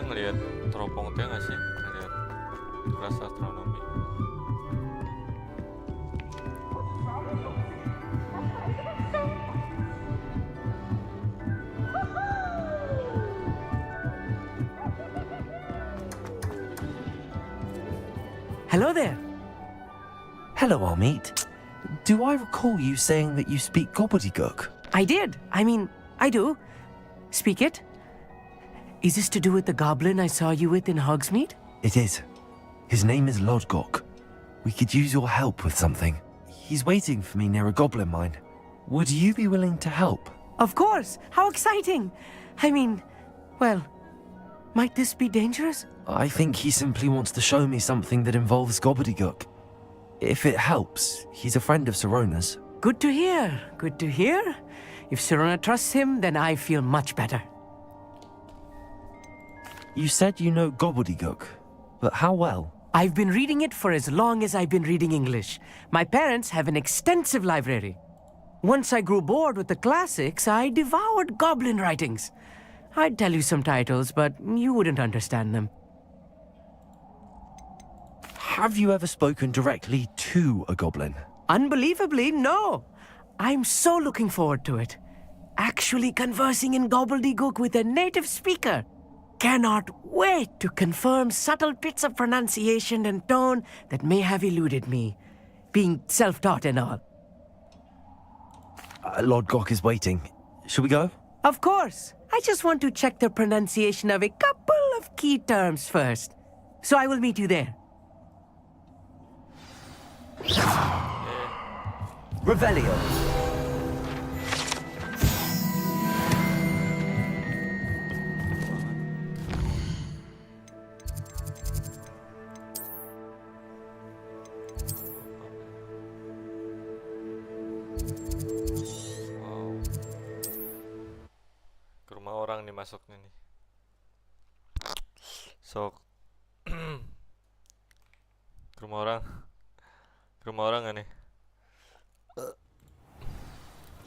Ngelihat teropong teh nggak sih? Ngelihat kelas astronomi. Hello there. Hello, Amit. Do I recall you saying that you speak gobbledygook? I did. I mean, I do. Speak it. Is this to do with the goblin I saw you with in Hogsmeade? It is. His name is Lodgok. We could use your help with something. He's waiting for me near a goblin mine. Would you be willing to help? Of course. How exciting. I mean, well, might this be dangerous? I think he simply wants to show me something that involves gobbledygook. If it helps, he's a friend of Sirona's. Good to hear. Good to hear. If Sirona trusts him, then I feel much better. You said you know gobbledygook, but how well? I've been reading it for as long as I've been reading English. My parents have an extensive library. Once I grew bored with the classics, I devoured goblin writings. I'd tell you some titles, but you wouldn't understand them. Have you ever spoken directly to a goblin? Unbelievably, no. I'm so looking forward to it. Actually conversing in gobbledygook with a native speaker. Cannot wait to confirm subtle bits of pronunciation and tone that may have eluded me, being self-taught and all. Lodgok is waiting. Shall we go? Of course. I just want to check the pronunciation of a couple of key terms first. So I will meet you there. Revelio. Ke rumah orang nih masuknya nih. Sok. Ke rumah orang. Ke rumah orang gak nih?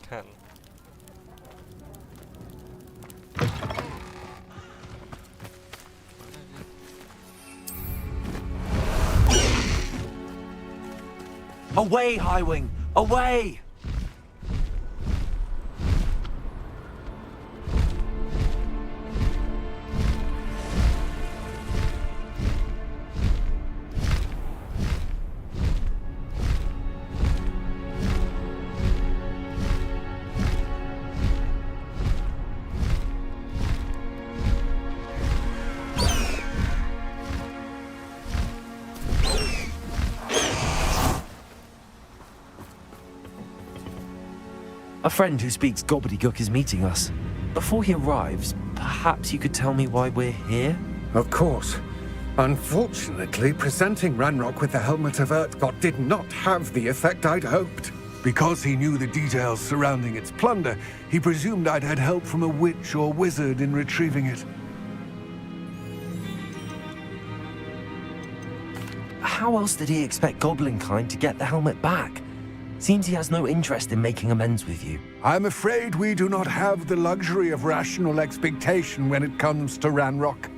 Kan. Away, Highwing! Away! A friend who speaks gobbledygook is meeting us. Before he arrives, perhaps you could tell me why we're here? Of course. Unfortunately, presenting Ranrock with the Helmet of Urtkot did not have the effect I'd hoped. Because he knew the details surrounding its plunder, he presumed I'd had help from a witch or wizard in retrieving it. How else did he expect Goblinkind to get the helmet back? Seems he has no interest in making amends with you. I'm afraid we do not have the luxury of rational expectation when it comes to Ranrock.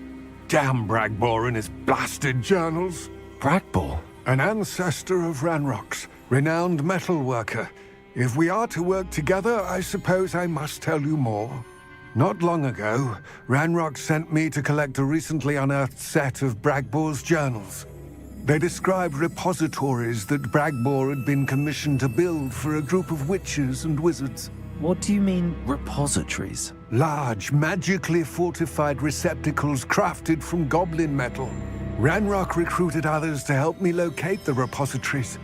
Damn Bragbor and his blasted journals. Bragbor? An ancestor of Ranrock's, renowned metal worker. If we are to work together, I suppose I must tell you more. Not long ago, Ranrock sent me to collect a recently unearthed set of Bragbor's journals. They described repositories that Bragbor had been commissioned to build for a group of witches and wizards. What do you mean, repositories? Large, magically fortified receptacles crafted from goblin metal. Ranrock recruited others to help me locate the repositories.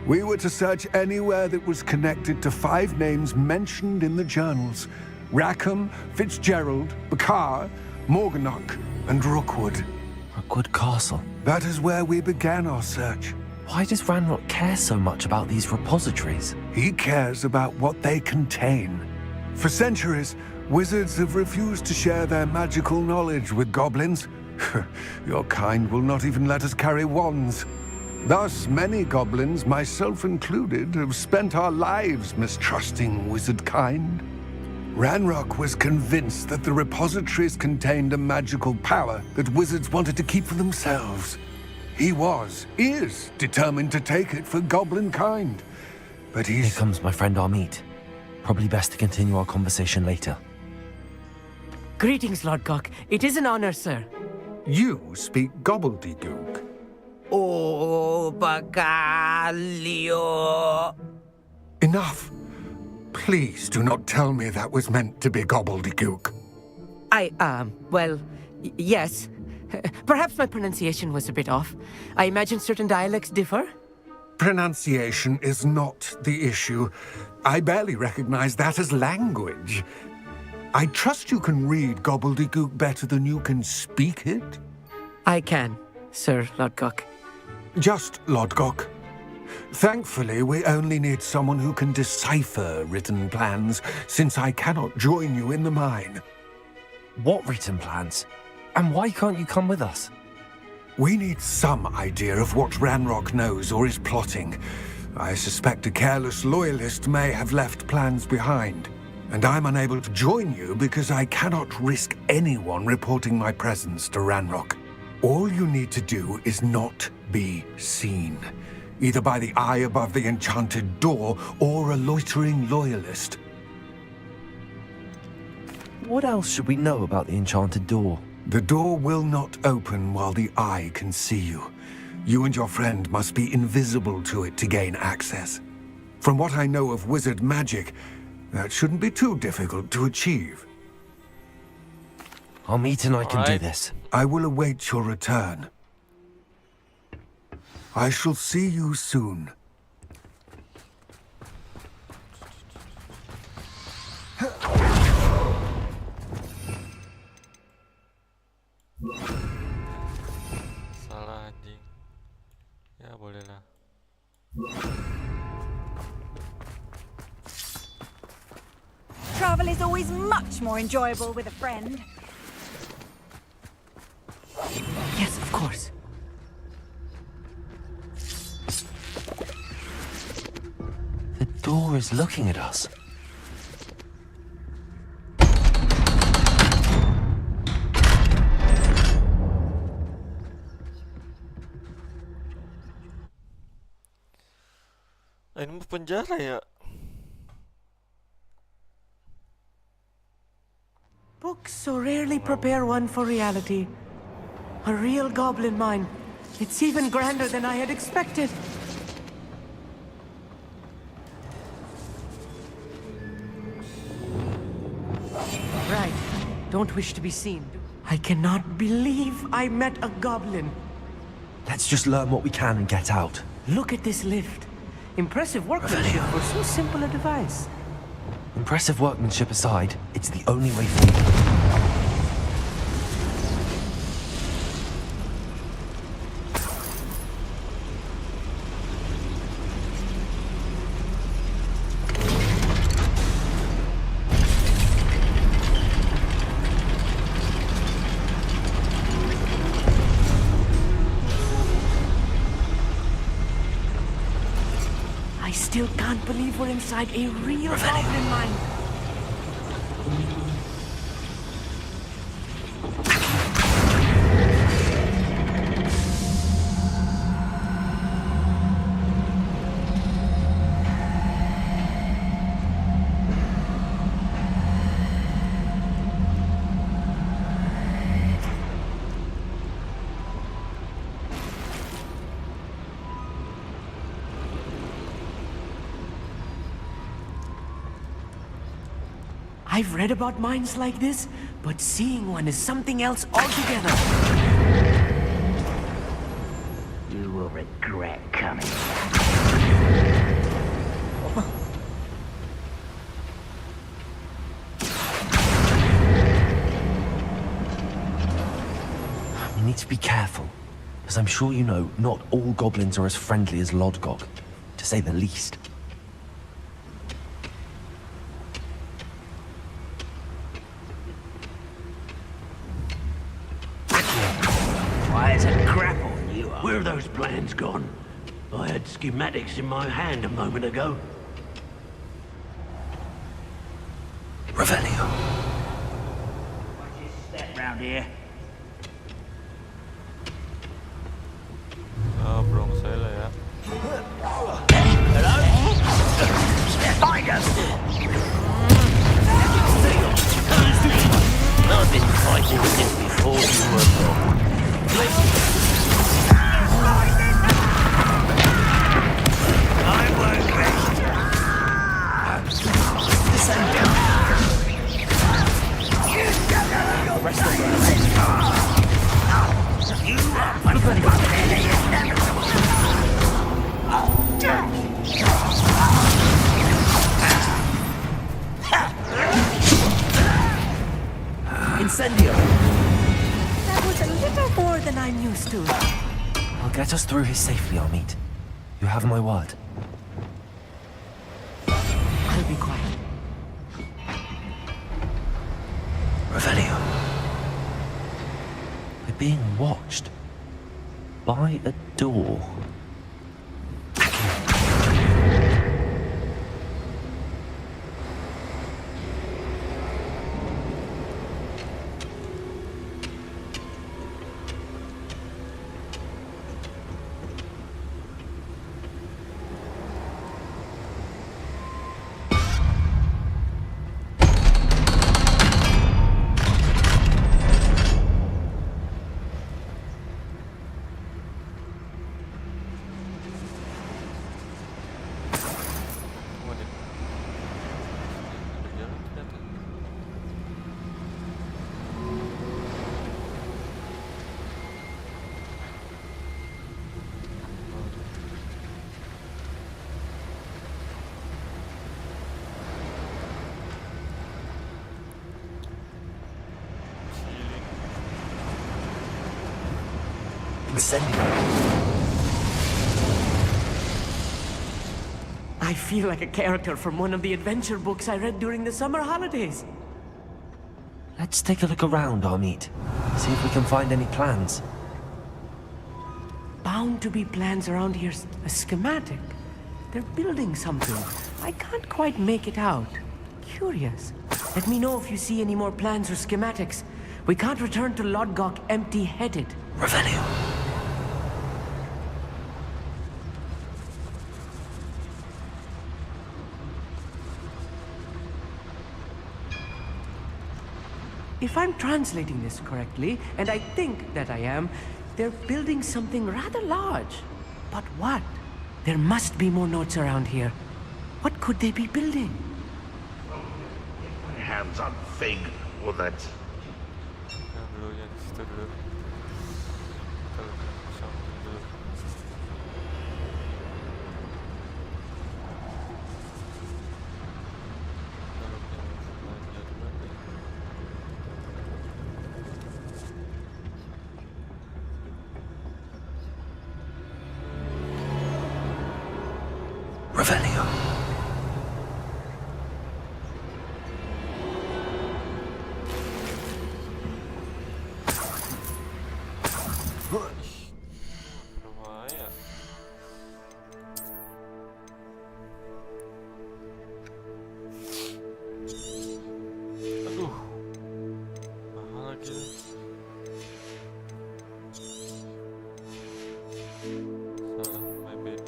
We were to search anywhere that was connected to 5 names mentioned in the journals. Rackham, Fitzgerald, Bakar, Morganach, and Rookwood. Rookwood Castle. That is where we began our search. Why does Ranrock care so much about these repositories? He cares about what they contain. For centuries, wizards have refused to share their magical knowledge with goblins. Your kind will not even let us carry wands. Thus, many goblins, myself included, have spent our lives mistrusting wizard kind. Ranrock was convinced that the repositories contained a magical power that wizards wanted to keep for themselves. He is determined to take it for goblin kind. But Here comes my friend Amit. Probably best to continue our conversation later. Greetings, Lodgok. It is an honor, sir. You speak gobbledygook. Oh, Bacalio. Enough! Please do not tell me that was meant to be gobbledygook. Well, yes. Perhaps my pronunciation was a bit off. I imagine certain dialects differ. Pronunciation is not the issue. I barely recognize that as language. I trust you can read gobbledygook better than you can speak it? I can, Sir Lodgok. Just Lodgok. Thankfully, we only need someone who can decipher written plans, since I cannot join you in the mine. What written plans? And why can't you come with us? We need some idea of what Ranrock knows or is plotting. I suspect a careless loyalist may have left plans behind. And I'm unable to join you because I cannot risk anyone reporting my presence to Ranrock. All you need to do is not be seen, either by the eye above the enchanted door or a loitering loyalist. What else should we know about the enchanted door? The door will not open while the eye can see you. You and your friend must be invisible to it to gain access. From what I know of wizard magic, that shouldn't be too difficult to achieve. Our meet and I can do this. I will await your return. I shall see you soon. Salah anjing. Ya bolehlah. Travel is always much more enjoyable with a friend. Yes, of course. The door is looking at us. Ini mau penjara ya? Books so rarely prepare one for reality. A real goblin mine. It's even grander than I had expected. Right. Don't wish to be seen. I cannot believe I met a goblin. Let's just learn what we can and get out. Look at this lift. Impressive workmanship for so simple a device. Impressive workmanship aside, it's the only way forward. I still can't believe we're inside a real goblin mine. I've read about mines like this, but seeing one is something else altogether. You will regret coming. We need to be careful, as I'm sure you know, not all goblins are as friendly as Lodgok, to say the least. There's a crap on you. Where are those plans gone? I had schematics in my hand a moment ago. Revelio. Watch your step round here. Ah, belum saya lah ya. Hello? Find us! I've been fighting with this before you were born. I won't rest. Incendio! That was a little more than I'm used to. I'll get us through here safely, Amit. You have my word. I'll be quiet. Revelio. We're being watched. By a door. I feel like a character from one of the adventure books I read during the summer holidays. Let's take a look around, Amit. See if we can find any plans. Bound to be plans around here. A schematic. They're building something. I can't quite make it out. Curious. Let me know if you see any more plans or schematics. We can't return to Lodgok empty-headed. Revelio. If I'm translating this correctly, and I think that I am, they're building something rather large. But what? There must be more notes around here. What could they be building? My hands on Fig, or that. Revelio. Aduh. Mahal lagi. Salah, my bad.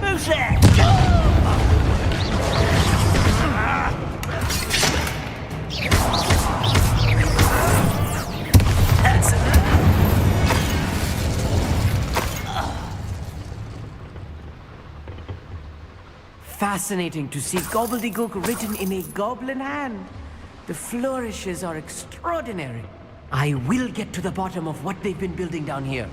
Who's that? Fascinating to see gobbledygook written in a goblin hand. The flourishes are extraordinary. I will get to the bottom of what they've been building down here.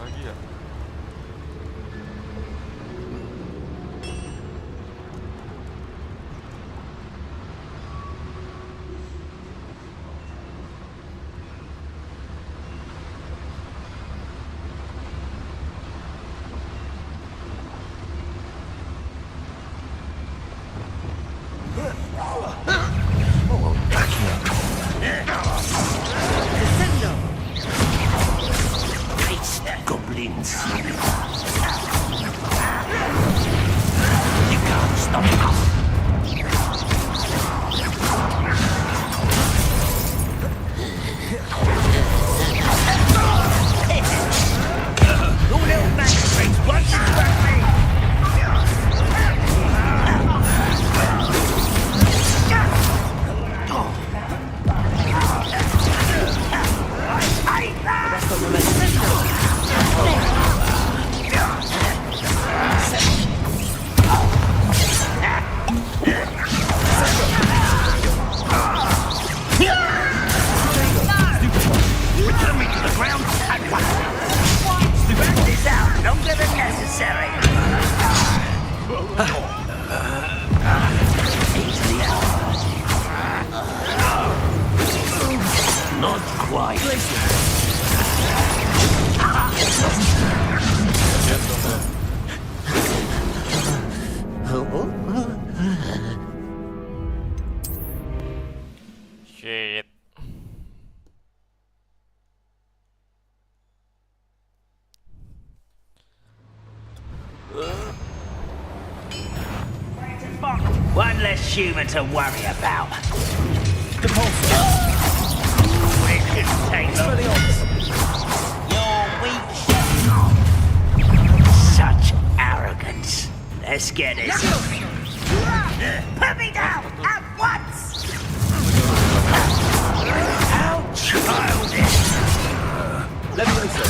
Lagi ya? Goblins. You can't stop us. Who little magistrates once expect me? unnecessary. Into the eye. Not quite. Shit. One less human to worry about. The pulse. It can take long. You're weak. Such arrogance. Let's get it. Put me down at once! How childish! Levioso.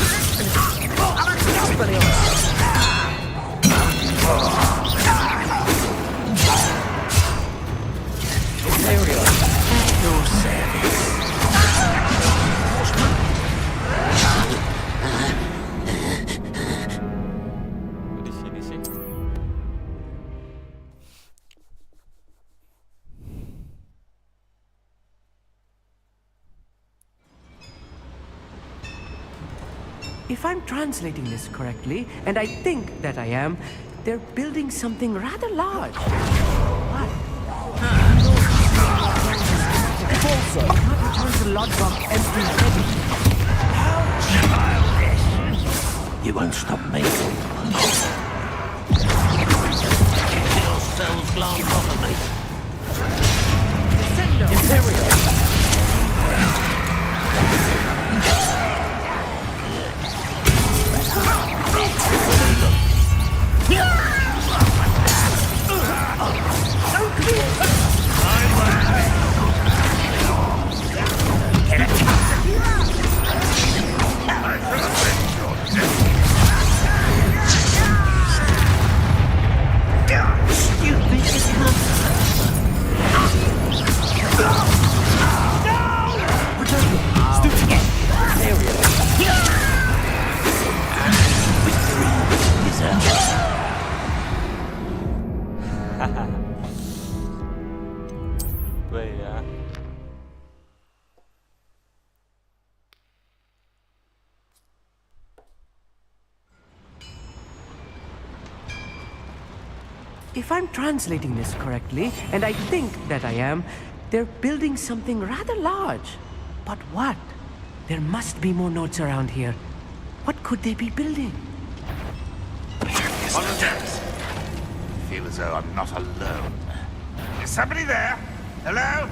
Your service. Di sini sih. If I'm translating this correctly, and I think that I am, they're building something rather large. What? Also, Not return to Lodgok empty-headed. How childish! you won't stop me. Your cells glance off of me. Baik ya. If I'm translating this correctly, and I think that I am, they're building something rather large. But what? There must be more notes around here. What could they be building? Volunteers. Feel as though I'm not alone. Is somebody there? Hello?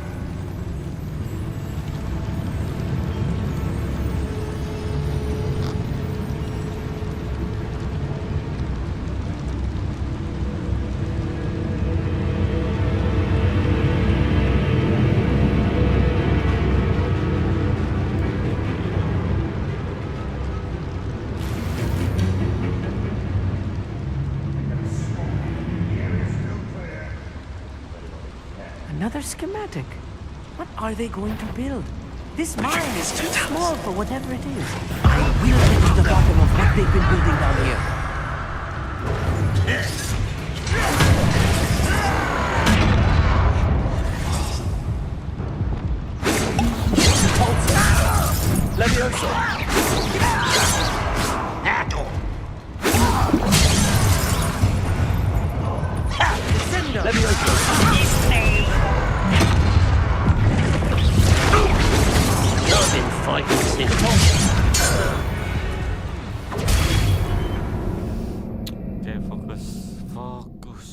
Another schematic. What are they going to build? This mine is too small for whatever it is. I will get to the bottom of what they've been building down here. Levioso. Levioso. I've been fighting since. Oke, fokus. Fokus.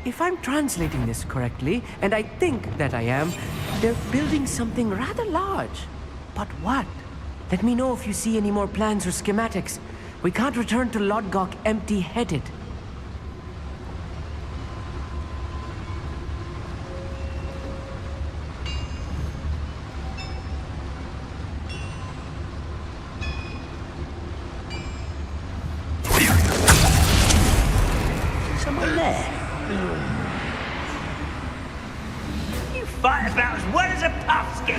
If I'm translating this correctly, and I think that I am, they're building something rather large. But what? Let me know if you see any more plans or schematics. We can't return to Lodgok empty-headed. Someone there? fight about as well as a puffsky.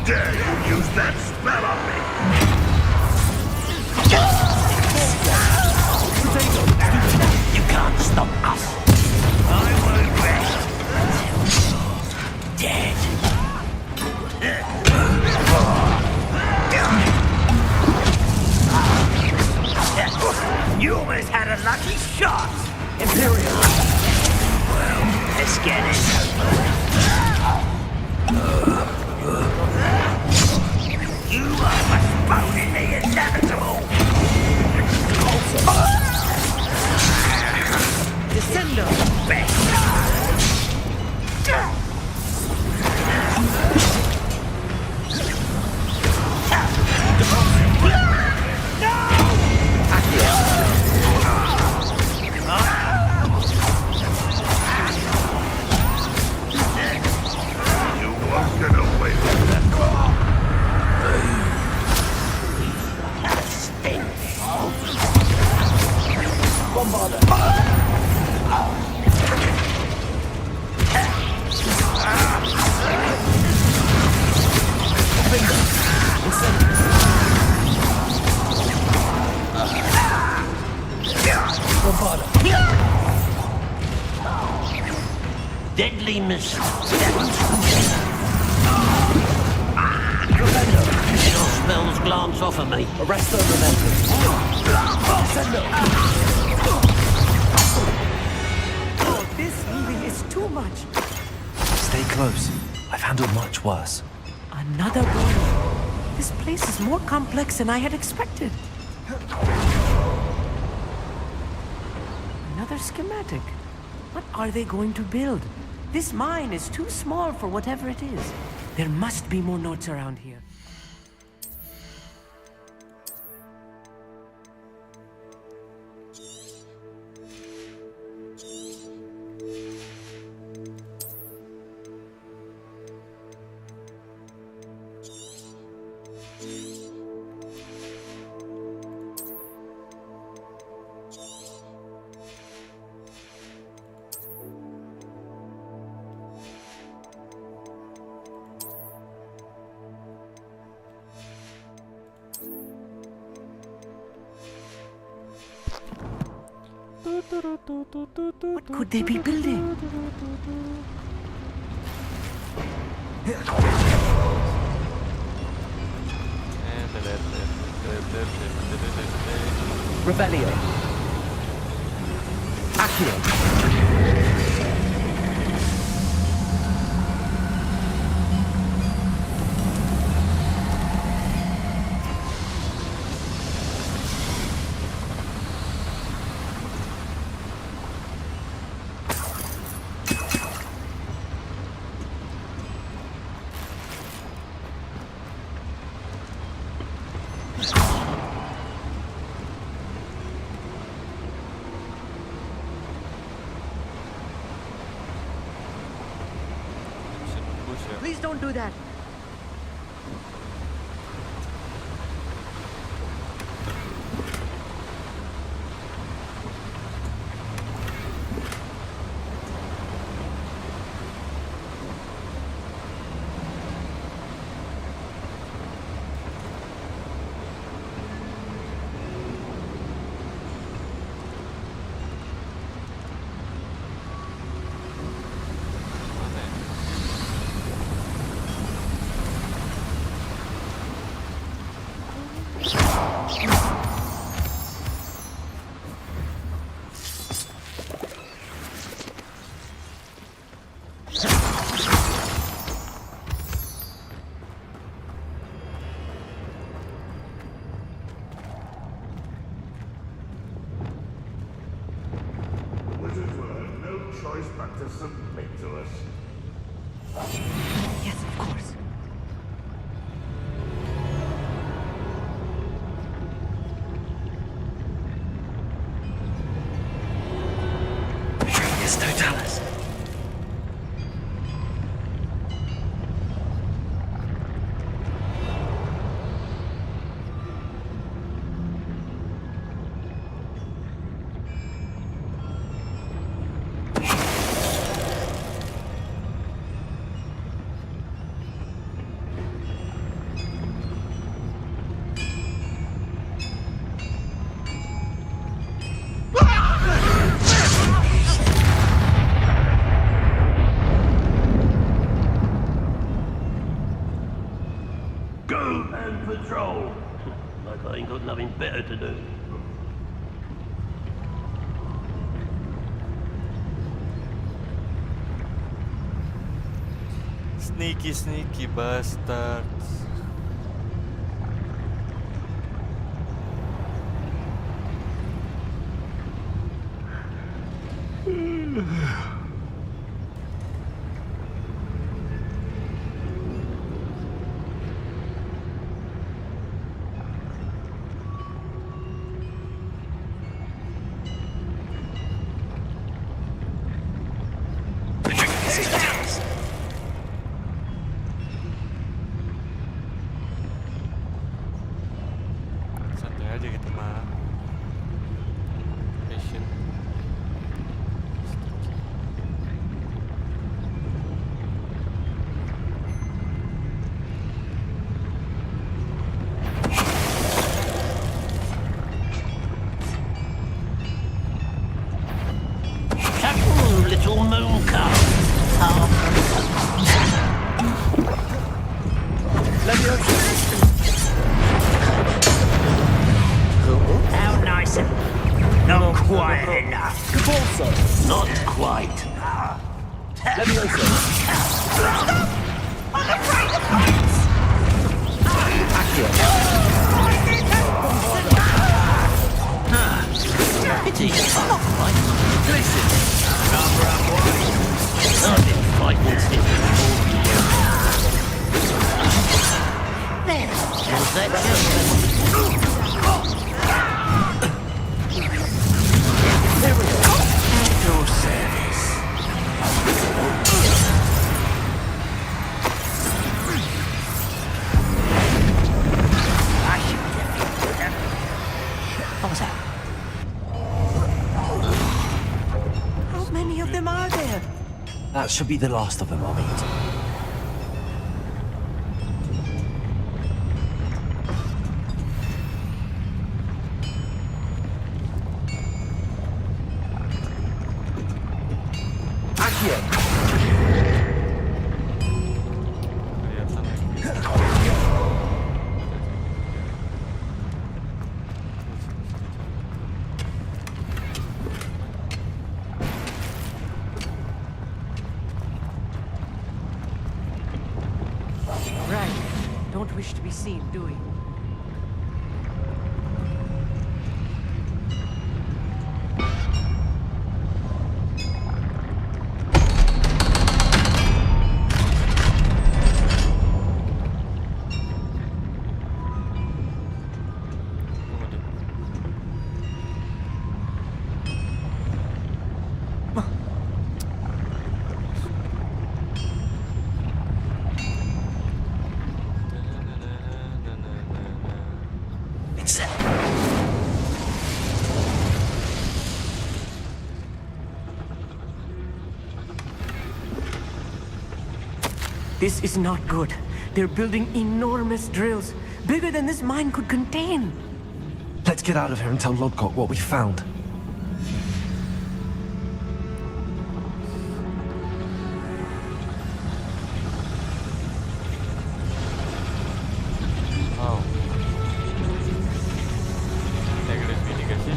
Dare you use that spell on me? You can't stop us. I won't rest until dead. You almost had a lucky shot. Imperial. Well, let's get it. You are postponing the inevitable. Descendo. You won't get away with that. Deadly missile. Your spells glance off of me. Arrest the momentum. Oh, this movie is too much. Stay close. I've handled much worse. Another body. This place is more complex than I had expected. Another schematic. What are they going to build? This mine is too small for whatever it is. There must be more notes around here. What could they be building? Revelio. Accio. Please don't do that. Go and patrol. Like I ain't got nothing better to do. Sneaky bastards. Santai aja gitu mah. Passion. Ooh, little moon cub. How nice and not quite enough. Not quite. Pity it's not quite. Listen, cover up one. I've been fighting since before you were. There, how's that gentleman? There we go. At your service. I should definitely do that. What was that? How many of them are there? That should be the last of them, I'll meet. Right. Don't wish to be seen, do we? This is not good. They're building enormous drills, bigger than this mine could contain. Let's get out of here and tell Lodcock what we found. Wow. Negatif mitigasi.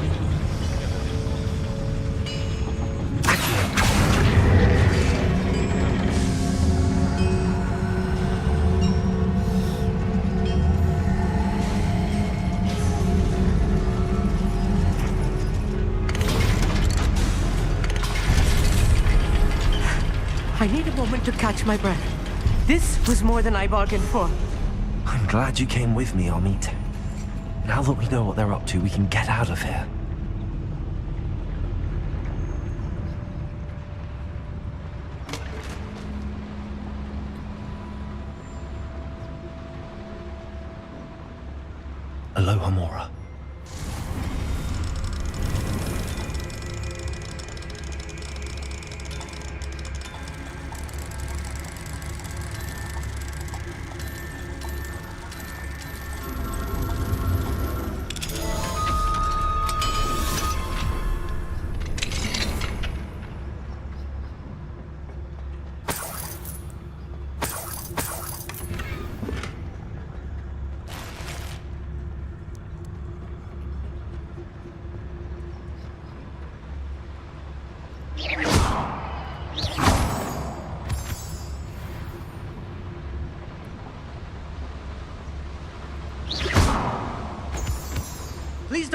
I need a moment to catch my breath. This was more than I bargained for. I'm glad you came with me, Amit. Now that we know what they're up to, we can get out of here. Aloha Mora.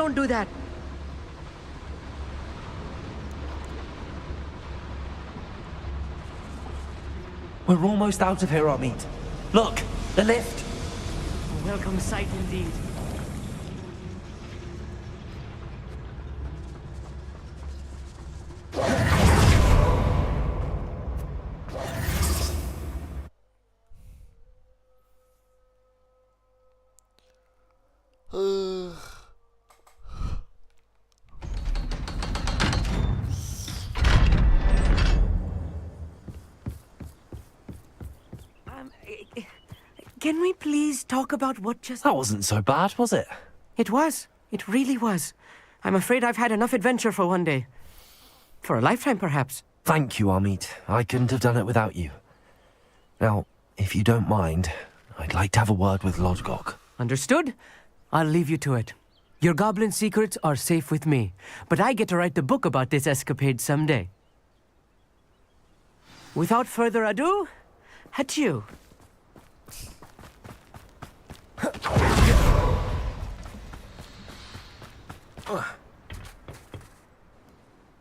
don't do that. We're almost out of here, Amit. Look, the lift. A welcome sight indeed. Can we please talk about what just... That wasn't so bad, was it? It was. It really was. I'm afraid I've had enough adventure for one day. For a lifetime, perhaps. Thank you, Amit. I couldn't have done it without you. Now, if you don't mind, I'd like to have a word with Lodgok. Understood? I'll leave you to it. Your goblin secrets are safe with me, but I get to write the book about this escapade someday. Without further ado, adieu.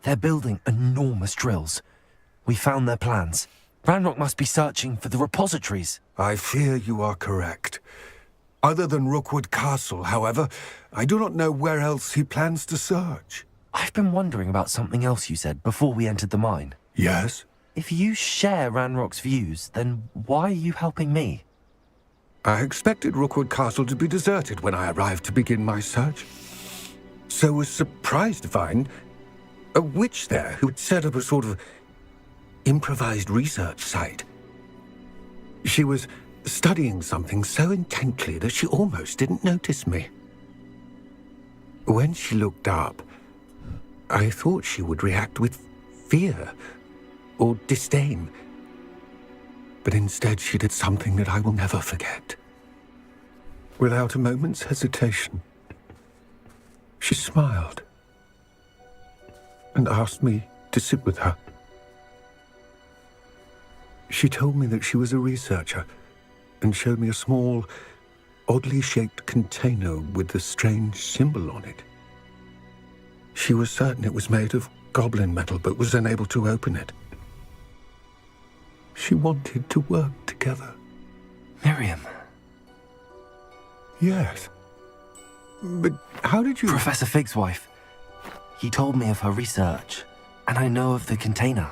They're building enormous drills. We found their plans. Ranrock must be searching for the repositories. I fear you are correct. Other than Rookwood Castle, however, I do not know where else he plans to search. I've been wondering about something else you said before we entered the mine. Yes? If you share Ranrock's views, then why are you helping me? I expected Rookwood Castle to be deserted when I arrived to begin my search. So was surprised to find a witch there who had set up a sort of improvised research site. She was studying something so intently that she almost didn't notice me. When she looked up, I thought she would react with fear or disdain. But instead she did something that I will never forget. Without a moment's hesitation, she smiled and asked me to sit with her. She told me that she was a researcher and showed me a small, oddly shaped container with a strange symbol on it. She was certain it was made of goblin metal, but was unable to open it. She wanted to work together. Miriam. Yes. But how did you... Professor Fig's wife. He told me of her research, and I know of the container.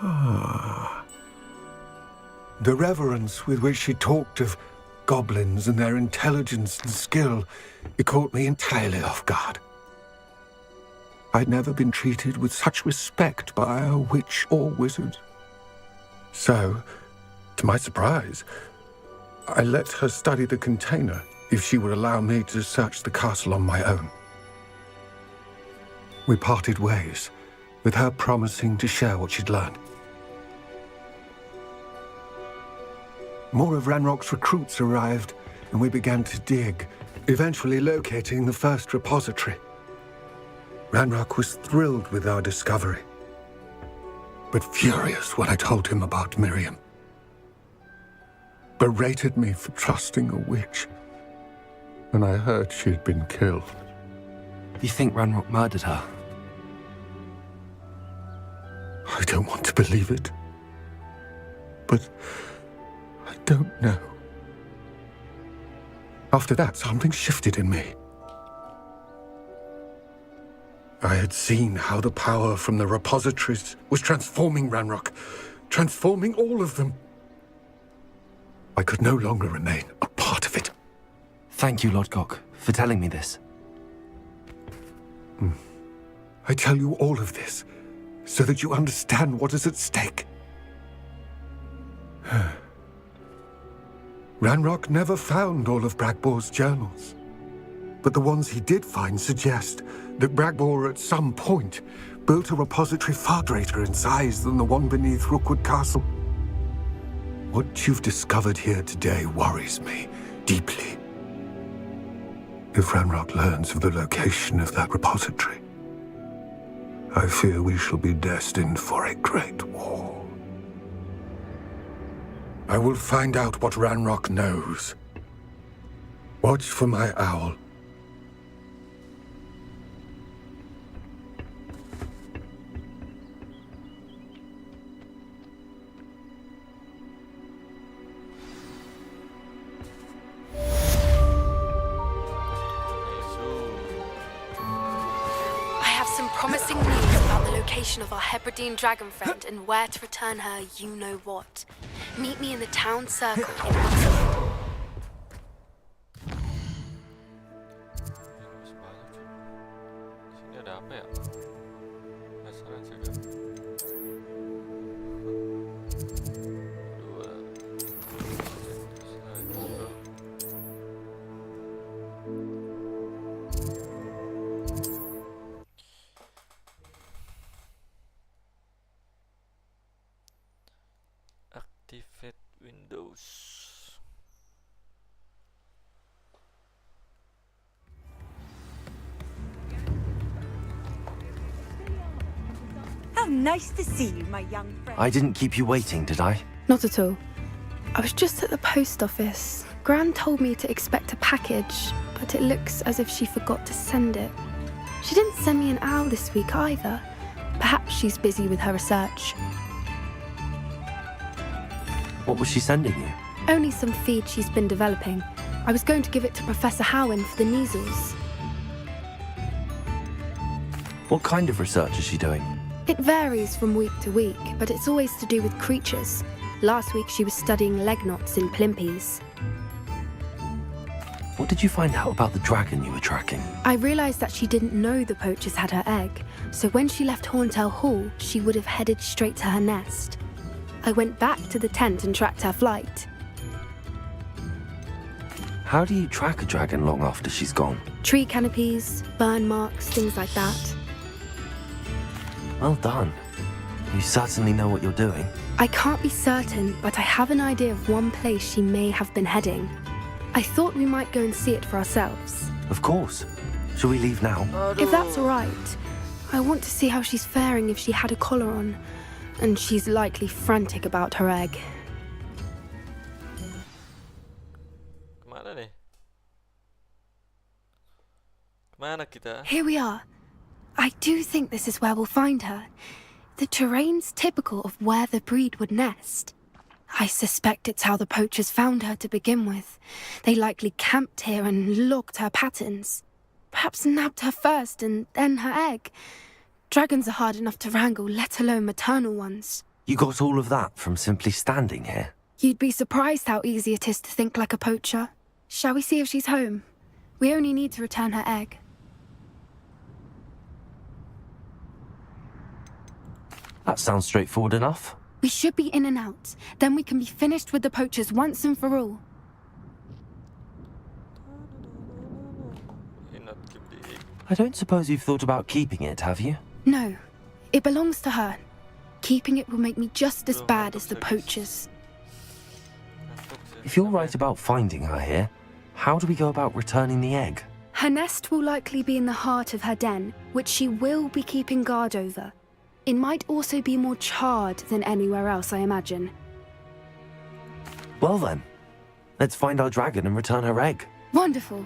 Ah. The reverence with which she talked of goblins and their intelligence and skill, it caught me entirely off guard. I'd never been treated with such respect by a witch or wizard. So, to my surprise, I let her study the container if she would allow me to search the castle on my own. We parted ways, with her promising to share what she'd learned. More of Ranrock's recruits arrived, and we began to dig, eventually locating the first repository. Ranrock was thrilled with our discovery, but furious when I told him about Miriam. Berated me for trusting a witch, and I heard she had been killed. You think Ranrock murdered her? I don't want to believe it, but I don't know. After that, something shifted in me. I had seen how the power from the repositories was transforming Ranrock, transforming all of them. I could no longer remain a part of it. Thank you, Lodgok, for telling me this. I tell you all of this so that you understand what is at stake. Ranrock never found all of Bragbor's journals, but the ones he did find suggest that Bragbor at some point built a repository far greater in size than the one beneath Rookwood Castle. What you've discovered here today worries me deeply. If Ranrock learns of the location of that repository, I fear we shall be destined for a great war. I will find out what Ranrock knows. Watch for my owl location of our Hebridean dragon friend and where to return her you know what. Meet me in the town circle in Oxford. Sini ada apa ya? Penasaran juga. Dua. Satu. Activate Windows. How nice to see you, my young friend. I didn't keep you waiting, did I? Not at all. I was just at the post office. Gran told me to expect a package, but it looks as if she forgot to send it. She didn't send me an owl this week either. Perhaps she's busy with her research. What was she sending you? Only some feed she's been developing. I was going to give it to Professor Howen for the measles. What kind of research is she doing? It varies from week to week, but it's always to do with creatures. Last week she was studying leg knots in plimpies. What did you find out about the dragon you were tracking? I realised that she didn't know the poachers had her egg, so when she left Horntail Hall, she would have headed straight to her nest. I went back to the tent and tracked her flight. How do you track a dragon long after she's gone? Tree canopies, burn marks, things like that. Well done. You certainly know what you're doing. I can't be certain, but I have an idea of one place she may have been heading. I thought we might go and see it for ourselves. Of course. Shall we leave now? If that's all right. I want to see how she's faring if she had a collar on. And she's likely frantic about her egg. Kemana nih? Kemana kita? Here we are. I do think this is where we'll find her. The terrain's typical of where the breed would nest. I suspect it's how the poachers found her to begin with. They likely camped here and logged her patterns. Perhaps nabbed her first and then her egg. Dragons are hard enough to wrangle, let alone maternal ones. You got all of that from simply standing here? You'd be surprised how easy it is to think like a poacher. Shall we see if she's home? We only need to return her egg. That sounds straightforward enough. We should be in and out. Then we can be finished with the poachers once and for all. I don't suppose you've thought about keeping it, have you? No. It belongs to her. Keeping it will make me just as bad as the poachers. If you're right about finding her here, how do we go about returning the egg? Her nest will likely be in the heart of her den, which she will be keeping guard over. It might also be more charred than anywhere else, I imagine. Well then, let's find our dragon and return her egg. Wonderful.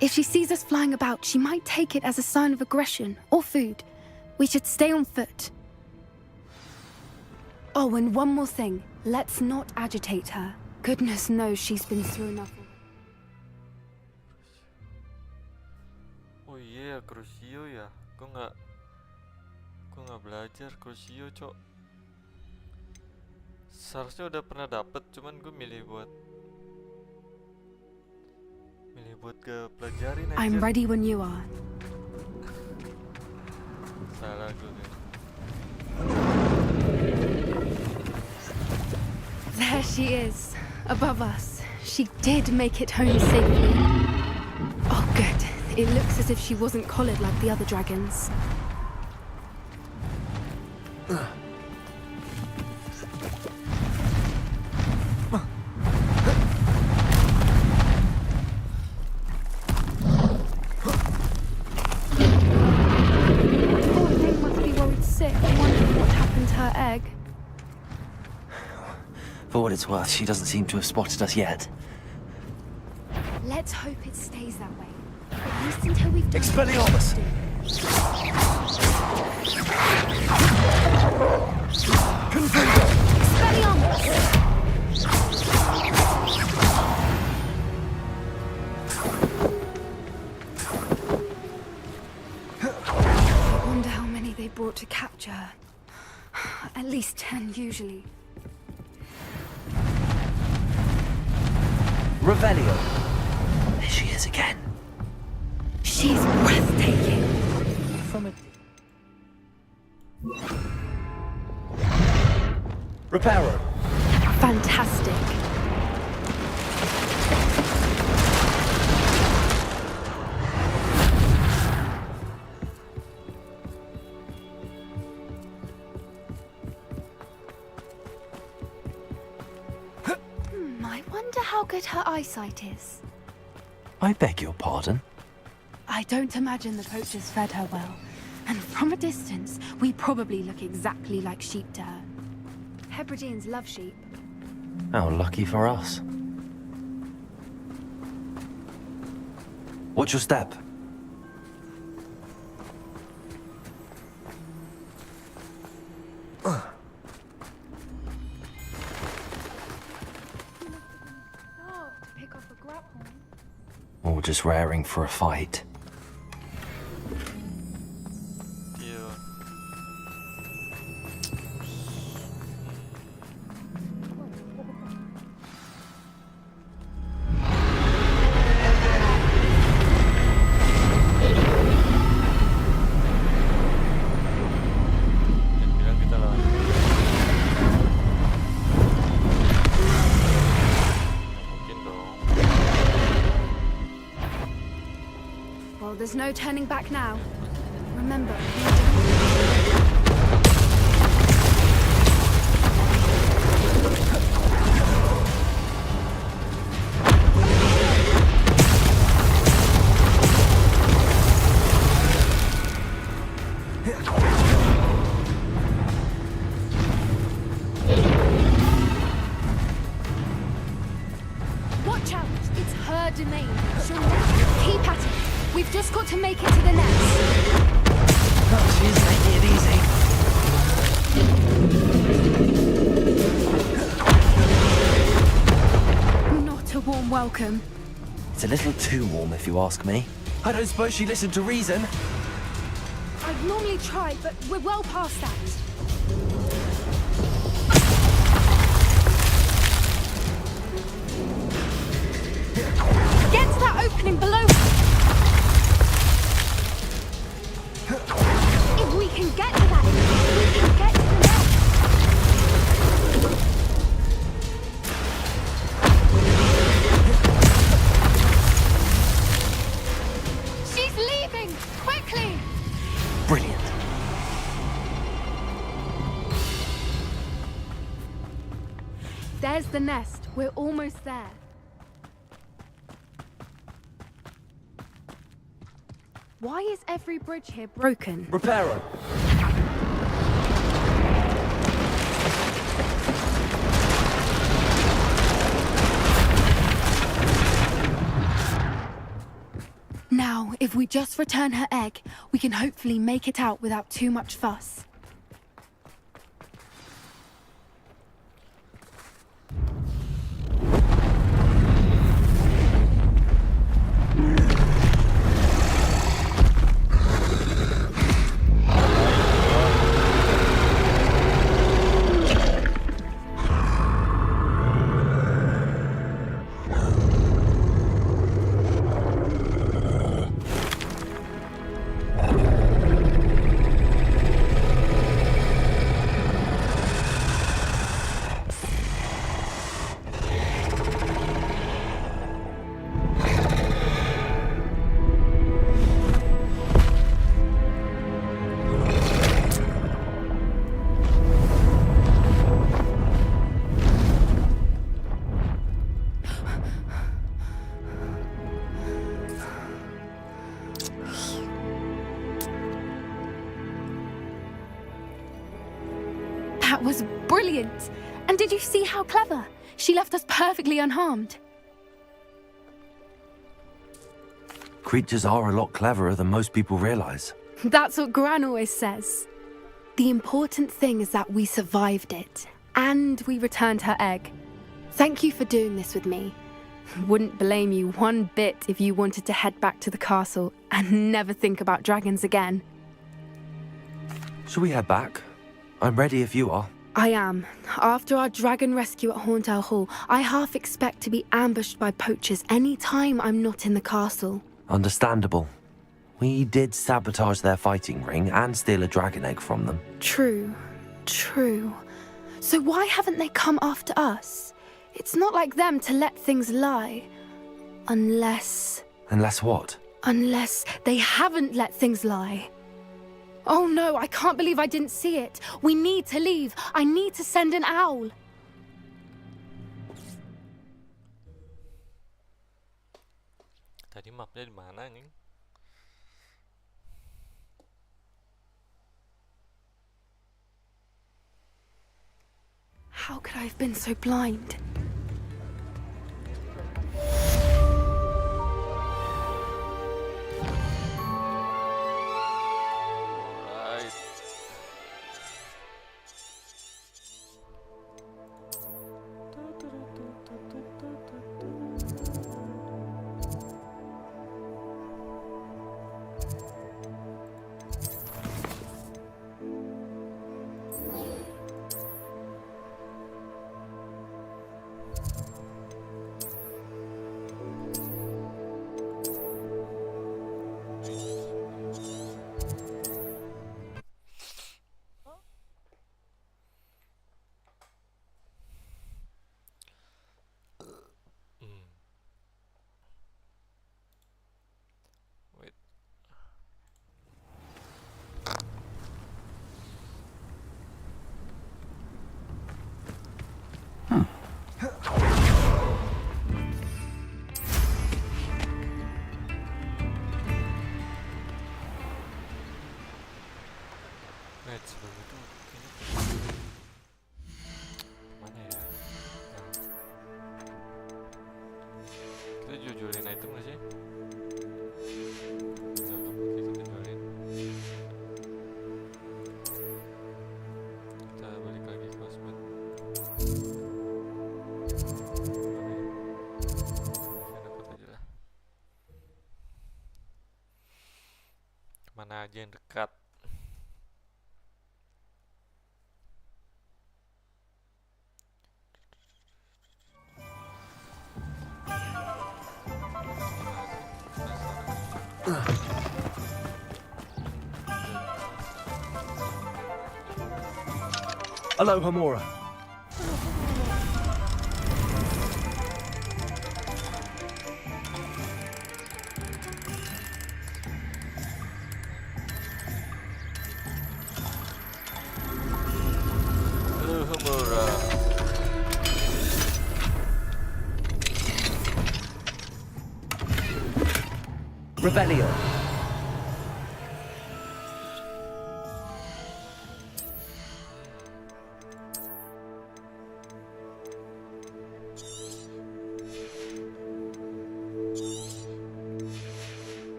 If she sees us flying about, she might take it as a sign of aggression or food. We should stay on foot. Oh, and one more thing. Let's not agitate her. Goodness knows she's been through enough. Oh iya, Crucio ya. Gue nggak belajar Crucio, cok. Seharusnya udah pernah dapet, cuman gue milih buat ke pelajarin aja. I'm ready when you are. Salah gue. There she is, above us. She did make it home safely. Oh, good. It looks as if she wasn't collared like the other dragons. For what it's worth, she doesn't seem to have spotted us yet. Let's hope it stays that way. At least until we've done Expelliarmus! I wonder how many they brought to capture. At least 10 usually. Revelio. There she is again. She's breathtaking. From a Reparo. Fantastic. I wonder how good her eyesight is. I beg your pardon? I don't imagine the poachers fed her well. And from a distance, we probably look exactly like sheep to her. Hebrideans love sheep. How lucky for us. What's your step? Or just raring for a fight? Well, there's no turning back now. Remember, watch out! It's her domain. She'll never keep at it. We've just got to make it to the nest. Oh, she's making it easy. Not a warm welcome. It's a little too warm, if you ask me. I don't suppose she listened to reason. I'd normally try, but we're well past that. Get to that opening below. If we can get to that, we can get to the nest. She's leaving! Quickly! Brilliant. There's the nest. We're almost there. Why is every bridge here broken? Reparo. Now, if we just return her egg, we can hopefully make it out without too much fuss. That was brilliant! And did you see how clever? She left us perfectly unharmed. Creatures are a lot cleverer than most people realize. That's what Gran always says. The important thing is that we survived it, and we returned her egg. Thank you for doing this with me. Wouldn't blame you one bit if you wanted to head back to the castle and never think about dragons again. Shall we head back? I'm ready if you are. I am. After our dragon rescue at Hauntow Hall, I half expect to be ambushed by poachers any time I'm not in the castle. Understandable. We did sabotage their fighting ring and steal a dragon egg from them. True. So why haven't they come after us? It's not like them to let things lie. Unless what? Unless they haven't let things lie. Oh no, I can't believe I didn't see it. We need to leave. I need to send an owl. Tadi mapnya di mana nih? How could I have been so blind? Wait. Wait, sebelum itu kayaknya mana ya? Kita jualin item nggak sih? Bisa kita jualin. Kita balik lagi ke Osman. Kita dapat aja lah. Kemana aja yang dekat? Aloha, Mora. Revelio.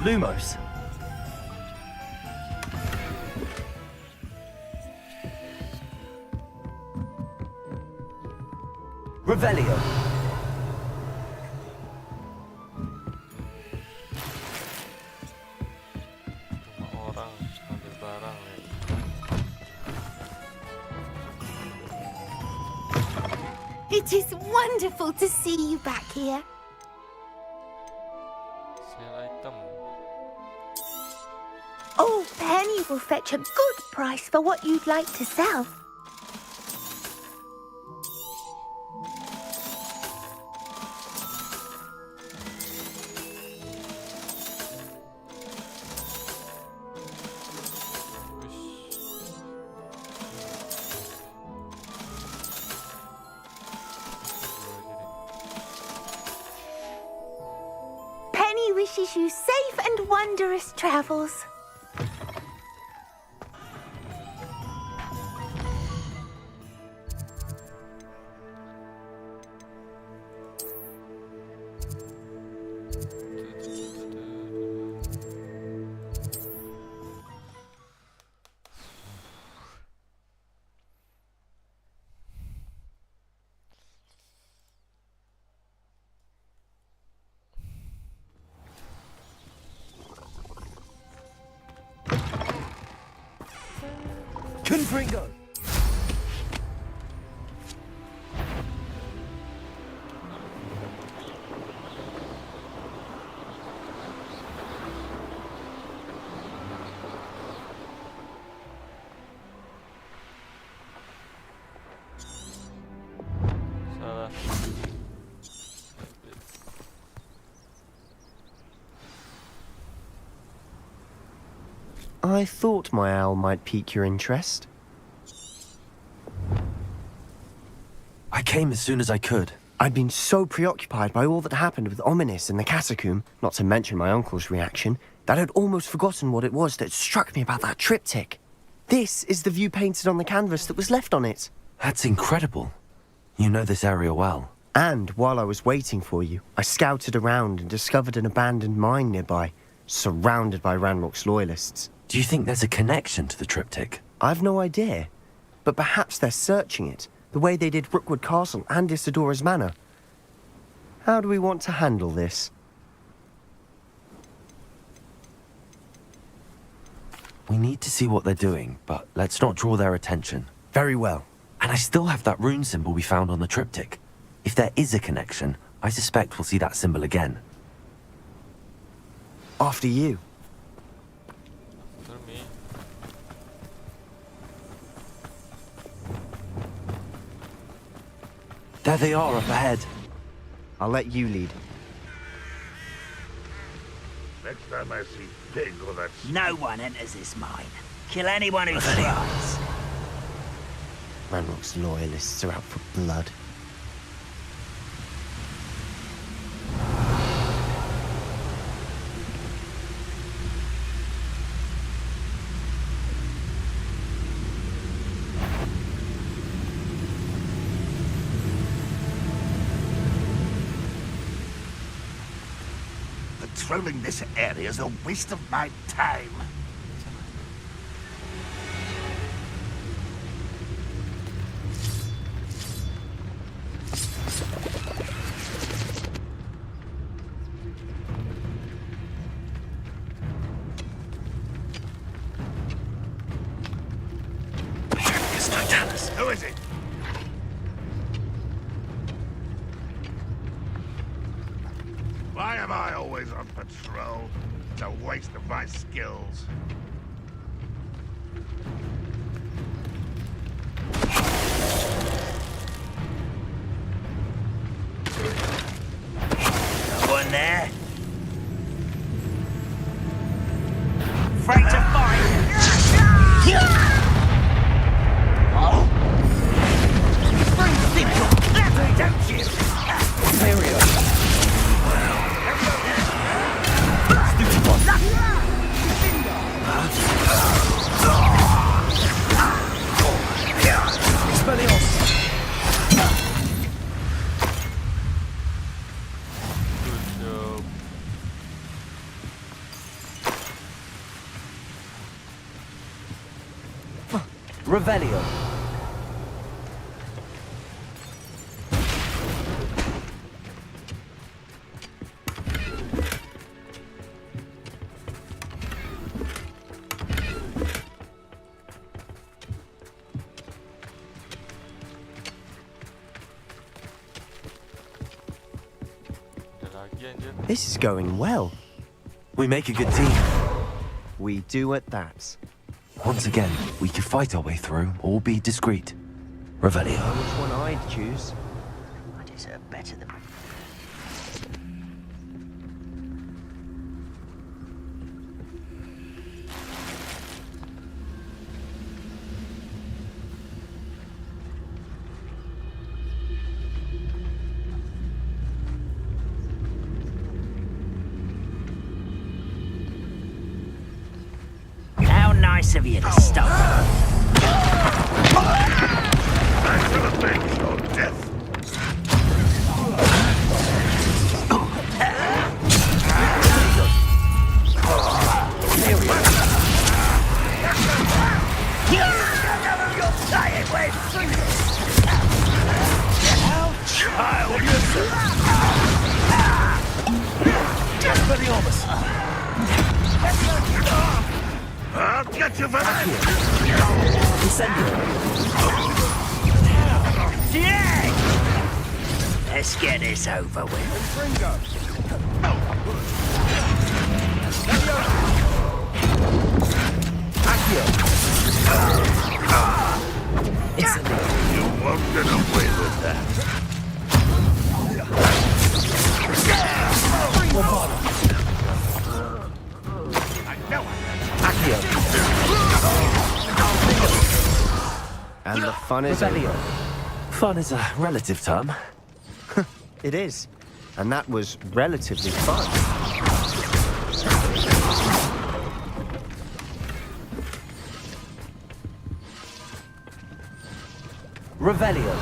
Lumos. Revelio. Cuma orang ambil barang ya. It is wonderful to see you back here. Sell item. Oh, Penny will fetch a good price for what you'd like to sell. Penny wishes you safe and wondrous travels. Fringo! Salah. I thought my owl might pique your interest. I came as soon as I could. I'd been so preoccupied by all that happened with Ominis in the catacomb, not to mention my uncle's reaction, that I'd almost forgotten what it was that struck me about that triptych. This is the view painted on the canvas that was left on it. That's incredible. You know this area well. And while I was waiting for you, I scouted around and discovered an abandoned mine nearby, surrounded by Ranrock's loyalists. Do you think there's a connection to the triptych? I've no idea, but perhaps they're searching it, the way they did Rookwood Castle and Isidora's Manor. How do we want to handle this? We need to see what they're doing, but let's not draw their attention. Very well. And I still have that rune symbol we found on the triptych. If there is a connection, I suspect we'll see that symbol again. After you. After me. There they are up ahead. I'll let you lead. Next time I see pig or that... No one enters this mine. Kill anyone who tries. Ranrock's loyalists are out for blood. Patrolling this area is a waste of my time. Who is it? Why am I always on patrol? It's a waste of my skills. No one there? Afraid to fight! Don't you? Revelio. This is going well. We make a good team. We do at that. Once again, we could fight our way through or be discreet. Revelio. Which one I'd choose? I deserve better than... How nice of you to stop. I should have made your death. I'll get you for that! Yeah! Let's get this over with. You won't get away with that. And the fun is over. Fun is a relative term. It is. And that was relatively fun. Revelio.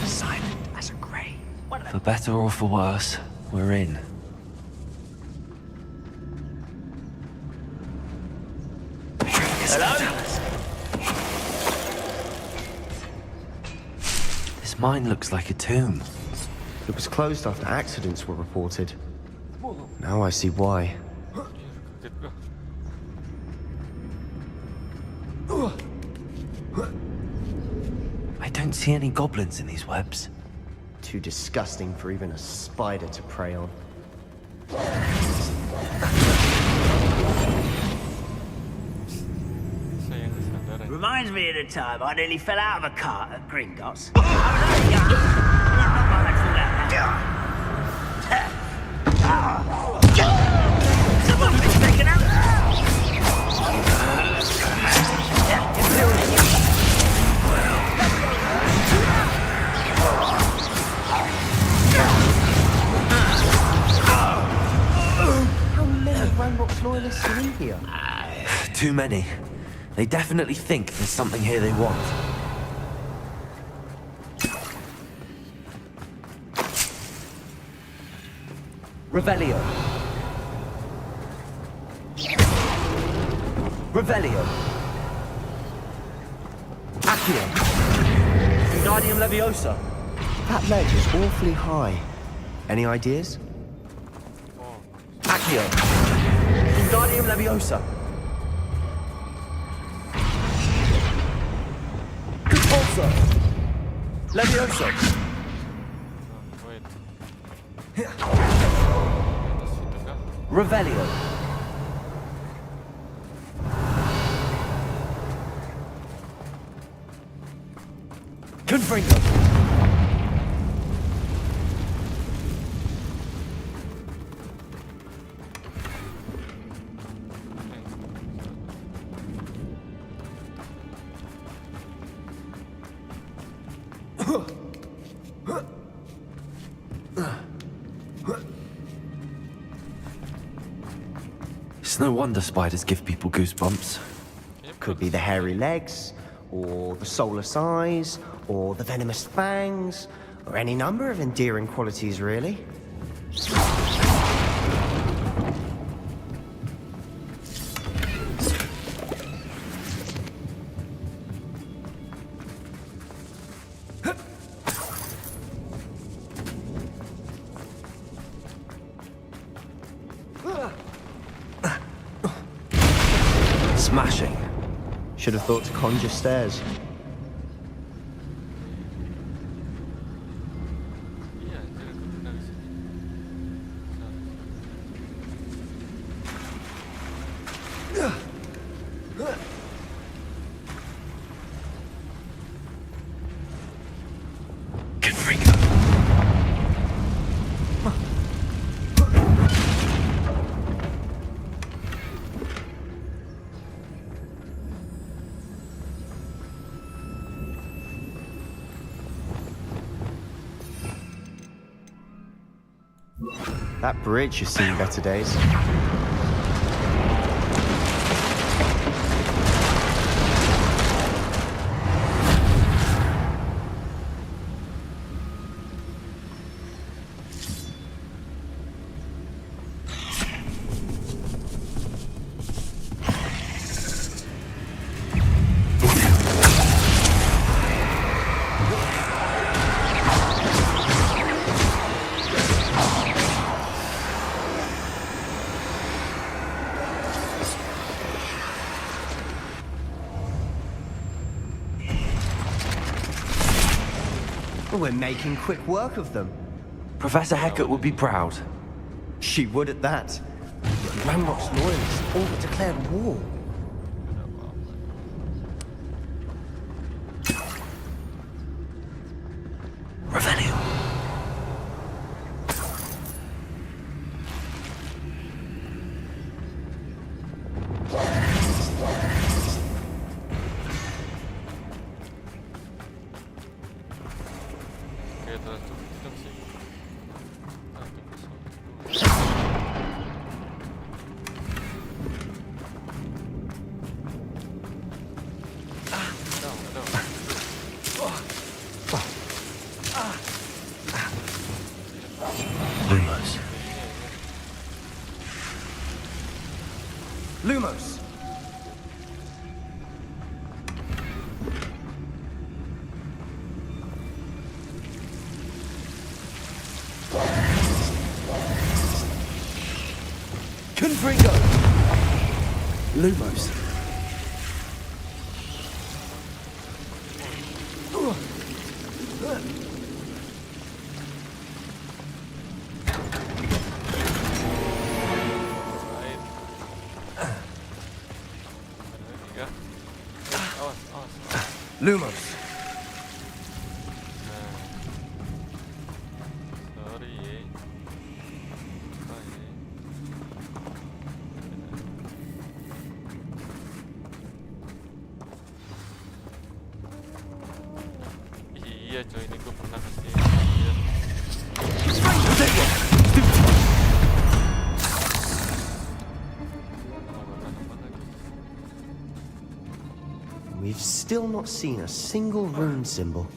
Silent as a grave. For better or for worse, we're in. Hello? This mine looks like a tomb. It was closed after accidents were reported. Now I see why. I don't see any goblins in these webs. Too disgusting for even a spider to prey on. Reminds me of the time I nearly fell out of a cart at Gringotts. Someone's been taken out. How many Ranrock's loyalists are in here? Too many. They definitely think there's something here they want. Revelio. Revelio. Accio. Wingardium Leviosa. That ledge is awfully high. Any ideas? Accio. Wingardium Leviosa. Compulso. Leviosa. Revelio. Confringo. It's no wonder spiders give people goosebumps. Could be the hairy legs, or the soulless eyes, or the venomous fangs, or any number of endearing qualities, really. Smashing. Should have thought to conjure stairs. That bridge has seen better days. We're making quick work of them. Professor Hecat would be proud. She would at that. Ranrock's loyalists all but declared war. Revelio. Kayak teratur tidak sih. Lumos. Lumos! Confringo! Lumos. Lumos. Sorry. Iya coy, ini gue pernah kasih. We've still not seen a single rune symbol.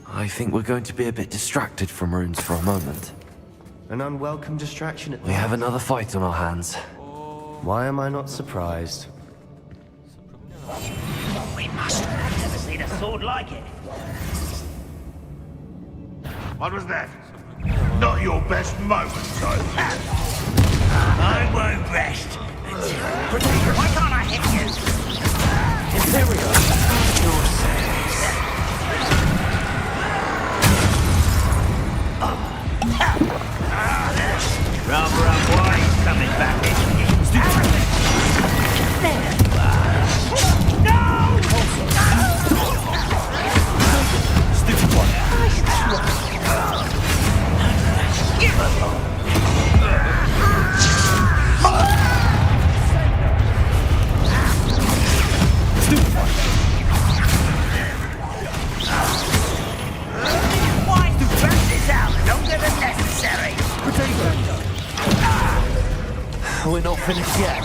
I think we're going to be a bit distracted from runes for a moment. An unwelcome distraction at We have another fight on our hands. Why am I not surprised? We must. I've never seen a sword like it. What was that? Not your best moment, so. I won't rest until... Why can't I hit you? Imperial! Rather unwise coming back in. There you are. No! Stupid one. Give up. Stupid one. Why do this out longer than necessary? Potato. We're not finished yet.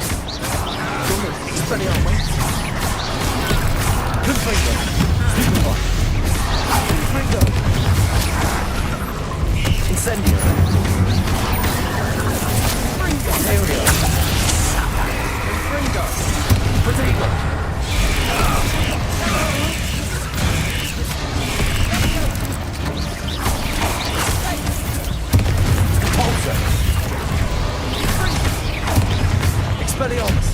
Expelliarmus. Confringo. Stupid one. Confringo. Incendio. Aereo. Confringo. Potato. Compulsor. Expelliarmus.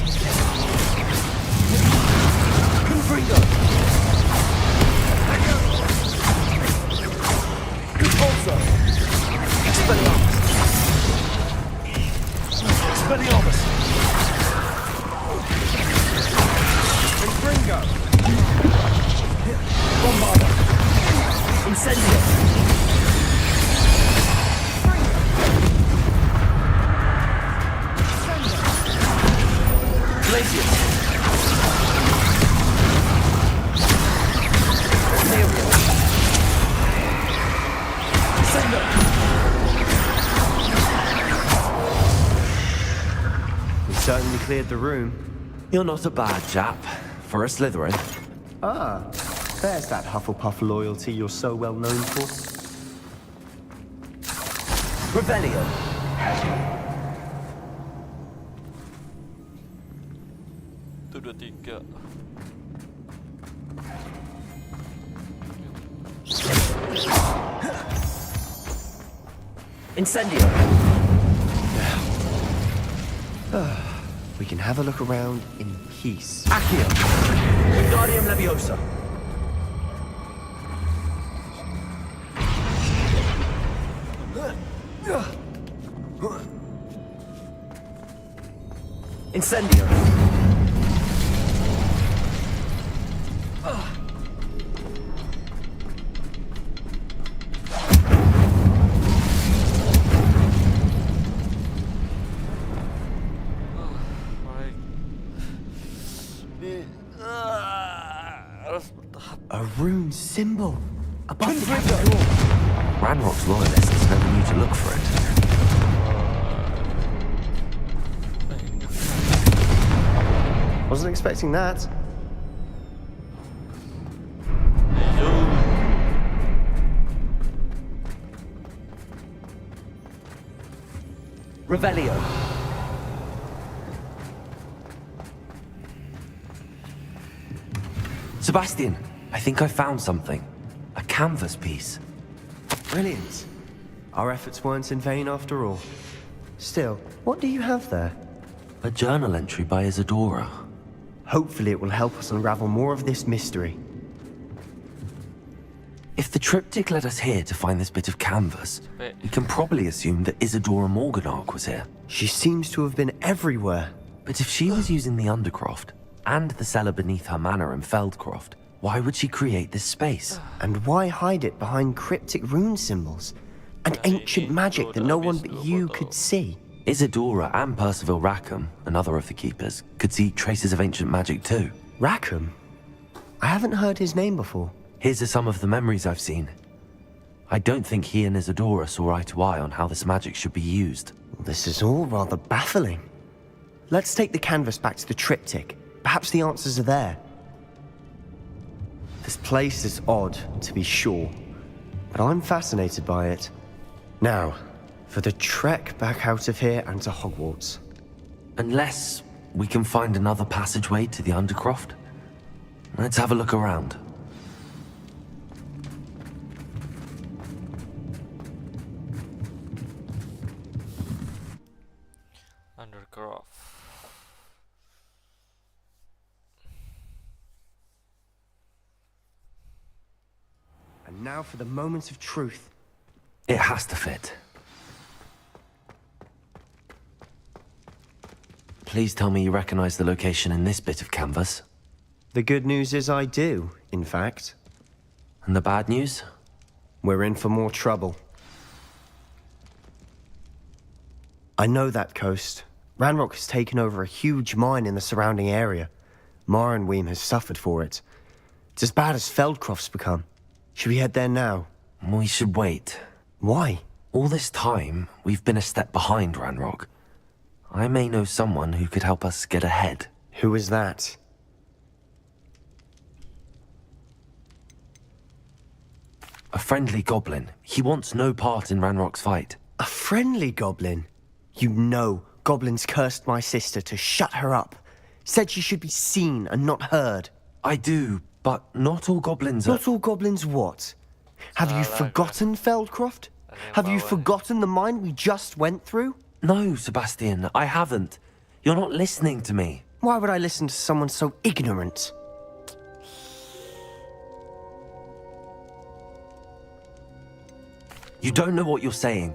Confringo. Compulsor. Expelliarmus. Expelliarmus. Confringo. Bombarda. Incendio. Glacius. Aerial. Sender. We certainly cleared the room. You're not a bad chap for a Slytherin. Ah, there's that Hufflepuff loyalty you're so well known for. Revelio. Itu 2-3. Incendio. We can have a look around in peace. Accio. Wingardium Leviosa. Incendio! A rune symbol above the door. Ranrock's loyalists never knew to look for it. Wasn't expecting that. Revelio. Sebastian, I think I found something. A canvas piece. Brilliant. Our efforts weren't in vain after all. Still, what do you have there? A journal entry by Isadora. Hopefully it will help us unravel more of this mystery. If the triptych led us here to find this bit of canvas, we can probably assume that Isadora Morganark was here. She seems to have been everywhere. But if she was using the Undercroft, and the cellar beneath her manor in Feldcroft, why would she create this space? And why hide it behind cryptic rune symbols? And ancient magic that no one but you could see? Isadora and Percival Rackham, another of the keepers, could see traces of ancient magic too. Rackham? I haven't heard his name before. Here's some of the memories I've seen. I don't think he and Isadora saw eye to eye on how this magic should be used. This is all rather baffling. Let's take the canvas back to the triptych. Perhaps the answers are there. This place is odd, to be sure, but I'm fascinated by it. Now, for the trek back out of here and to Hogwarts. Unless we can find another passageway to the Undercroft. Let's have a look around. Undercroft. And now for the moment of truth. It has to fit. Please tell me you recognize the location in this bit of canvas. The good news is I do, in fact. And the bad news? We're in for more trouble. I know that coast. Ranrock has taken over a huge mine in the surrounding area. Marenweem has suffered for it. It's as bad as Feldcroft's become. Should we head there now? We should wait. Why? All this time, we've been a step behind Ranrock. I may know someone who could help us get ahead. Who is that? A friendly goblin. He wants no part in Ranrock's fight. A friendly goblin? You know, goblins cursed my sister to shut her up. Said she should be seen and not heard. I do, but not all goblins are... Not all goblins what? Have you forgotten Feldcroft? Have you forgotten the mine we just went through? No, Sebastian, I haven't. You're not listening to me. Why would I listen to someone so ignorant? You don't know what you're saying.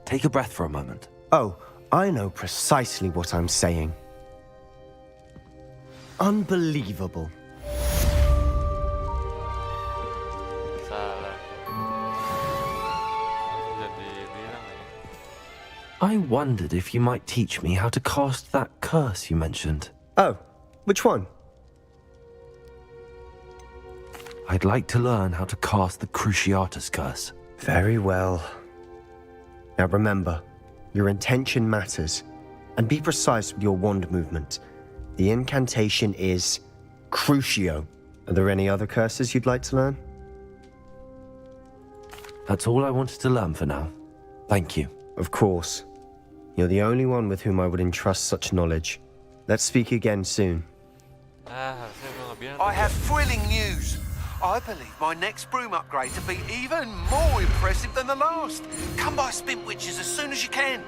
Take a breath for a moment. Oh, I know precisely what I'm saying. Unbelievable. I wondered if you might teach me how to cast that curse you mentioned. Oh, which one? I'd like to learn how to cast the Cruciatus curse. Very well. Now remember, your intention matters, and be precise with your wand movement. The incantation is Crucio. Are there any other curses you'd like to learn? That's all I wanted to learn for now. Thank you. Of course. You're the only one with whom I would entrust such knowledge. Let's speak again soon. I have thrilling news. I believe my next broom upgrade to be even more impressive than the last. Come by Spintwitches as soon as you can.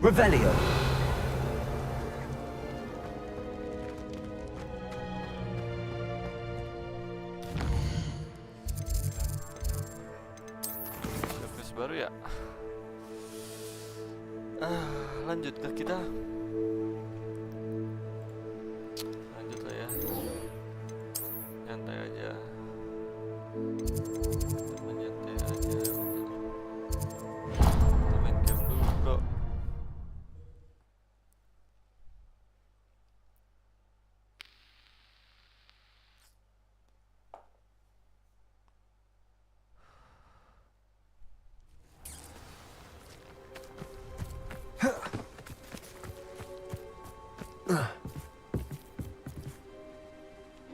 Revelio. Quest baru ya. Lanjut ke kita. Lanjut lah ya. Nyantai aja. Kita nyantai aja. Kita main game dulu, bro.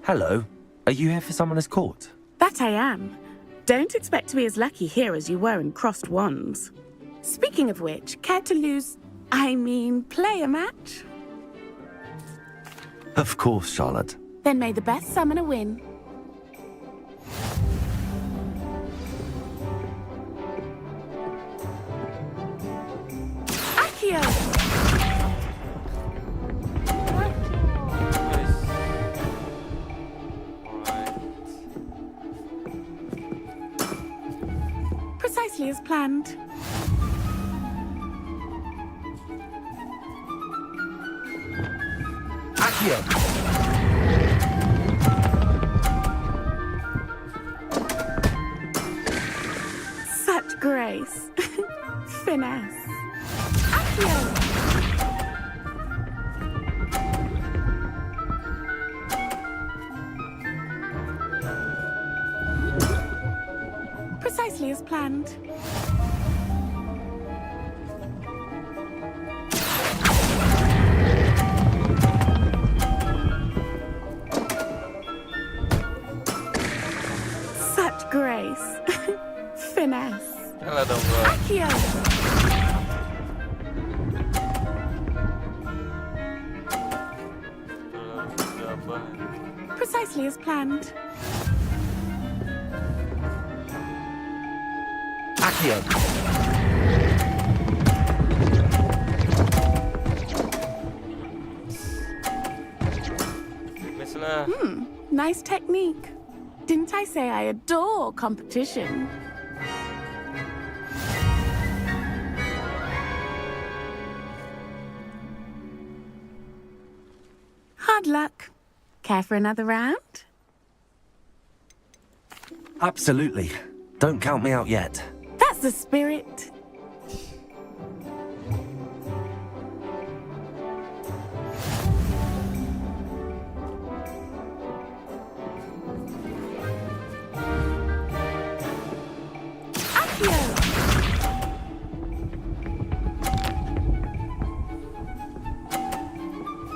Hello. Are you here for Summoner's Court? That I am. Don't expect to be as lucky here as you were in Crossed Wands. Speaking of which, care to play a match? Of course, Charlotte. Then may the best summoner win. Accio! Precisely as planned. Accio! Such grace. Finesse. Accio! Precisely as planned. Such grace. Finesse. Kalah dong, bro. Accio! Precisely as planned. Accio! Miss lah. Nice technique. Didn't I say I adore competition? Hard luck. Care for another round? Absolutely. Don't count me out yet. That's the spirit. Accio!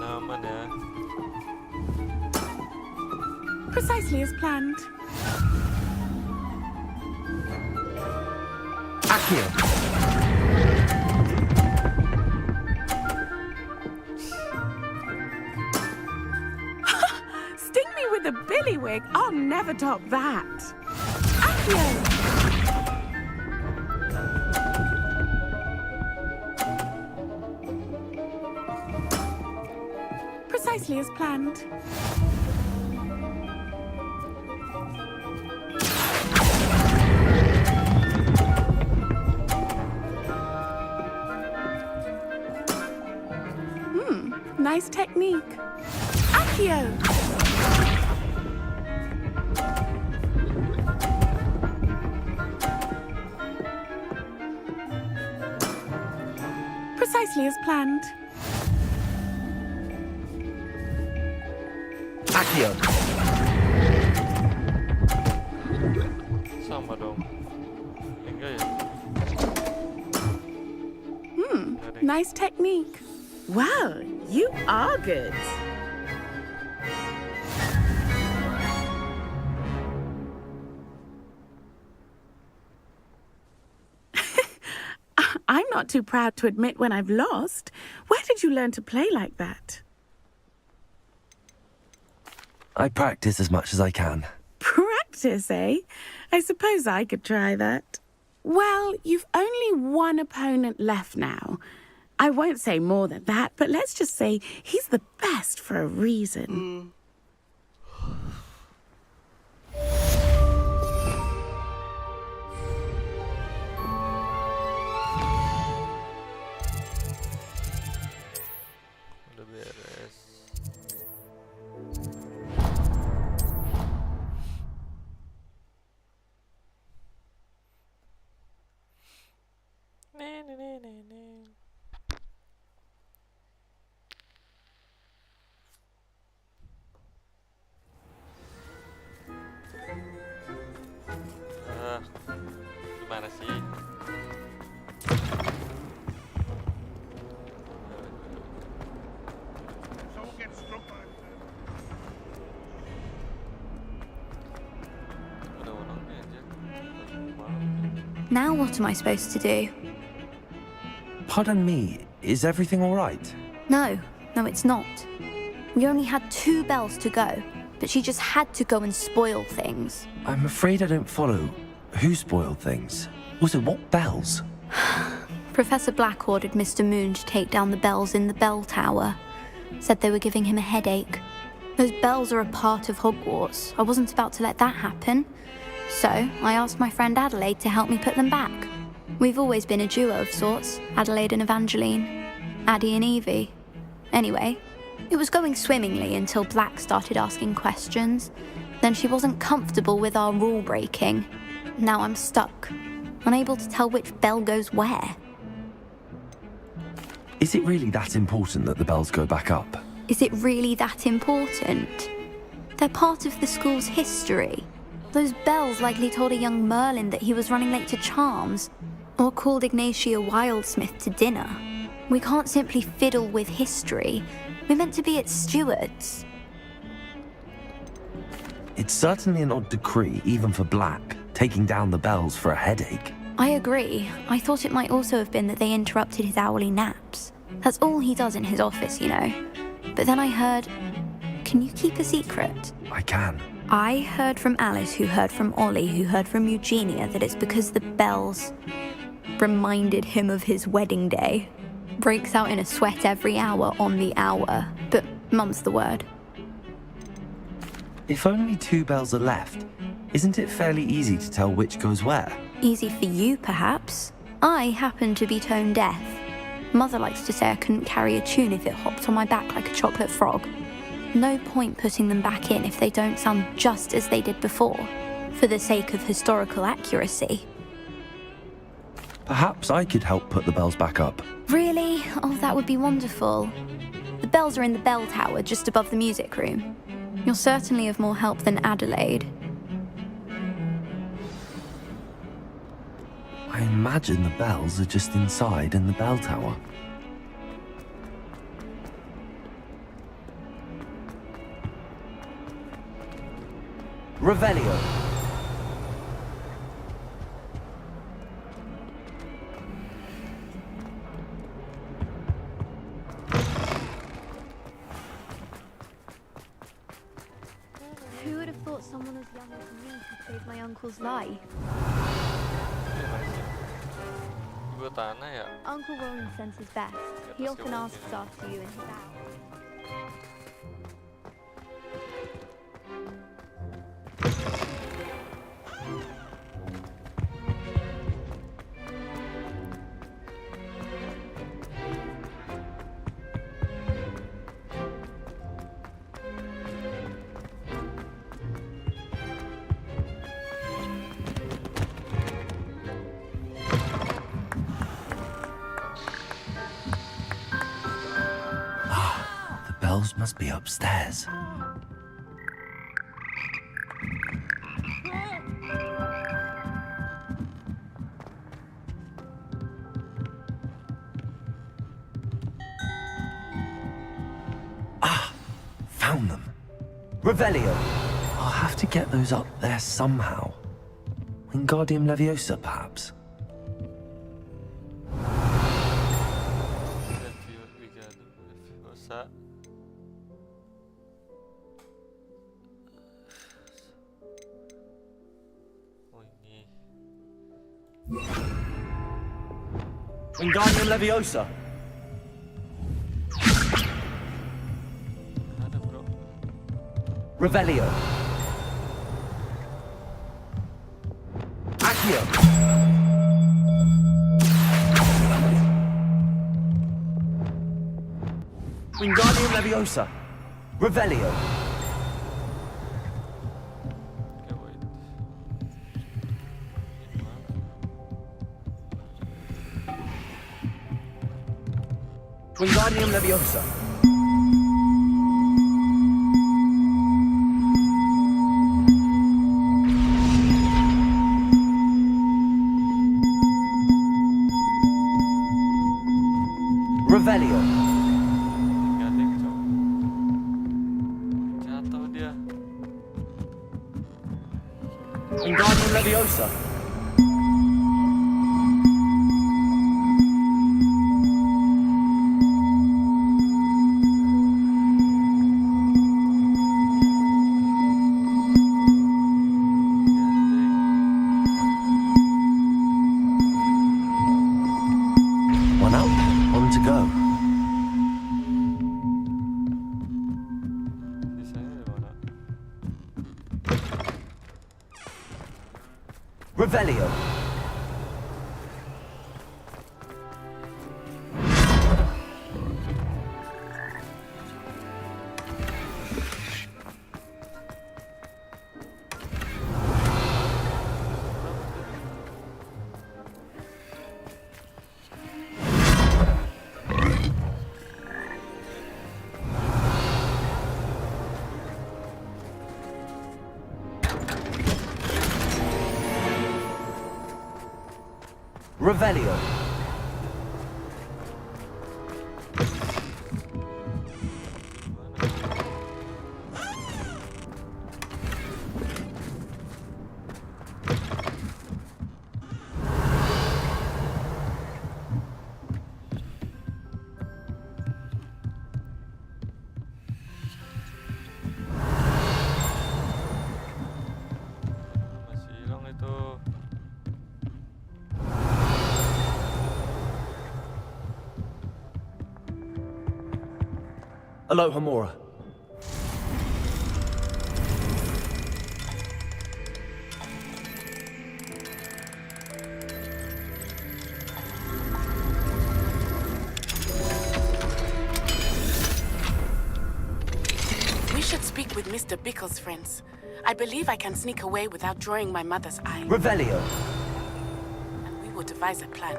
Aman ya. Precisely as planned. Accio! Sting me with a billywig. I'll never top that. Accio! Precisely as planned. Nice technique. Accio! Precisely as planned. Accio! Sama dong. Enggak ya? Nice technique. Wow, you are good. I'm not too proud to admit when I've lost. Where did you learn to play like that? I practice as much as I can. Practice, eh? I suppose I could try that. Well, you've only one opponent left now. I won't say more than that, but let's just say he's the best for a reason. Udah beres. Gimana sih? Now what am I supposed to do? Pardon me, is everything all right? No, it's not. We only had 2 bells to go, but she just had to go and spoil things. I'm afraid I don't follow. Who spoiled things? Also, what bells? Professor Black ordered Mr. Moon to take down the bells in the bell tower. Said they were giving him a headache. Those bells are a part of Hogwarts. I wasn't about to let that happen. So, I asked my friend Adelaide to help me put them back. We've always been a duo of sorts, Adelaide and Evangeline. Addie and Evie. Anyway, it was going swimmingly until Black started asking questions. Then she wasn't comfortable with our rule breaking. Now I'm stuck, unable to tell which bell goes where. Is it really that important that the bells go back up? Is it really that important? They're part of the school's history. Those bells likely told a young Merlin that he was running late to Charms, or called Ignatia Wildsmith to dinner. We can't simply fiddle with history. We're meant to be its stewards. It's certainly an odd decree, even for Black, taking down the bells for a headache. I agree. I thought it might also have been that they interrupted his hourly naps. That's all he does in his office, you know. But then I heard... Can you keep a secret? I can. I heard from Alice, who heard from Ollie, who heard from Eugenia, that it's because the bells reminded him of his wedding day. Breaks out in a sweat every hour on the hour. But mum's the word. If only 2 bells are left, isn't it fairly easy to tell which goes where? Easy for you, perhaps. I happen to be tone deaf. Mother likes to say I couldn't carry a tune if it hopped on my back like a chocolate frog. No point putting them back in if they don't sound just as they did before, for the sake of historical accuracy. Perhaps I could help put the bells back up. Really? Oh, that would be wonderful. The bells are in the bell tower just above the music room. You're certainly of more help than Adelaide. I imagine the bells are just inside in the bell tower. Revelio. Who would have thought someone as young as me could save my uncle's life? Ibu tanah ya? Uncle Roland sends his best. He often asks after you in his hour. The bells must be upstairs. Found them. Revelio. I'll have to get those up there somehow. Wingardium Leviosa, perhaps. Wingardium Leviosa. Revelio. Accio. Wingardium Leviosa. Revelio. Wingardium Leviosa. Revelio. Jatuh dia. Wingardium Leviosa. One up, one to go. Revelio. Revelio. Masih hilang itu. Aloha Mora. We should speak with Mr. Bickle's friends. I believe I can sneak away without drawing my mother's eye. Revelio. And we will devise a plan.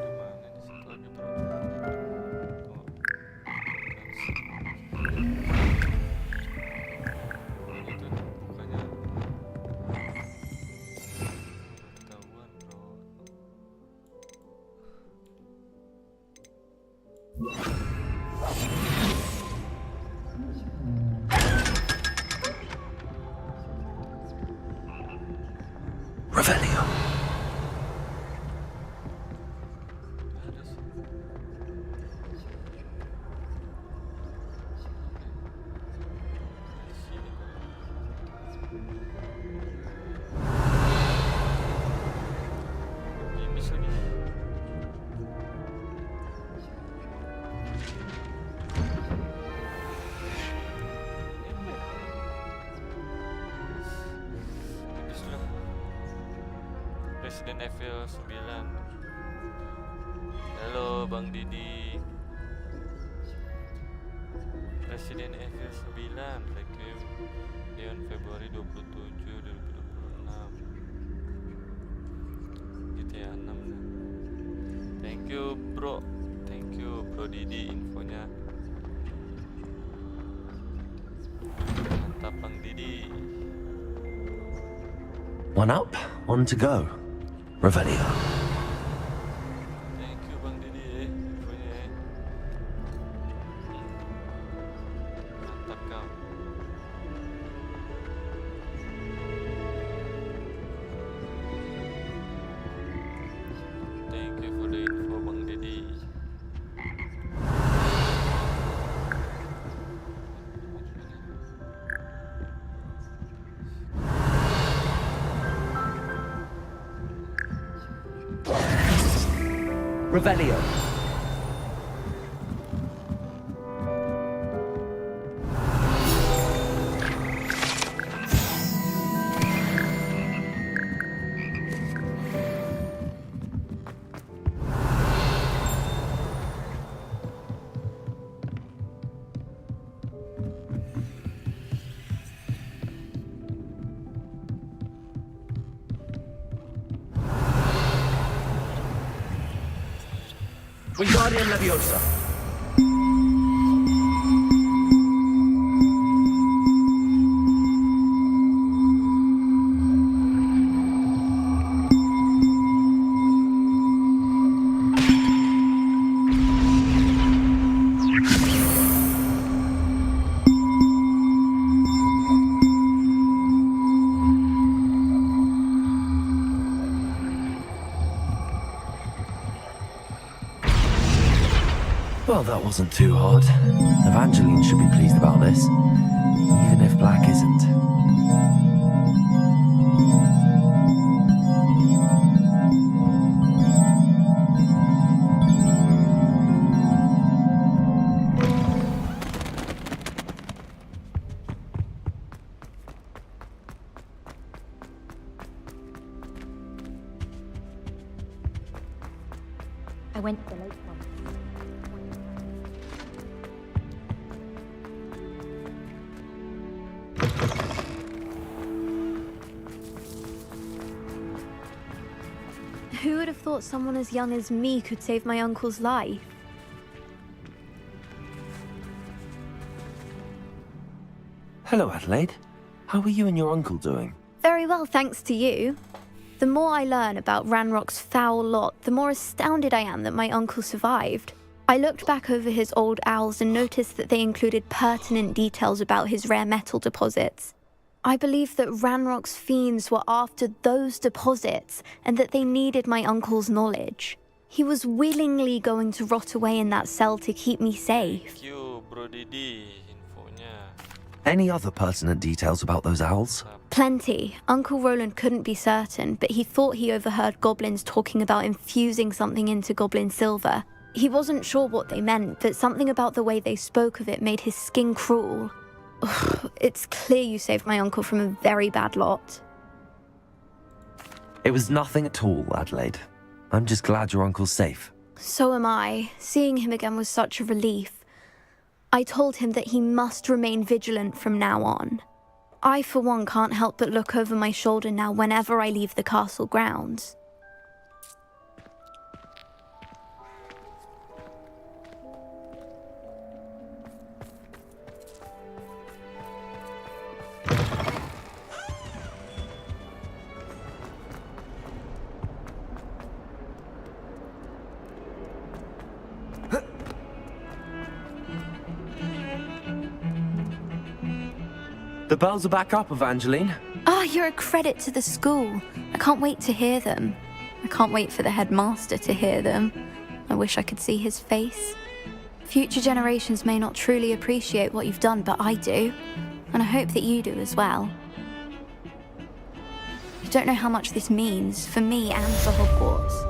Revelio. Resident Evil 9. Halo Bang Didi. Resident Evil 9 Requiem Leon Februari 27, 2026. GTA 6 nih. Thank you bro. Thank you Bro Didi infonya. Mantap Bang Didi. One up, one to go. Revelio. Thank you Bang Didi infonya. Mantap kau. Thank you for the info Bang Didi. Revelio. Wingardium Leviosa. Well, that wasn't too hard. Evangeline should be pleased about this, even if Black isn't. I went to the lake once. Who would have thought someone as young as me could save my uncle's life? Hello, Adelaide. How are you and your uncle doing? Very well, thanks to you. The more I learn about Ranrock's foul lot, the more astounded I am that my uncle survived. I looked back over his old owls and noticed that they included pertinent details about his rare metal deposits. I believe that Ranrock's fiends were after those deposits and that they needed my uncle's knowledge. He was willingly going to rot away in that cell to keep me safe. Thank you, Bro Didi, infonya. Any other pertinent details about those owls? Plenty. Uncle Roland couldn't be certain, but he thought he overheard goblins talking about infusing something into goblin silver. He wasn't sure what they meant, but something about the way they spoke of it made his skin crawl. It's clear you saved my uncle from a very bad lot. It was nothing at all, Adelaide. I'm just glad your uncle's safe. So am I. Seeing him again was such a relief. I told him that he must remain vigilant from now on. I, for one, can't help but look over my shoulder now whenever I leave the castle grounds. The bells are back up, Evangeline. Ah, you're a credit to the school. I can't wait to hear them. I can't wait for the headmaster to hear them. I wish I could see his face. Future generations may not truly appreciate what you've done, but I do. And I hope that you do as well. You don't know how much this means for me and for Hogwarts.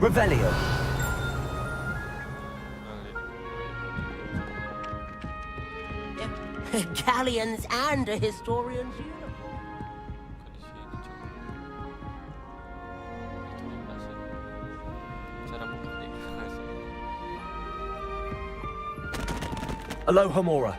Revelio. Galleons and a historian's uniform. Aloha Mora.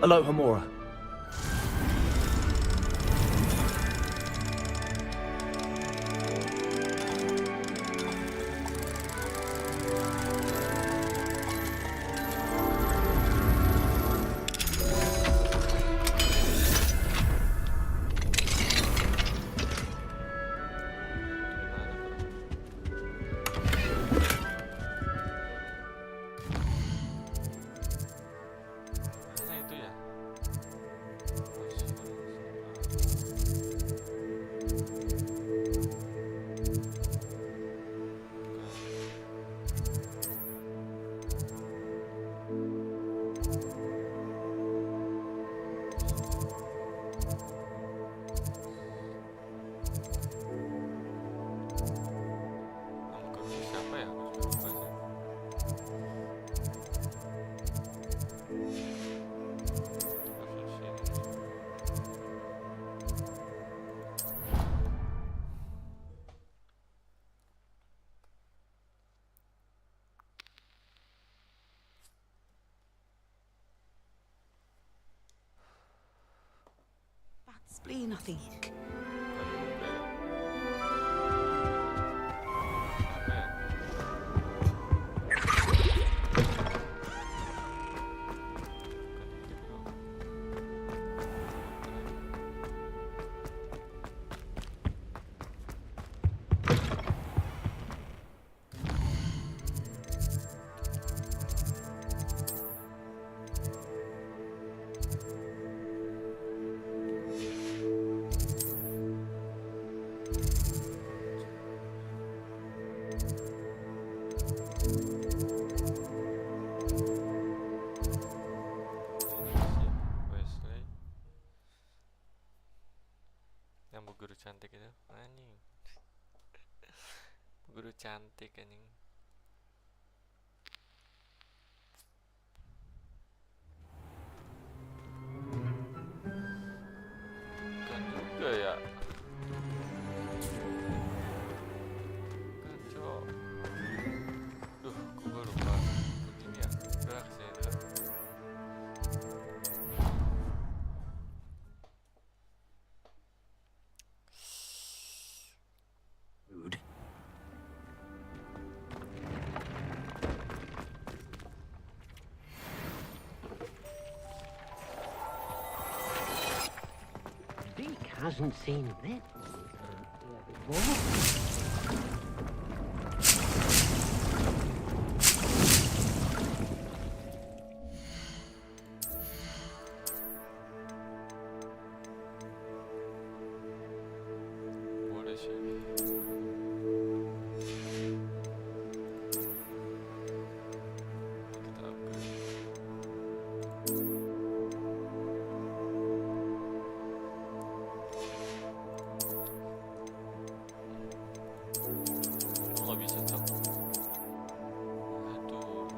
Aloha Mora. explain, I think. Yang bu guru cantik itu anjing. Bu guru cantik anjing. Kan juga ya. Kacau. Duh, gue lupa begini ya. Udah kesini dulu. Deke hasn't seen this before. Boleh sih. Kita upgrade. Nggak bisa cok. Aduh.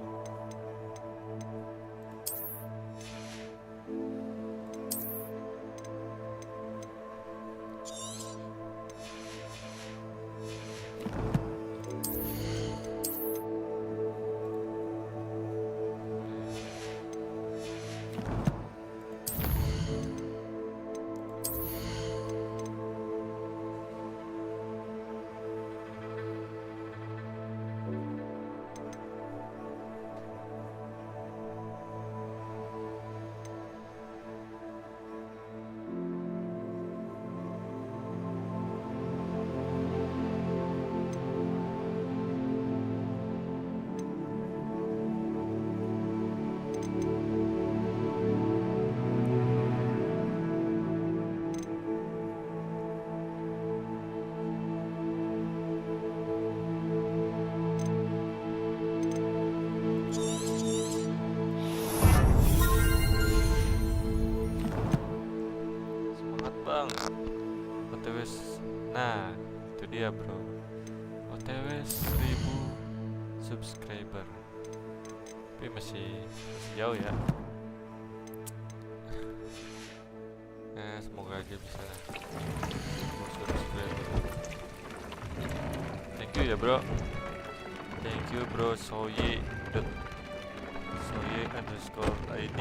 Semangat bang. OTW nah itu dia bro. OTW 1000 subscriber. Tapi masih jauh ya. Semoga aja bisa subscriber. Thank you ya bro. Thank you bro. Soye _ID.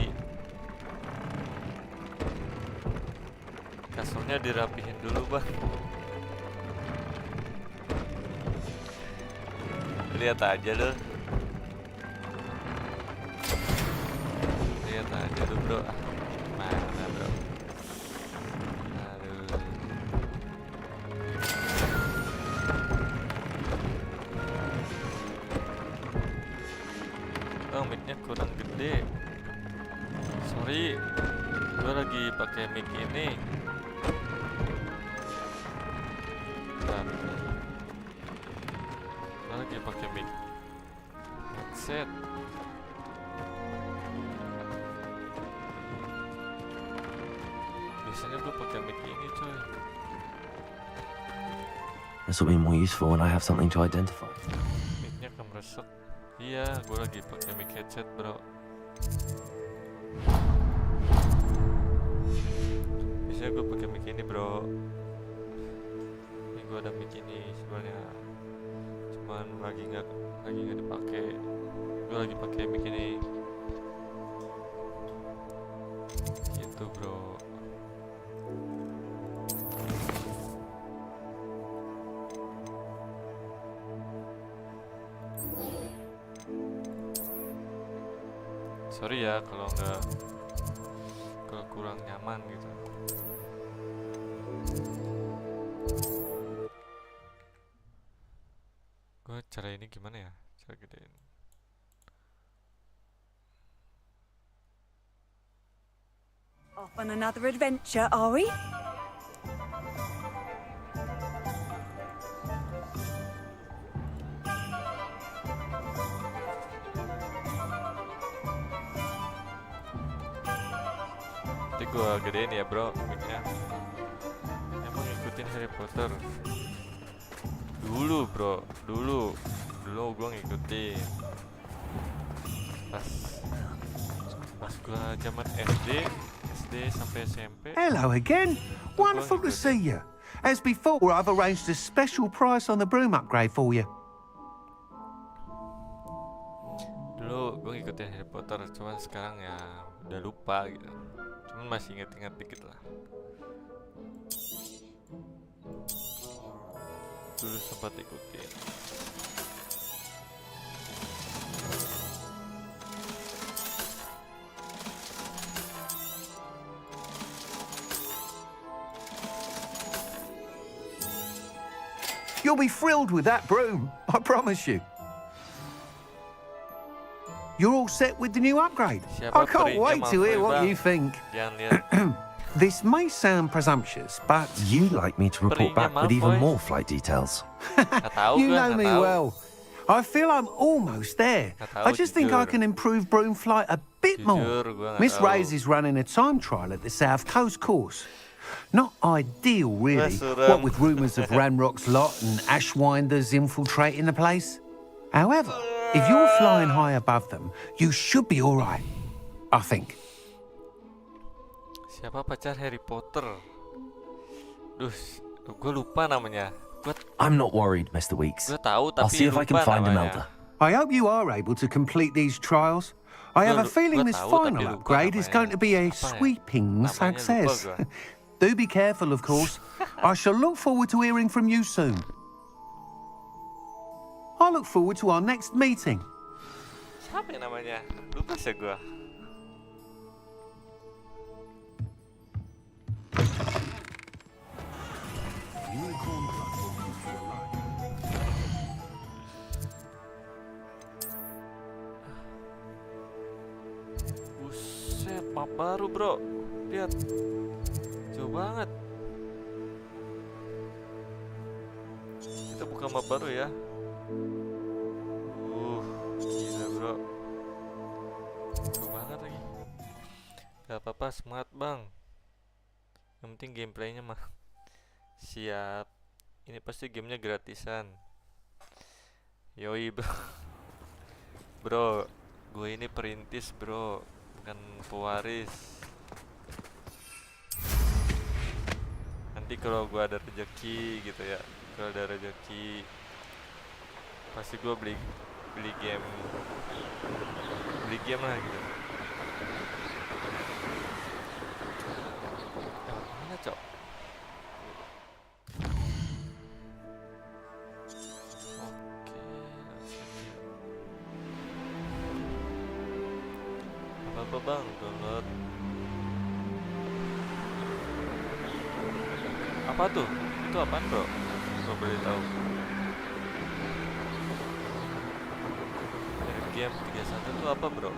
Kasurnya dirapihin dulu bang. Lihat aja loh. Lihat aja tuh bro. Mana bro? Aduh. Oh, mic-nya kurang gede. Sorry, gue lagi pakai mic ini. Bentar. Gue lagi pakai mic headset. Biasanya gue pakai mic ini coy. This will be more useful when I have something to identify. Mic-nya kemeresek. Iya, gue lagi pakai mic headset bro. Biasanya gue pakai mic ini bro. Ini gue ada mic ini sebenarnya, cuman lagi nggak dipakai. Gue lagi pakai mic ini. Gitu bro. Sorry ya kalau kurang nyaman gitu. Gue cara ini gimana ya? Cara gedein. Off on another adventure, are we? Nanti gue gedein ya bro mic-nya. Emang ngikutin Harry Potter dulu bro, dulu gue ngikutin pas gue zaman SD sampai SMP. Hello again. Wonderful to see you. As before, I've arranged a special price on the broom upgrade for you. Dulu gue ngikutin Harry Potter, cuman sekarang ya udah lupa gitu. Cuman masih inget-inget dikit lah. Dulu sempat ikutin. You'll be thrilled with that broom, I promise you. You're all set with the new upgrade. I can't wait to hear what you think. This may sound presumptuous, but... You'd like me to report back with even more flight details. You know me well. I feel I'm almost there. I just think I can improve broom flight a bit more. Miss Ray's is running a time trial at the South Coast course. Not ideal, really, what with rumours of Ranrock's lot and Ashwinders infiltrating the place. However, if you're flying high above them, you should be all right, I think. Siapa pacar Harry Potter? Duh, gue lupa namanya. I'm not worried, Mr. Weeks. Gue tahu tapi I'll see if I can find Imelda. I hope you are able to complete these trials. I have a feeling this final upgrade is going to be a sweeping success. Do be careful, of course. I shall look forward to hearing from you soon. I look forward to our next meeting. Siapa yang namanya? Lupa sih gue. Buset, map baru bro. Lihat. Jauh banget. Kita buka map baru ya. Gila bro. Jauh banget lagi. Gak apa-apa, semangat bang. Yang penting gameplaynya mah. Siap. Ini pasti gamenya gratisan. Yoi bro. Bro, gue ini perintis bro, bukan pewaris. Nanti kalau gue ada rezeki gitu ya, kalau ada rezeki pasti gue beli game lah gitu. Mana cok? Oke, apa bang download? Apa tuh? Itu apaan bro? Gue boleh tahu. Game 31 itu apa bro?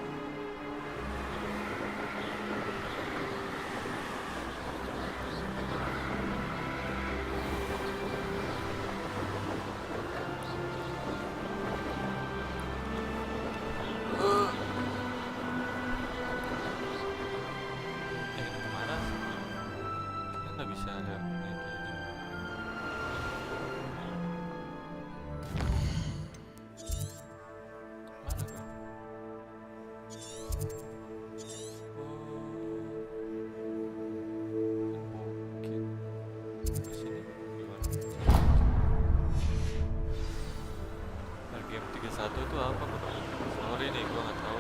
Kemana? Kayaknya nggak bisa ada kayak gini. Game 31 itu apa bro? Sorry nih, gua nggak tahu.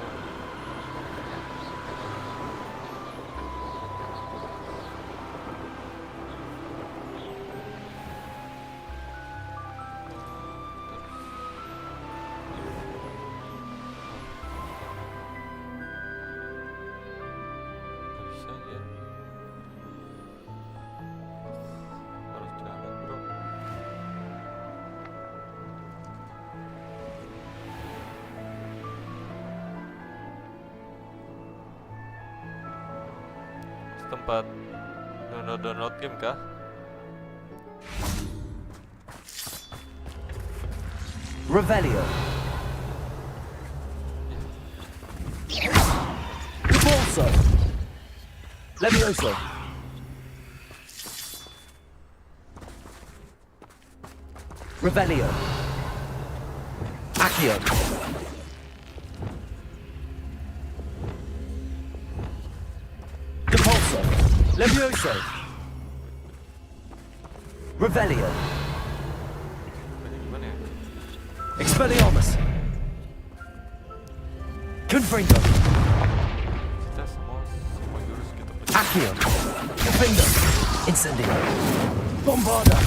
tempat download game kah? Revelio. Corso. Levioso. Revelio. Accio. Depulso. Levioso. Revelio. Expelliarmus. Confringo. Kita semua jurus kita punya. Accio. Defender. Incendio. Bombarda.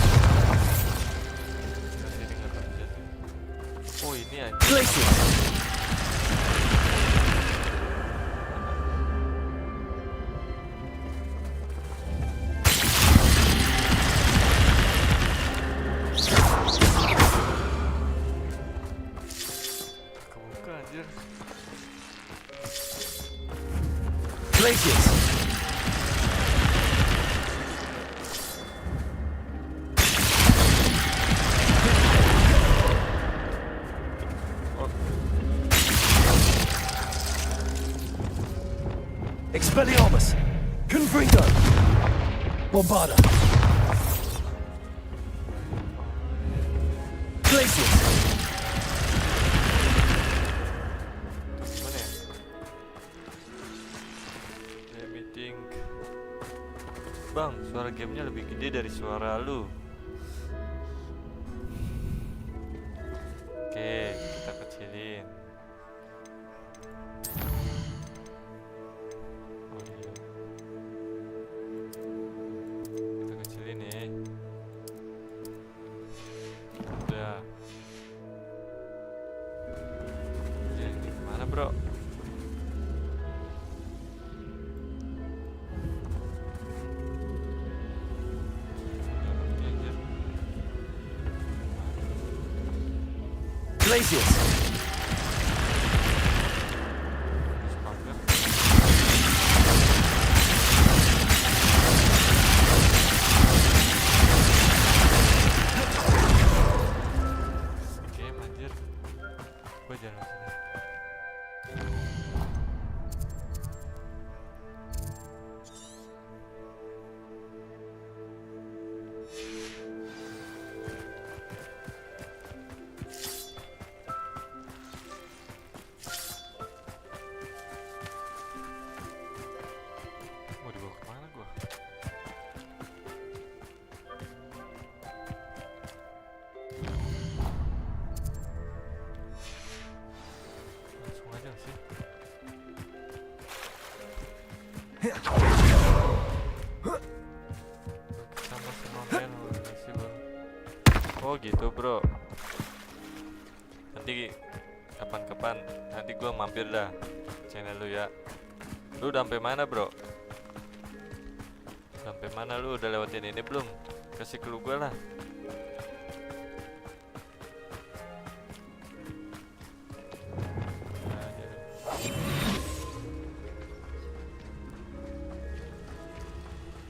Ini nggak kerja sih. Oh ini aja. Glacius. Kebuka anjir. Glacius. Expelliarmus. Confringo. Bombarda. Glacius. Gimana ya? Meeting. Bang, suara gamenya lebih gede dari suara lu. Oke, kita kecilin. Oh iya. Kita kecilin nih. Udah. Ini kemana bro? Glacius. Game anjir. Gua jalan sini. Mau dibawa kemana gua? Langsung aja sih. Sama semua main sih bro. Oh gitu bro. Nanti kapan-kapan nanti gua mampir dah channel lu ya. Lu udah sampai mana bro? Sampai mana lu udah lewatin ini belum? Kasih clue gua lah.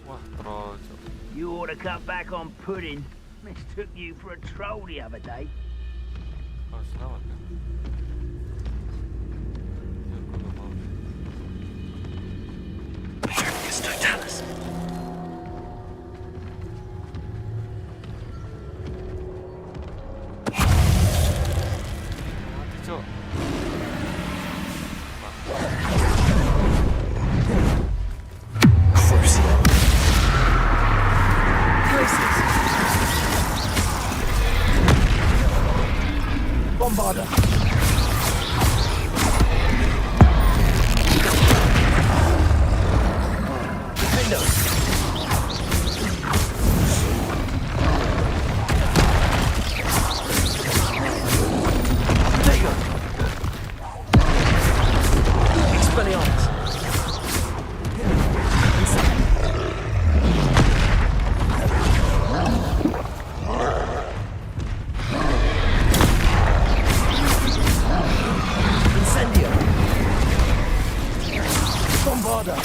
Wah, troll. Cok. You ought to cut back on pudding. Mistook you for a troll the other day. Oh, selamat kan? Ya, gua gak mau. Totalis. Mati cok. Crucio. Glacius. Bombarda. Defender. Dagger. Expelliarmus. Incendio. Bombarda.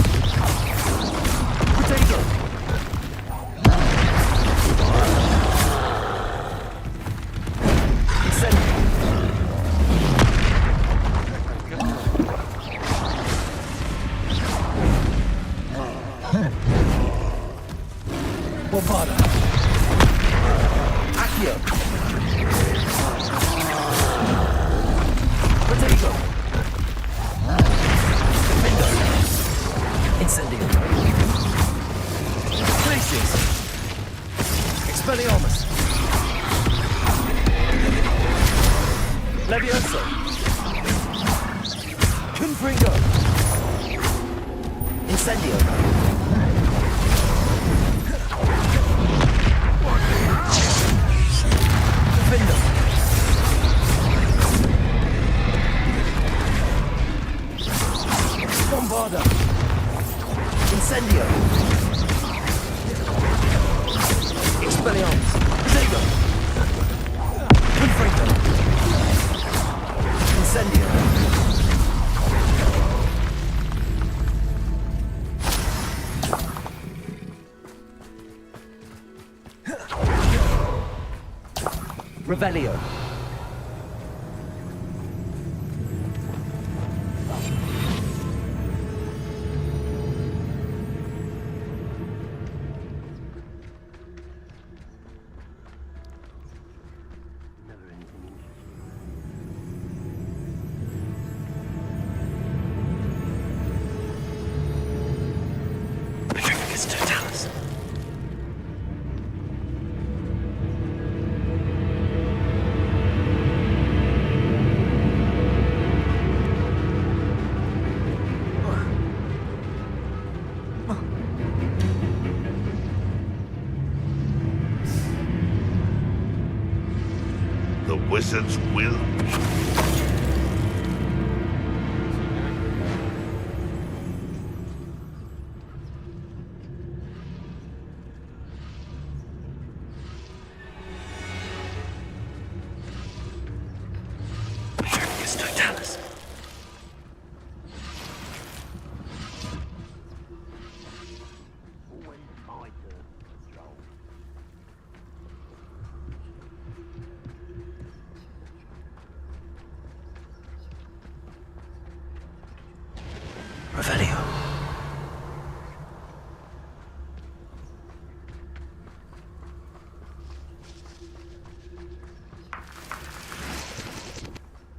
Revelio. The wizard's will.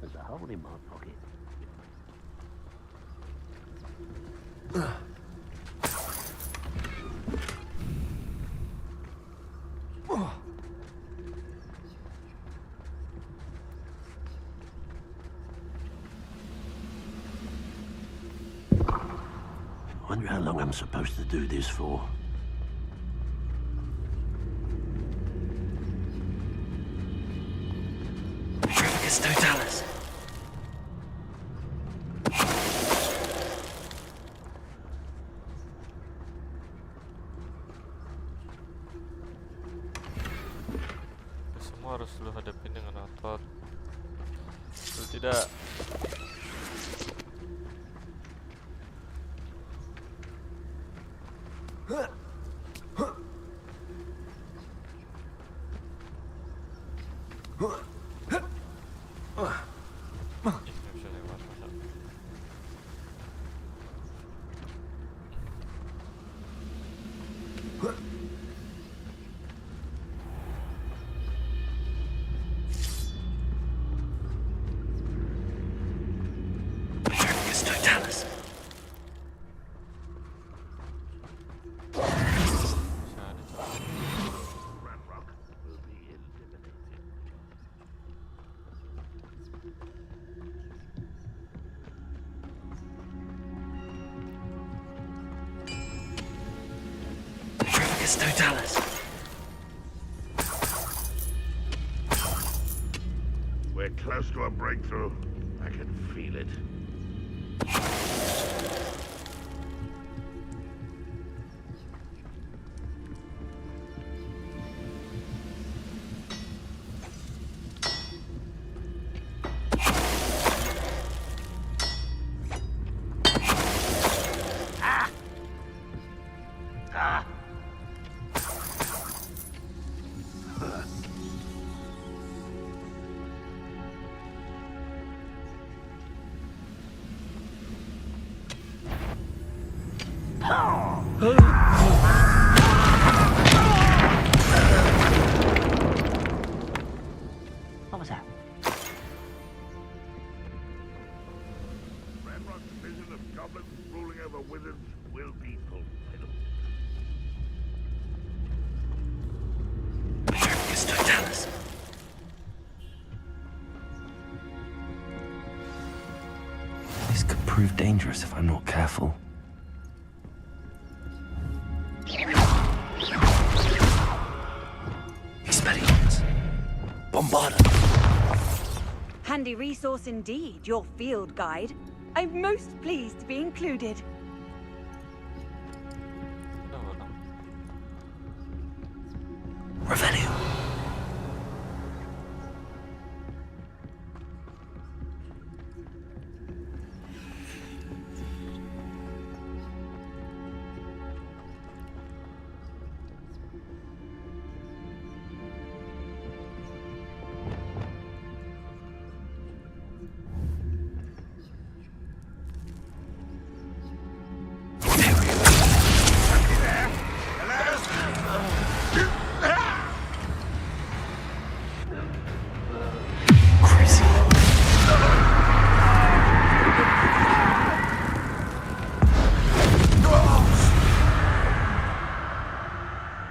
There's a hole in my pocket. Wonder how long I'm supposed to do this for. Totalis. Semua harus lu hadapin dengan aktor. Betul tidak? Totalis. We're close to a breakthrough. I can feel it. What was that? Ranrock's vision of goblins ruling over wizards will be fulfilled. This could prove dangerous if I'm not careful. Expelliarmus. Bombarda. Handy resource indeed, your field guide. I'm most pleased to be included. Revelio.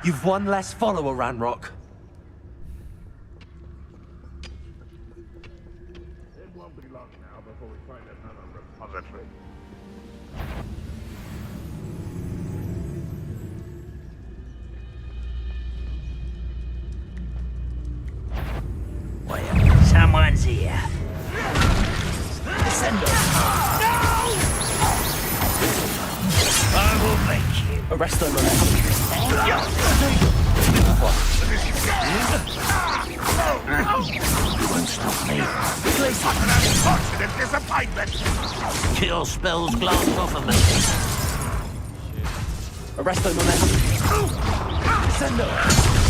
You've one less follower, Ranrock. It won't be long now before we find another repository. Well, someone's here. Send I will make you. Arrest them, You won't stop me. What an unfortunate disappointment! Kill spells glance off of me. Arrest them, Send them.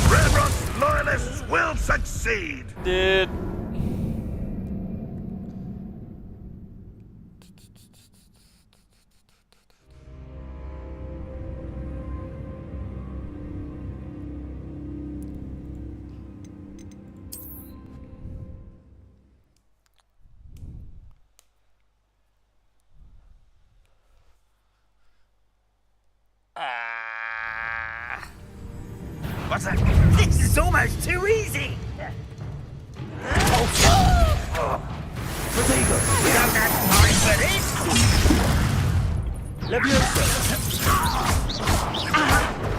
Ranrock's loyalists will succeed! Dude. What's that? This is almost too easy. We don't have time for this.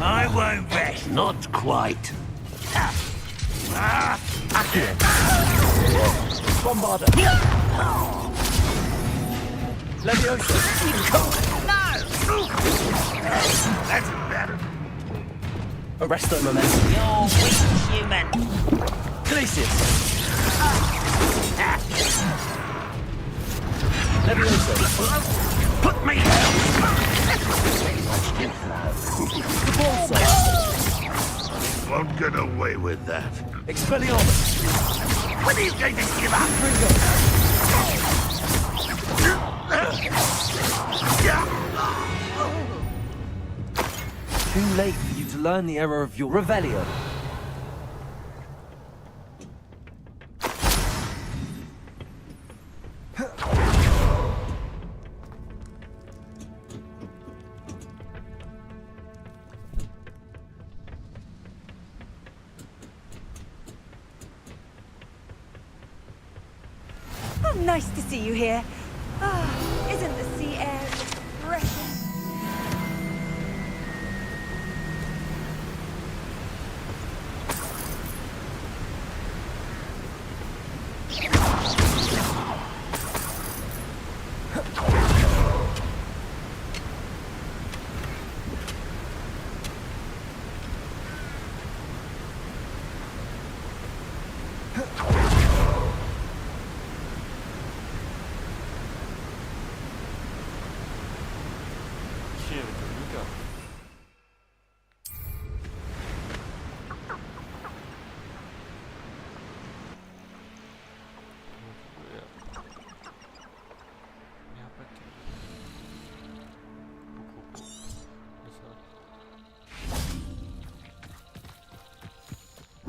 I won't rest. Not quite. Bombarda. Leviosa. That's better. Arrest them, Momentum. You're weak, human. Glacius. Leviosa. Put me Won't get away with that. Expelliarmus. When are you going to give up? Too late for you to learn the error of your Revelio. Oh, nice to see you here. Ah, isn't the sea air refreshing?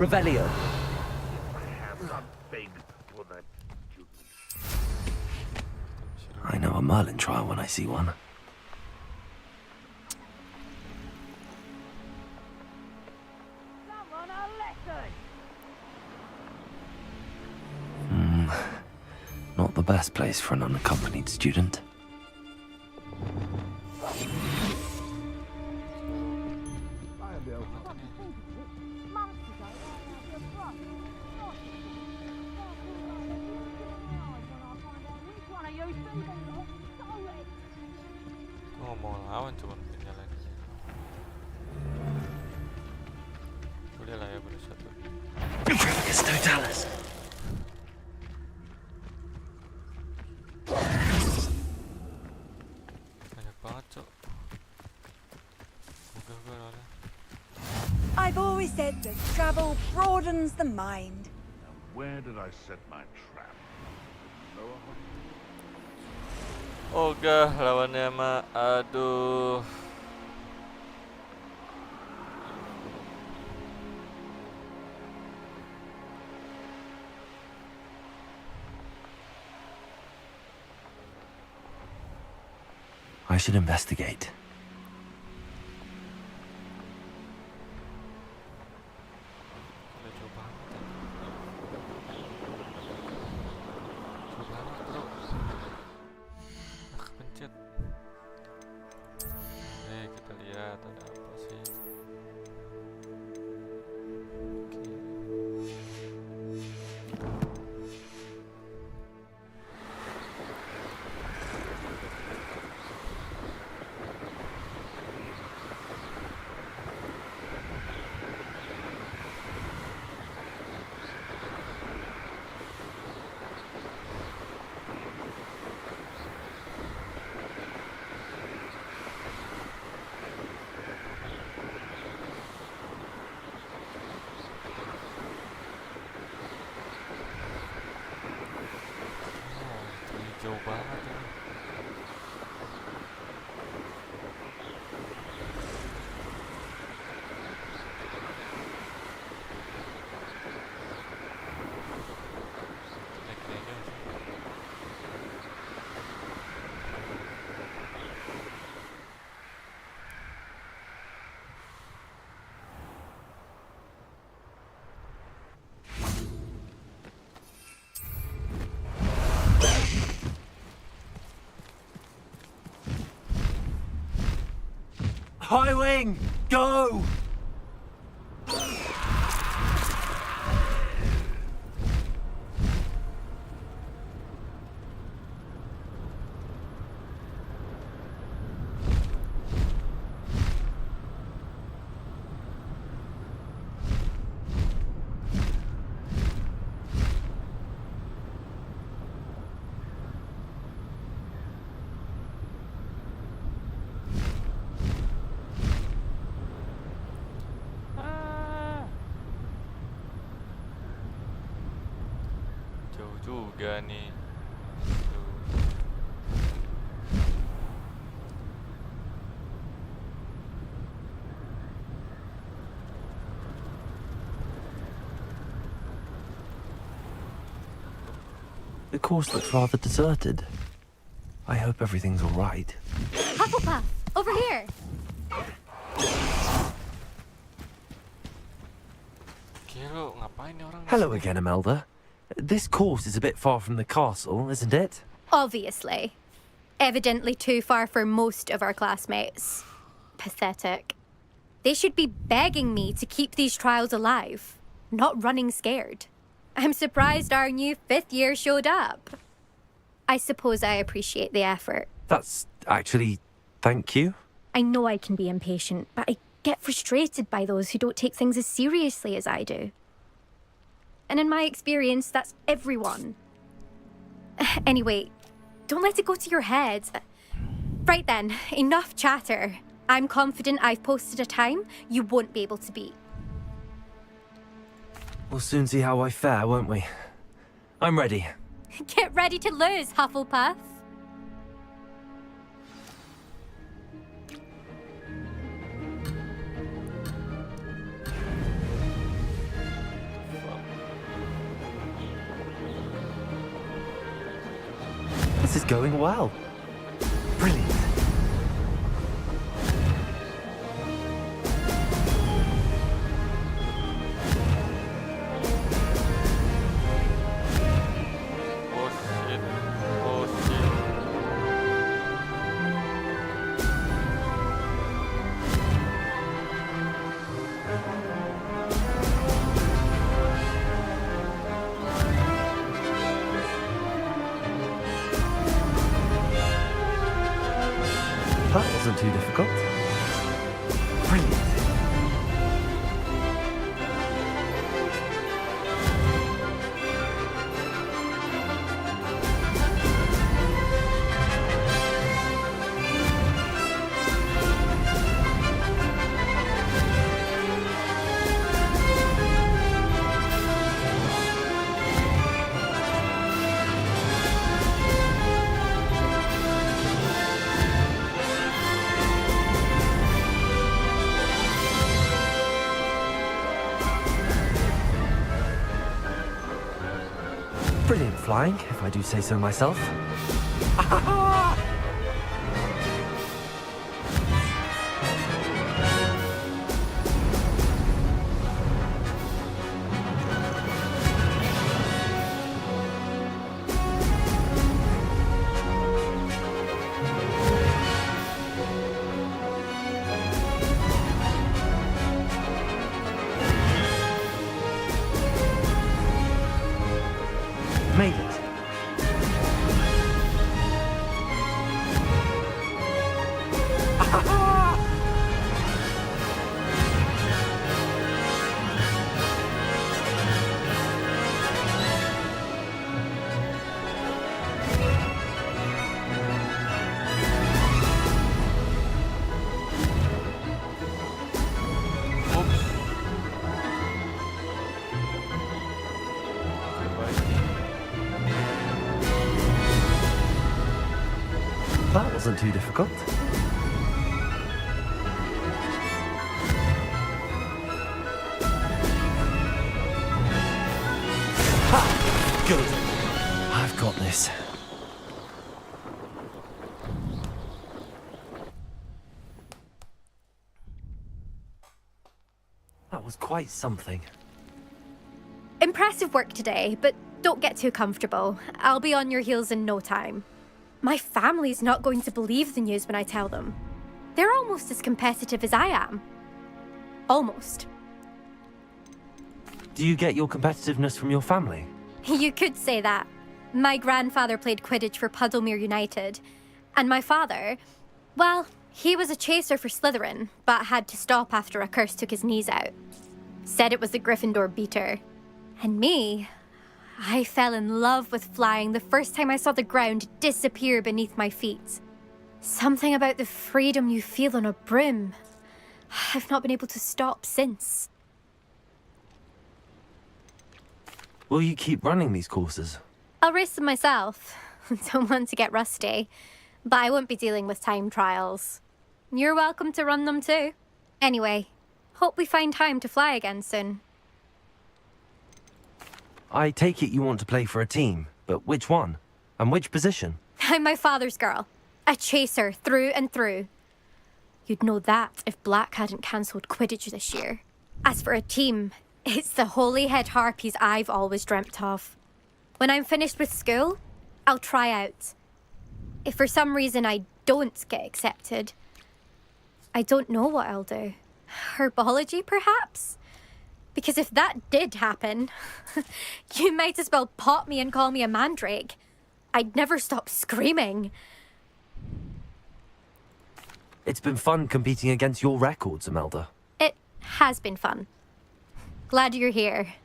Revelio. I know a Merlin trial when I see one. Not the best place for an unaccompanied student. Oh, mau lawan cuman nyalain. Boleh lah ya bersatu. It's totalis. Banyak banget, Cok. Moga-moga lah. I've always said that travel broadens the mind. Now, where did I set my trap? Ogah lawannya mah, aduh. I should investigate. Kita lihat ada apa sih. Jauh banget ini. High Wing, go! Jauh juga nih. The course looks rather deserted. I hope everything's all right. Hufflepuff, over here. Kira ngapain nih orang? Hello again, Imelda. This course is a bit far from the castle, isn't it? Obviously. Evidently too far for most of our classmates. Pathetic. They should be begging me to keep these trials alive, not running scared. I'm surprised our new 5th year showed up. I suppose I appreciate the effort. That's actually... thank you. I know I can be impatient, but I get frustrated by those who don't take things as seriously as I do. And in my experience, that's everyone. Anyway, don't let it go to your head. Right then, enough chatter. I'm confident I've posted a time you won't be able to beat. We'll soon see how I fare, won't we? I'm ready. Get ready to lose, Hufflepuff. This is going well. Brilliant. That wasn't too difficult. Brilliant. Brilliant flying, if I do say so myself. Made it. That wasn't too difficult. Ha! Good. I've got this. That was quite something. Impressive work today, but don't get too comfortable. I'll be on your heels in no time. My family's not going to believe the news when I tell them. They're almost as competitive as I am. Almost. Do you get your competitiveness from your family? You could say that. My grandfather played Quidditch for Puddlemere United. And my father, well, he was a chaser for Slytherin, but had to stop after a curse took his knees out. Said it was the Gryffindor beater. And me, I fell in love with flying the first time I saw the ground disappear beneath my feet. Something about the freedom you feel on a broom. I've not been able to stop since. Will you keep running these courses? I'll race them myself. Don't want to get rusty. But I won't be dealing with time trials. You're welcome to run them too. Anyway, hope we find time to fly again soon. I take it you want to play for a team, but which one? And which position? I'm my father's girl. A chaser through and through. You'd know that if Black hadn't cancelled Quidditch this year. As for a team, it's the Holyhead Harpies I've always dreamt of. When I'm finished with school, I'll try out. If for some reason I don't get accepted, I don't know what I'll do. Herbology, perhaps? Because if that did happen, you might as well pop me and call me a mandrake. I'd never stop screaming. It's been fun competing against your records, Imelda. It has been fun. Glad you're here.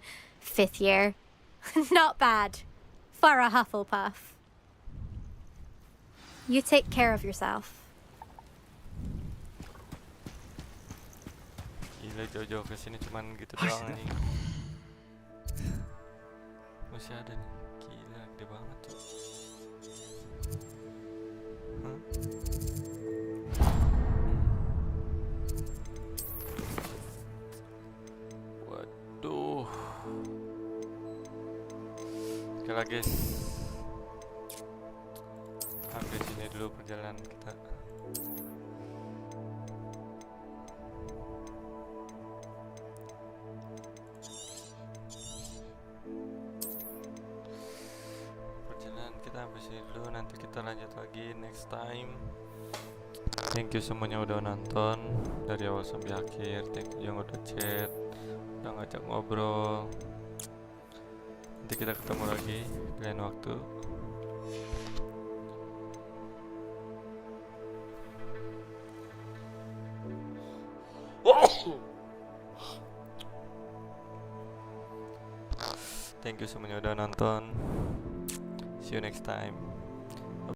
5th year. Not bad. For a Hufflepuff. You take care of yourself. Gila jauh-jauh ke sini cuman gitu doang anjing. Masih ada nih. Gila gede banget tuh. Hah? Waduh. Oke lah guys. Ntar kita lanjut lagi next time. Thank you semuanya udah nonton dari awal sampai akhir. Thank you yang udah chat, udah ngajak ngobrol. Nanti kita ketemu lagi di lain waktu. Thank you semuanya udah nonton. See you next time.